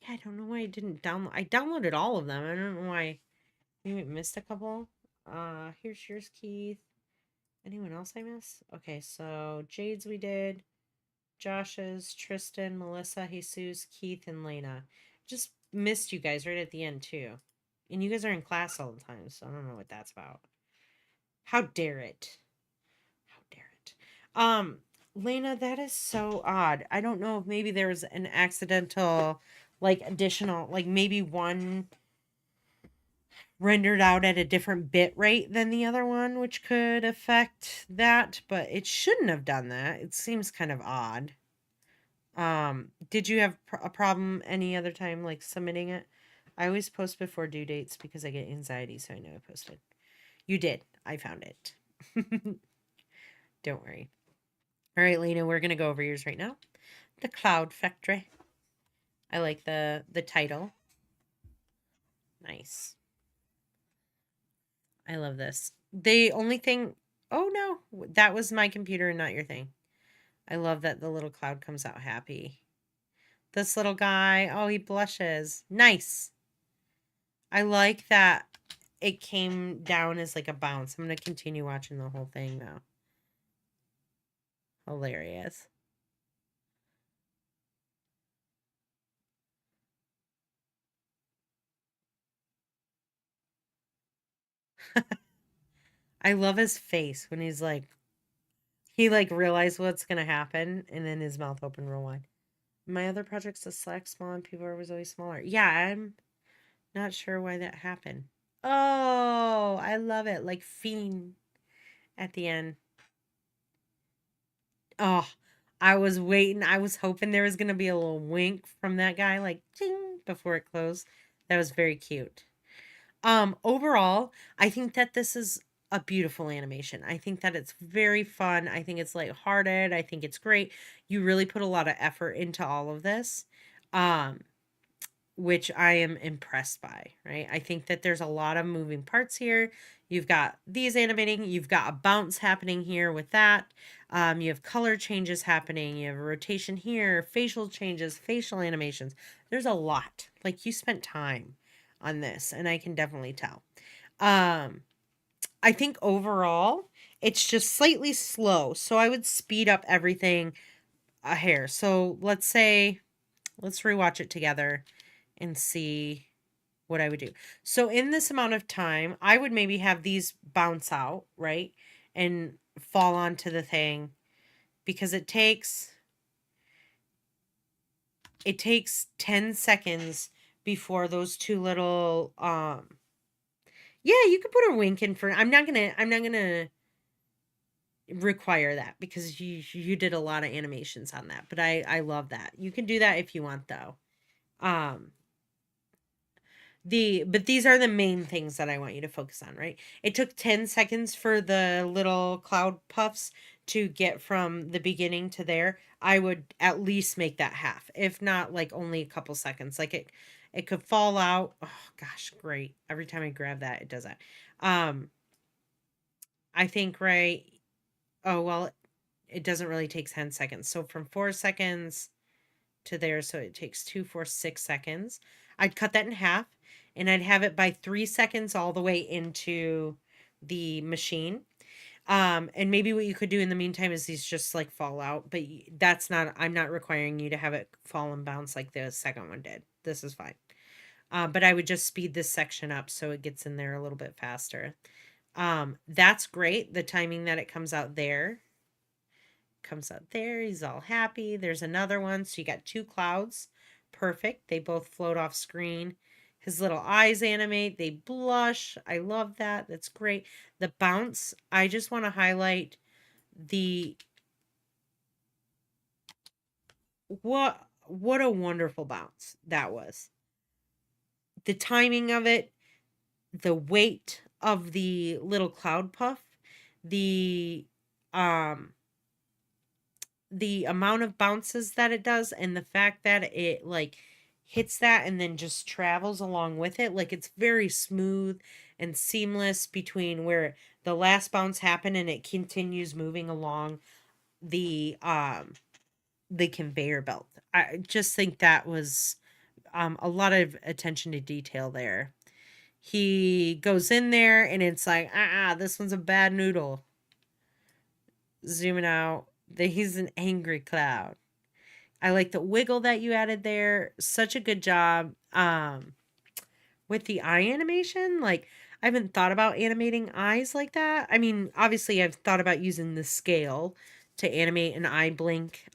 Yeah, I don't know why I didn't download. I downloaded all of them. I don't know why. Maybe I missed a couple. Here's yours, Keith. Anyone else I missed? Okay, so Jade's we did. Josh's, Tristan, Melissa, Jesus, Keith, and Lena. Just missed you guys right at the end too. And you guys are in class all the time, so I don't know what that's about. How dare it? How dare it? Lena, that is so odd. I don't know if maybe there was an accidental, like, additional, like maybe one rendered out at a different bit rate than the other one, which could affect that, but it shouldn't have done that. It seems kind of odd. Did you have a problem any other time, like, submitting it? I always post before due dates because I get anxiety, so I know I posted. You did. I found it. Don't worry. All right, Lena, we're gonna go over yours right now. The Cloud Factory. I like the title. Nice. I love this. The only thing, oh no, that was my computer and not your thing. I love that the little cloud comes out happy. This little guy, oh, he blushes. Nice. I like that it came down as like a bounce. I'm going to continue watching the whole thing though. Hilarious. I love his face when he's like, he like realized what's going to happen and then his mouth opened real wide. My other projects, the Slack small and people are always smaller. Yeah, I'm not sure why that happened. Oh, I love it. Like Fiend at the end. Oh, I was waiting. I was hoping there was going to be a little wink from that guy, like ding, before it closed. That was very cute. Overall, I think that this is a beautiful animation. I think that it's very fun. I think it's lighthearted. I think it's great. You really put a lot of effort into all of this. Um, which I am impressed by, right? I think that there's a lot of moving parts here. You've got these animating, you've got a bounce happening here with that. You have color changes happening, you have a rotation here, facial changes, facial animations. There's a lot. Like you spent time on this, and I can definitely tell. I think overall, it's just slightly slow. So I would speed up everything a hair. So let's say, let's rewatch it together and see what I would do. So in this amount of time, I would maybe have these bounce out, right? And fall onto the thing because it takes 10 seconds before those two little yeah, you could put a wink in for I'm not gonna require that because you did a lot of animations on that. But I love that. You can do that if you want though. Um but these are the main things that I want you to focus on, right? It took 10 seconds for the little cloud puffs to get from the beginning to there. I would at least make that half, if not like only a couple seconds. Like it could fall out. Oh gosh, great. Every time I grab that, it does that. Um I think right. Oh, well, it doesn't really take 10 seconds. So from 4 seconds to there, so it takes 2, 4, 6 seconds. I'd cut that in half and I'd have it by 3 seconds all the way into the machine. And maybe what you could do in the meantime is these just like fall out, but that's not, I'm not requiring you to have it fall and bounce like the second one did. This is fine. But I would just speed this section up so it gets in there a little bit faster. That's great. The timing that it comes out there. Comes out there. He's all happy. There's another one. So you got two clouds. Perfect. They both float off screen. His little eyes animate. They blush. I love that. That's great. The bounce. I just want to highlight the what a wonderful bounce that was. The timing of it, the weight of the little cloud puff, the um the amount of bounces that it does and the fact that it like hits that and then just travels along with it, like it's very smooth and seamless between where the last bounce happened and it continues moving along the conveyor belt. I just think that was a lot of attention to detail there. He goes in there and it's like, this one's a bad noodle. Zooming out, he's an angry cloud. I like the wiggle that you added there. Such a good job. With the eye animation, like I haven't thought about animating eyes like that. I mean, obviously I've thought about using the scale to animate an eye blink.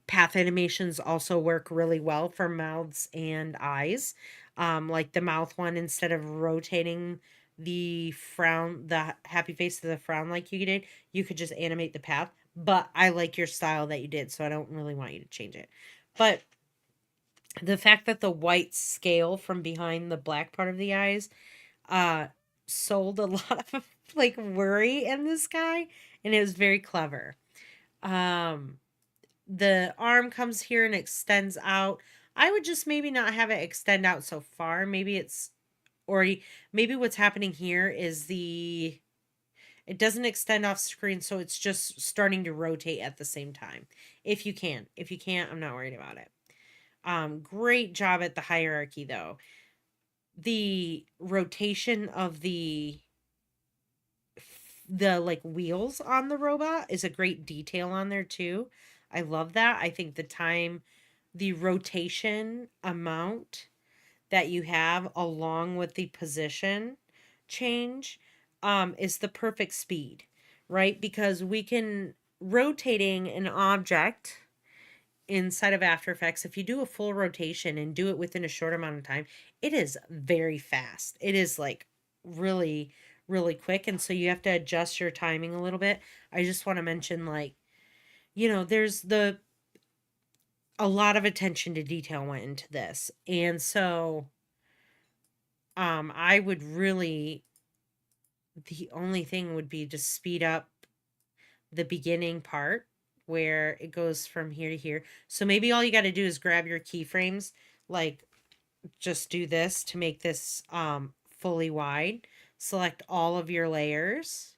Path animations also work really well for mouths and eyes. Like the mouth one, instead of rotating the frown, the happy face to the frown like you did, you could just animate the path. But I like your style that you did, so I don't really want you to change it. But the fact that the white scale from behind the black part of the eyes uh sold a lot of like worry in this guy, and it was very clever. Um, the arm comes here and extends out. I would just maybe not have it extend out so far. Maybe it's, or maybe what's happening here is it doesn't extend off screen, so it's just starting to rotate at the same time. If you can. If you can't, I'm not worried about it. Great job at the hierarchy though. The rotation of the like wheels on the robot is a great detail on there too. I love that. I think the rotation amount that you have along with the position change is the perfect speed, right? Because we can rotating an object inside of After Effects, if you do a full rotation and do it within a short amount of time, it is very fast. It is like really, really quick. And so you have to adjust your timing a little bit. I just want to mention, like, there's a lot of attention to detail went into this. And so I would really, the only thing would be to speed up the beginning part where it goes from here to here. So maybe all you got to do is grab your keyframes, like just do this to make this fully wide. Select all of your layers,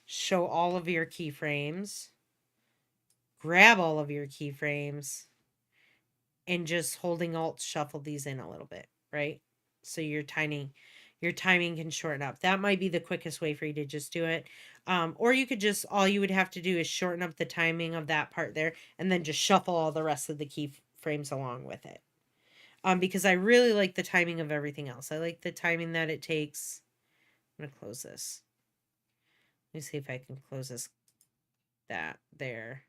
show all of your keyframes, grab all of your keyframes, and just holding Alt shuffle these in a little bit, right? So your timing can shorten up. That might be the quickest way for you to just do it. Or you could just, all you would have to do is shorten up the timing of that part there and then just shuffle all the rest of the keyframes along with it. Because I really like the timing of everything else. I like the timing that it takes. I'm going to close this. Let me see if I can close this, that there.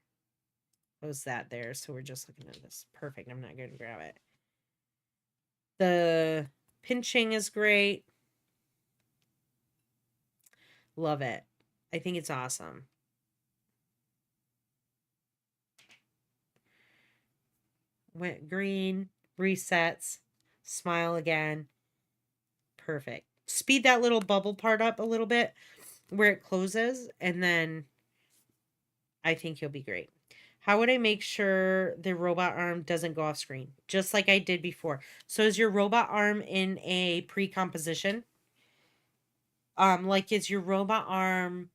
Close that there. So we're just looking at this. Perfect. I'm not going to grab it. The pinching is great. Love it. I think it's awesome. Went green, resets, smile again. Perfect. Speed that little bubble part up a little bit where it closes, and then I think you'll be great. How would I make sure the robot arm doesn't go off screen? Just like I did before. So is your robot arm in a pre-composition? Like is your robot arm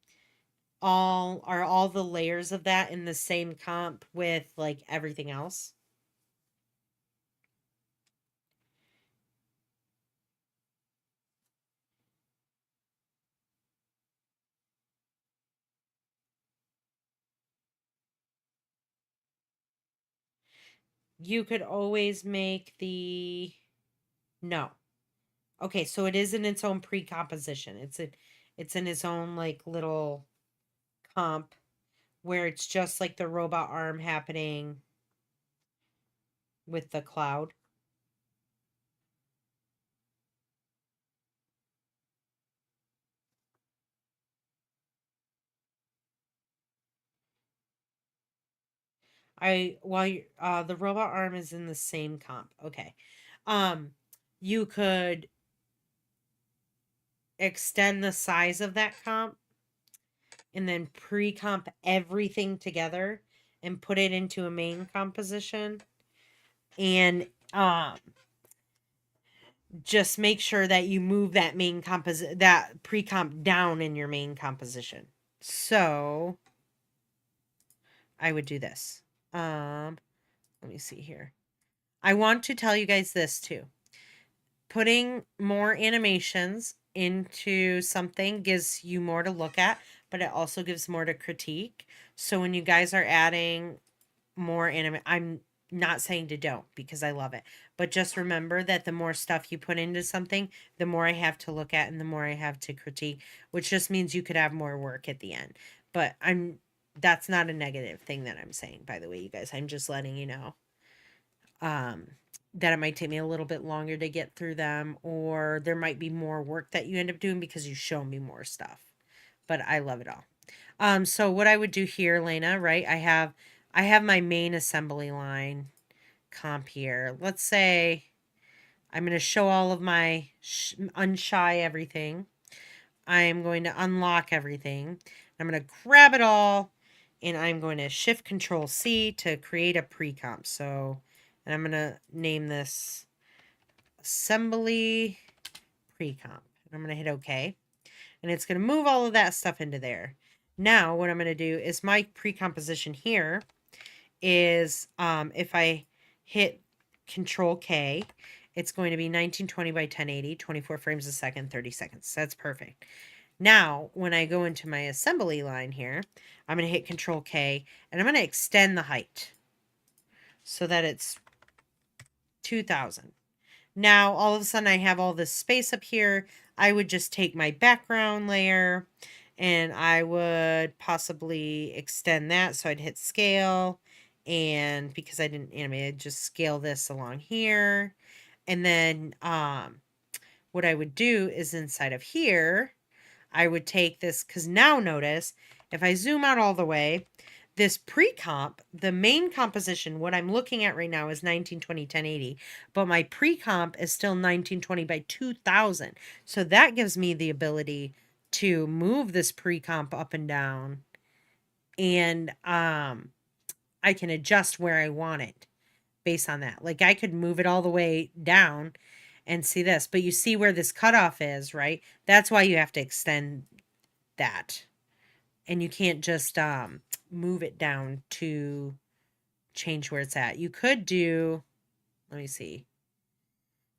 all the layers of that in the same comp with like everything else? You could always make no. Okay, so it is in its own pre-composition. It's in its own like little comp where it's just like the robot arm happening with the cloud. The robot arm is in the same comp. Okay. You could extend the size of that comp and then pre-comp everything together and put it into a main composition. And just make sure that you move that that pre-comp down in your main composition. So I would do this. Let me see here. I want to tell you guys this too. Putting more animations into something gives you more to look at, but it also gives more to critique. So when you guys are adding more I'm not saying to don't, because I love it, but just remember that the more stuff you put into something, the more I have to look at and the more I have to critique, which just means you could have more work at the end. But that's not a negative thing that I'm saying, by the way, you guys. I'm just letting you know that it might take me a little bit longer to get through them, or there might be more work that you end up doing because you show me more stuff. But I love it all. So what I would do here, Lena, right? I have my main assembly line comp here. Let's say I'm going to show all of my unshy everything. I am going to unlock everything. I'm going to grab it all and I'm going to Shift Control C to create a pre-comp. So, and I'm going to name this Assembly Pre-comp. I'm going to hit OK. And it's going to move all of that stuff into there. Now, what I'm going to do is my pre-composition here is if I hit Control K, it's going to be 1920 by 1080, 24 frames a second, 30 seconds. That's perfect. Now, when I go into my assembly line here, I'm going to hit Control K, and I'm going to extend the height so that it's 2000. Now, all of a sudden, I have all this space up here. I would just take my background layer, and I would possibly extend that. So I'd hit Scale, and because I didn't animate, I'd just scale this along here. And then what I would do is inside of here, I would take this, because now notice, if I zoom out all the way, this pre-comp, the main composition, what I'm looking at right now is 1920 1080, but my pre-comp is still 1920 by 2000. So that gives me the ability to move this pre-comp up and down, and I can adjust where I want it based on that. Like I could move it all the way down and see this, but you see where this cutoff is, right? That's why you have to extend that. And you can't just move it down to change where it's at. You could do, let me see.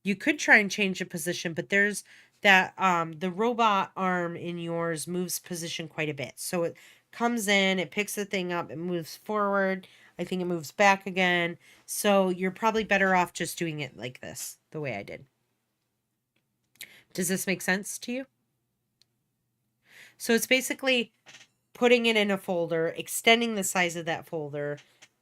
You could try and change the position, but there's that the robot arm in yours moves position quite a bit. So it comes in, it picks the thing up, it moves forward. I think it moves back again. So you're probably better off just doing it like this, the way I did. Does this make sense to you? So it's basically putting it in a folder, extending the size of that folder,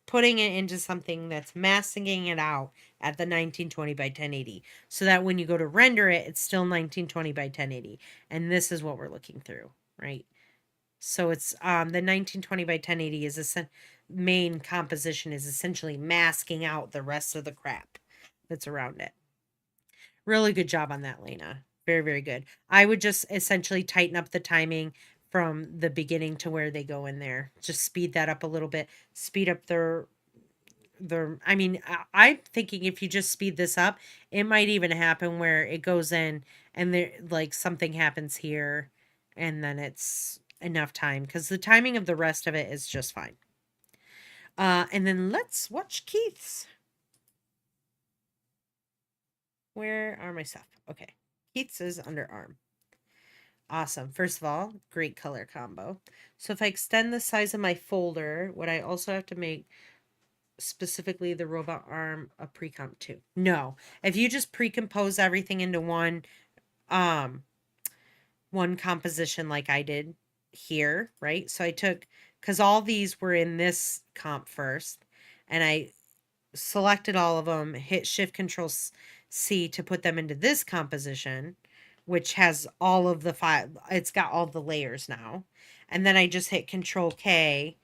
putting it into something that's masking it out at the 1920 by 1080, so that when you go to render it, it's still 1920 by 1080. And this is what we're looking through, right? So it's the 1920 by 1080 is a main composition is essentially masking out the rest of the crap that's around it. Really good job on that, Lena. Very, very good. I would just essentially tighten up the timing from the beginning to where they go in there. Just speed that up a little bit. Speed up their I mean, I'm thinking if you just speed this up, it might even happen where it goes in and there like something happens here and then it's enough time, because the timing of the rest of it is just fine. And then let's watch Keith's. Where are my stuff? Okay. Keith's is under arm. Awesome. First of all, great color combo. So if I extend the size of my folder, would I also have to make specifically the robot arm a pre-comp too? No. If you just pre-compose everything into one composition like I did here, right? So I took, because all these were in this comp first, and I selected all of them, hit Shift Control C to put them into this composition, which has all of the it's got all the layers now. And then I just hit Control K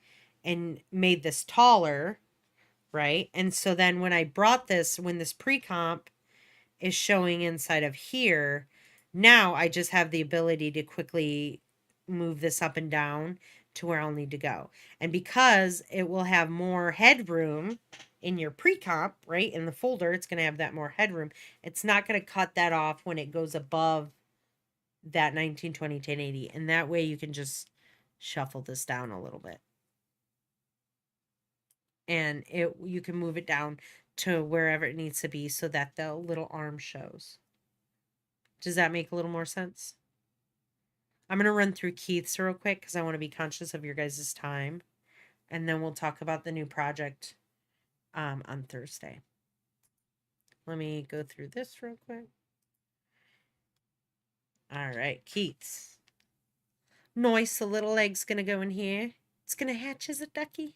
and made this taller, right? And so then when I brought this, when this pre-comp is showing inside of here, now I just have the ability to quickly move this up and down to where I'll need to go. And because it will have more headroom in your pre-comp, right, in the folder, it's going to have that more headroom. It's not going to cut that off when it goes above that 1920 1080. And that way you can just shuffle this down a little bit. And you can move it down to wherever it needs to be so that the little arm shows. Does that make a little more sense? I'm going to run through Keith's real quick because I want to be conscious of your guys' time. And then we'll talk about the new project on Thursday. Let me go through this real quick. All right, Keith's. Nice, the little egg's going to go in here. It's going to hatch as a ducky.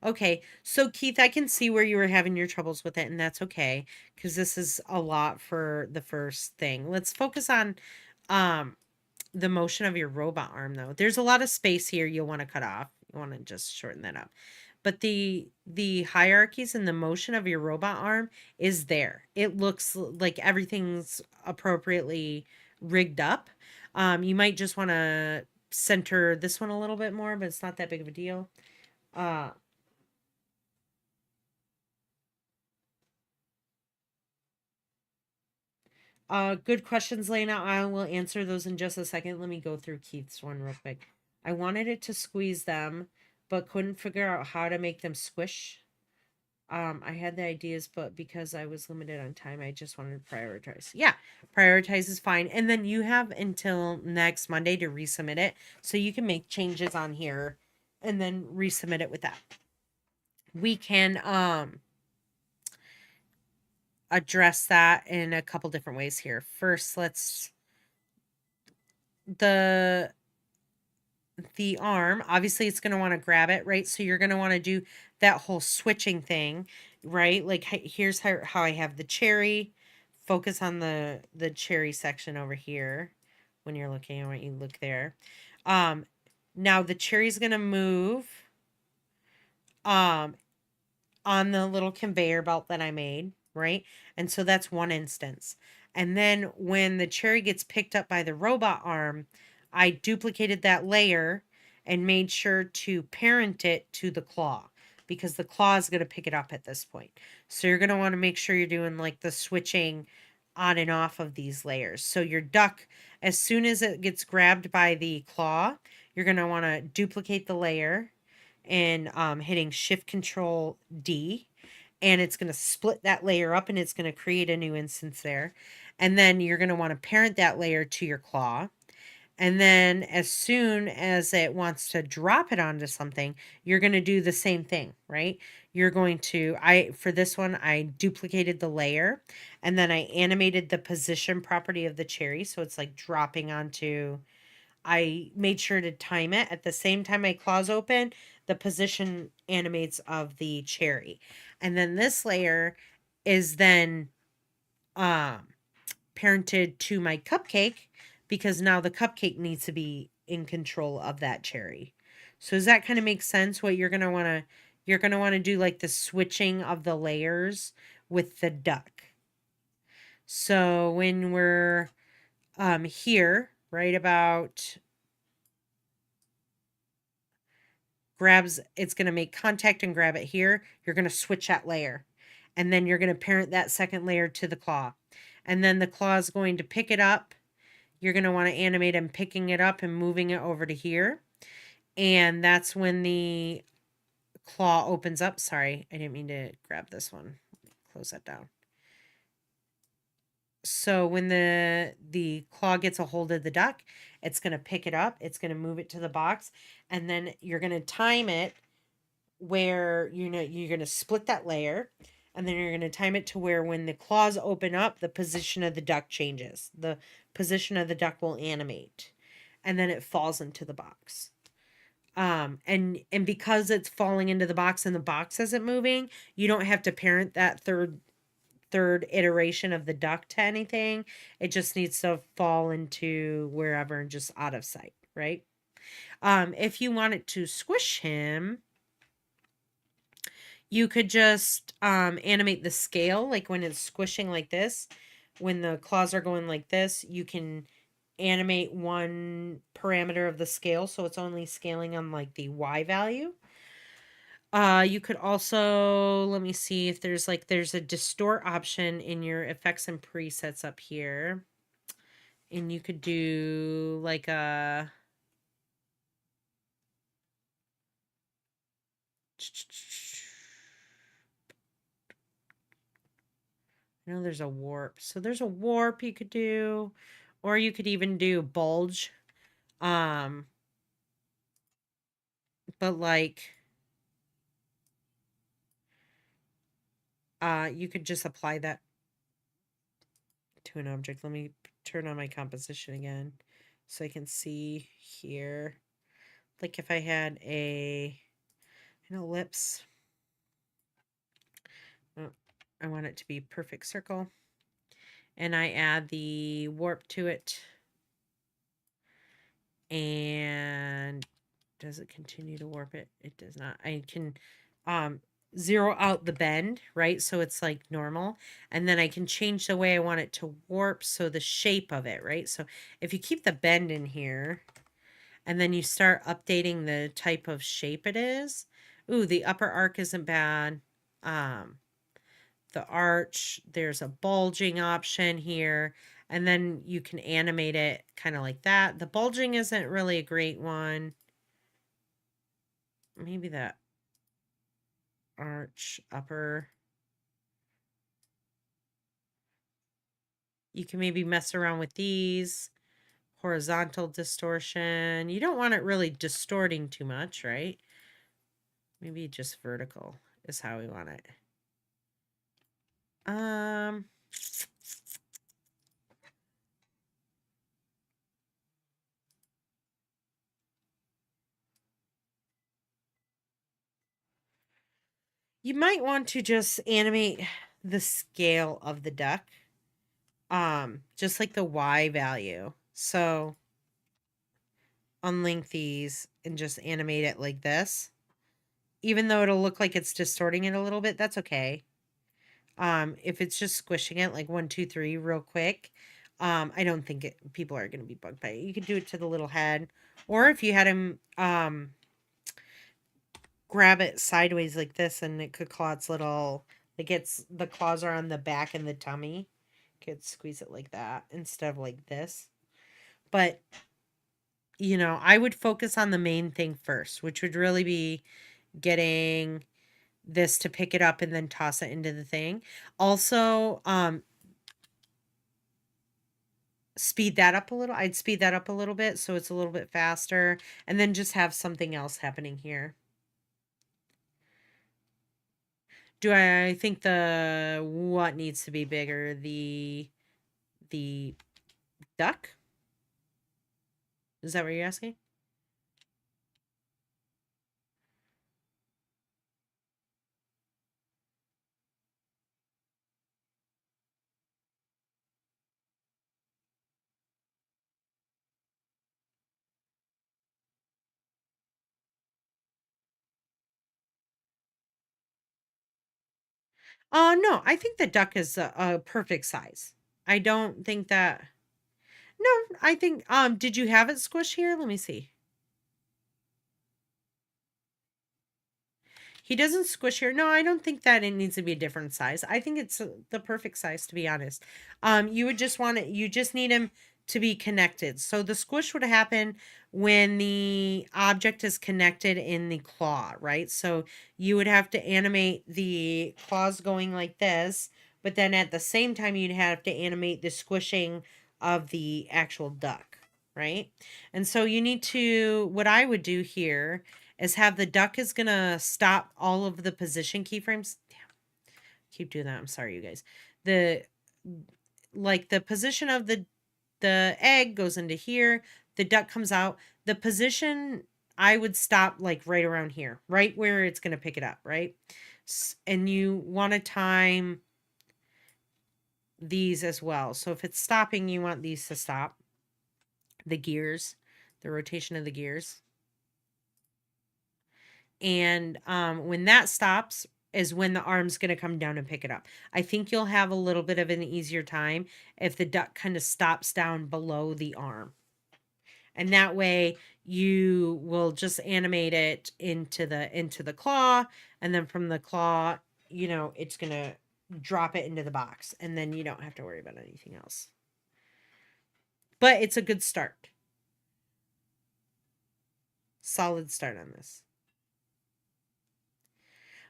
Okay, so Keith, I can see where you were having your troubles with it, and that's okay, because this is a lot for the first thing. Let's focus on the motion of your robot arm, though. There's a lot of space here you'll want to cut off. You want to just shorten that up. but the hierarchies and the motion of your robot arm is there. It looks like everything's appropriately rigged up. You might just want to center this one a little bit more, but it's not that big of a deal. Good questions, Lena. I will answer those in just a second. Let me go through Keith's one real quick. I wanted it to squeeze them, but couldn't figure out how to make them squish. I had the ideas, but because I was limited on time, I just wanted to prioritize. Yeah, prioritize is fine. And then you have until next Monday to resubmit it. So you can make changes on here and then resubmit it with that. We can address that in a couple different ways here. First, let's the arm, obviously it's going to want to grab it, right? So you're going to want to do that whole switching thing, right? Like here's how I have the cherry. Focus on the cherry section over here. When you're looking, I want you to look there. Now the cherry's going to move on the little conveyor belt that I made, right? And so that's one instance. And then when the cherry gets picked up by the robot arm, I duplicated that layer and made sure to parent it to the claw, because the claw is going to pick it up at this point. So you're going to want to make sure you're doing like the switching on and off of these layers. So your duck, as soon as it gets grabbed by the claw, you're going to want to duplicate the layer and hitting Shift Control D, and it's going to split that layer up and it's going to create a new instance there. And then you're going to want to parent that layer to your claw. And then as soon as it wants to drop it onto something, you're going to do the same thing, right? You're going to, for this one, I duplicated the layer and then I animated the position property of the cherry. So it's like dropping onto, I made sure to time it. At the same time my claws open, the position animates of the cherry. And then this layer is then parented to my cupcake, because now the cupcake needs to be in control of that cherry. So does that kind of make sense? What you're going to want to do, like the switching of the layers with the duck. So when we're here, right about grabs, it's going to make contact and grab it here. You're going to switch that layer. And then you're going to parent that second layer to the claw. And then the claw is going to pick it up. You're going to want to animate him picking it up and moving it over to here. And that's when the claw opens up. Sorry, I didn't mean to grab this one. Close that down. So when the claw gets a hold of the duck, it's going to pick it up. It's going to move it to the box. And then you're going to time it where, you're going to split that layer. And then you're going to time it to where when the claws open up, the position of the duck changes. The position of the duck will animate. And then it falls into the box. And because it's falling into the box and the box isn't moving, you don't have to parent that third iteration of the duck to anything. It just needs to fall into wherever and just out of sight, right? If you wanted to squish him, you could just animate the scale, like when it's squishing like this. When the claws are going like this, you can animate one parameter of the scale, so it's only scaling on like the Y value. You could also, let me see if there's a distort option in your effects and presets up here. And you could do like a, I know there's a warp. So there's a warp you could do, or you could even do bulge. But like, you could just apply that to an object. Let me turn on my composition again so I can see here. Like if I had an ellipse, oh, I want it to be perfect circle, and I add the warp to it. And does it continue to warp it? It does not. I can um, zero out the bend, right? So it's like normal. And then I can change the way I want it to warp. So the shape of it, right? So if you keep the bend in here and then you start updating the type of shape it is. Ooh, the upper arc isn't bad. Um, the arch, there's a bulging option here. And then you can animate it kind of like that. The bulging isn't really a great one. Maybe that arch upper. You can maybe mess around with these. Horizontal distortion. You don't want it really distorting too much, right? Maybe just vertical is how we want it. You might want to just animate the scale of the duck. Just like the Y value. So unlink these and just animate it like this. Even though it'll look like it's distorting it a little bit, that's okay. If it's just squishing it like 1, 2, 3 real quick, I don't think people are going to be bugged by it. You could do it to the little head, or if you had him grab it sideways like this, and it could claw its little. Like the claws are on the back and the tummy. You could squeeze it like that instead of like this. But I would focus on the main thing first, which would really be getting this to pick it up and then toss it into the thing. Also, speed that up a little. I'd speed that up a little bit so it's a little bit faster, and then just have something else happening here. Do I think what needs to be bigger? The duck? Is that what you're asking? No, I think the duck is a perfect size. I don't think that. No, I think. Did you have it squish here? Let me see. He doesn't squish here. No, I don't think that it needs to be a different size. I think it's the perfect size, to be honest. You would just want it. You just need him to be connected. So the squish would happen when the object is connected in the claw, right? So you would have to animate the claws going like this, but then at the same time you'd have to animate the squishing of the actual duck, right? And so you need to, what I would do here is have the duck is gonna stop all of the position keyframes. Damn, keep doing that. I'm sorry, you guys. The position of the egg goes into here. The duck comes out. The position I would stop like right around here, right where it's gonna pick it up, right? And you want to time these as well. So if it's stopping, you want these to stop. The gears, the rotation of the gears. And when that stops is when the arm's going to come down and pick it up. I think you'll have a little bit of an easier time if the duck kind of stops down below the arm. And that way you will just animate it into the claw, and then from the claw, it's going to drop it into the box, and then you don't have to worry about anything else. But it's a good start. Solid start on this.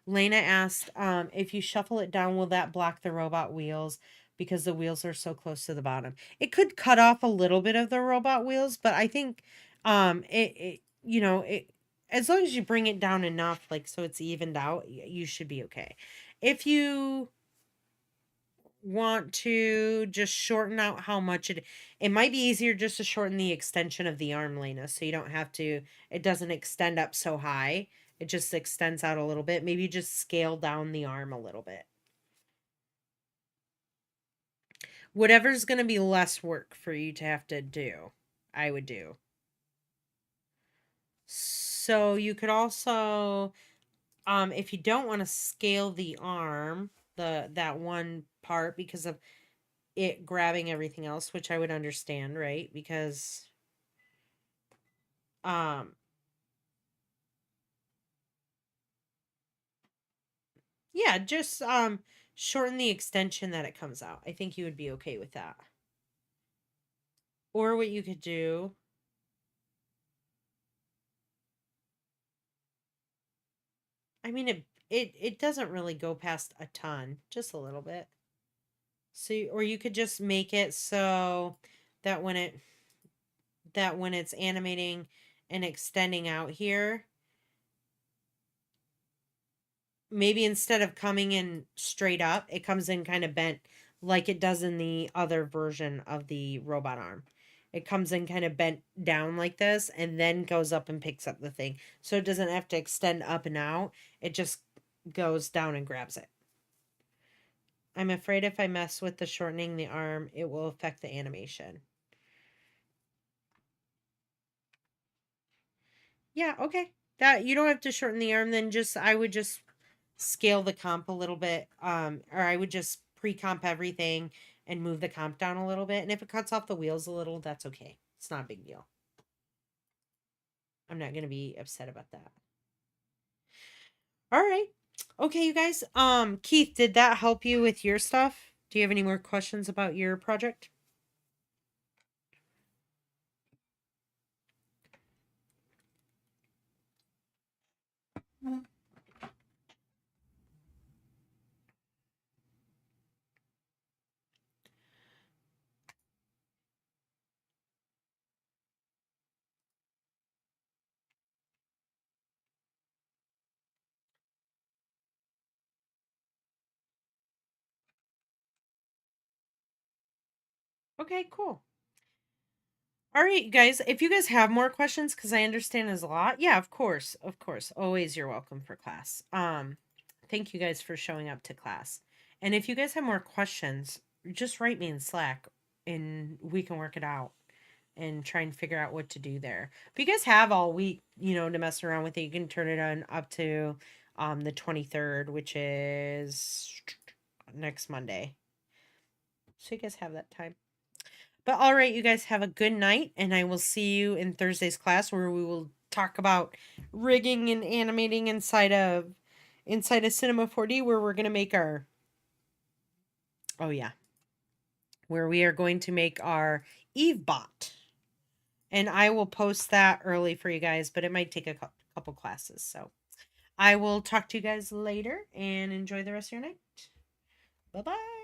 Lena asked, if you shuffle it down, will that block the robot wheels because the wheels are so close to the bottom? It could cut off a little bit of the robot wheels, but I think it as long as you bring it down enough, like so it's evened out, you should be okay. If you want to just shorten out how much it might be easier just to shorten the extension of the arm, Lena, so you don't have to, it doesn't extend up so high. It just extends out a little bit. Maybe just scale down the arm a little bit. Whatever's going to be less work for you to have to do, I would do. So you could also If you don't want to scale the arm, that one part because of it grabbing everything else, which I would understand, right? Because um yeah, just shorten the extension that it comes out. I think you would be okay with that. Or what you could do, I mean it doesn't really go past a ton, just a little bit. So or you could just make it so that when it's animating and extending out here, maybe instead of coming in straight up, it comes in kind of bent like it does in the other version of the robot arm. It comes in kind of bent down like this and then goes up and picks up the thing. So it doesn't have to extend up and out. It just goes down and grabs it. I'm afraid if I mess with the shortening the arm, it will affect the animation. Yeah, okay. That you don't have to shorten the arm, then just I would just scale the comp a little bit. Or I would just pre-comp everything and move the comp down a little bit. And if it cuts off the wheels a little, that's okay. It's not a big deal. I'm not gonna be upset about that. All right. Okay, you guys. Keith, did that help you with your stuff? Do you have any more questions about your project? Okay, cool. All right, you guys. If you guys have more questions, because I understand there's a lot. Yeah, of course, of course. Always, you're welcome for class. Thank you guys for showing up to class. And if you guys have more questions, just write me in Slack, and we can work it out and try and figure out what to do there. But you guys have all week, to mess around with it. You can turn it on up to the 23rd, which is next Monday. So you guys have that time. But all right, you guys have a good night, and I will see you in Thursday's class where we will talk about rigging and animating inside of Cinema 4D, where we're gonna make our where we are going to make our Eve bot. And I will post that early for you guys, but it might take a couple classes. So I will talk to you guys later and enjoy the rest of your night. Bye bye.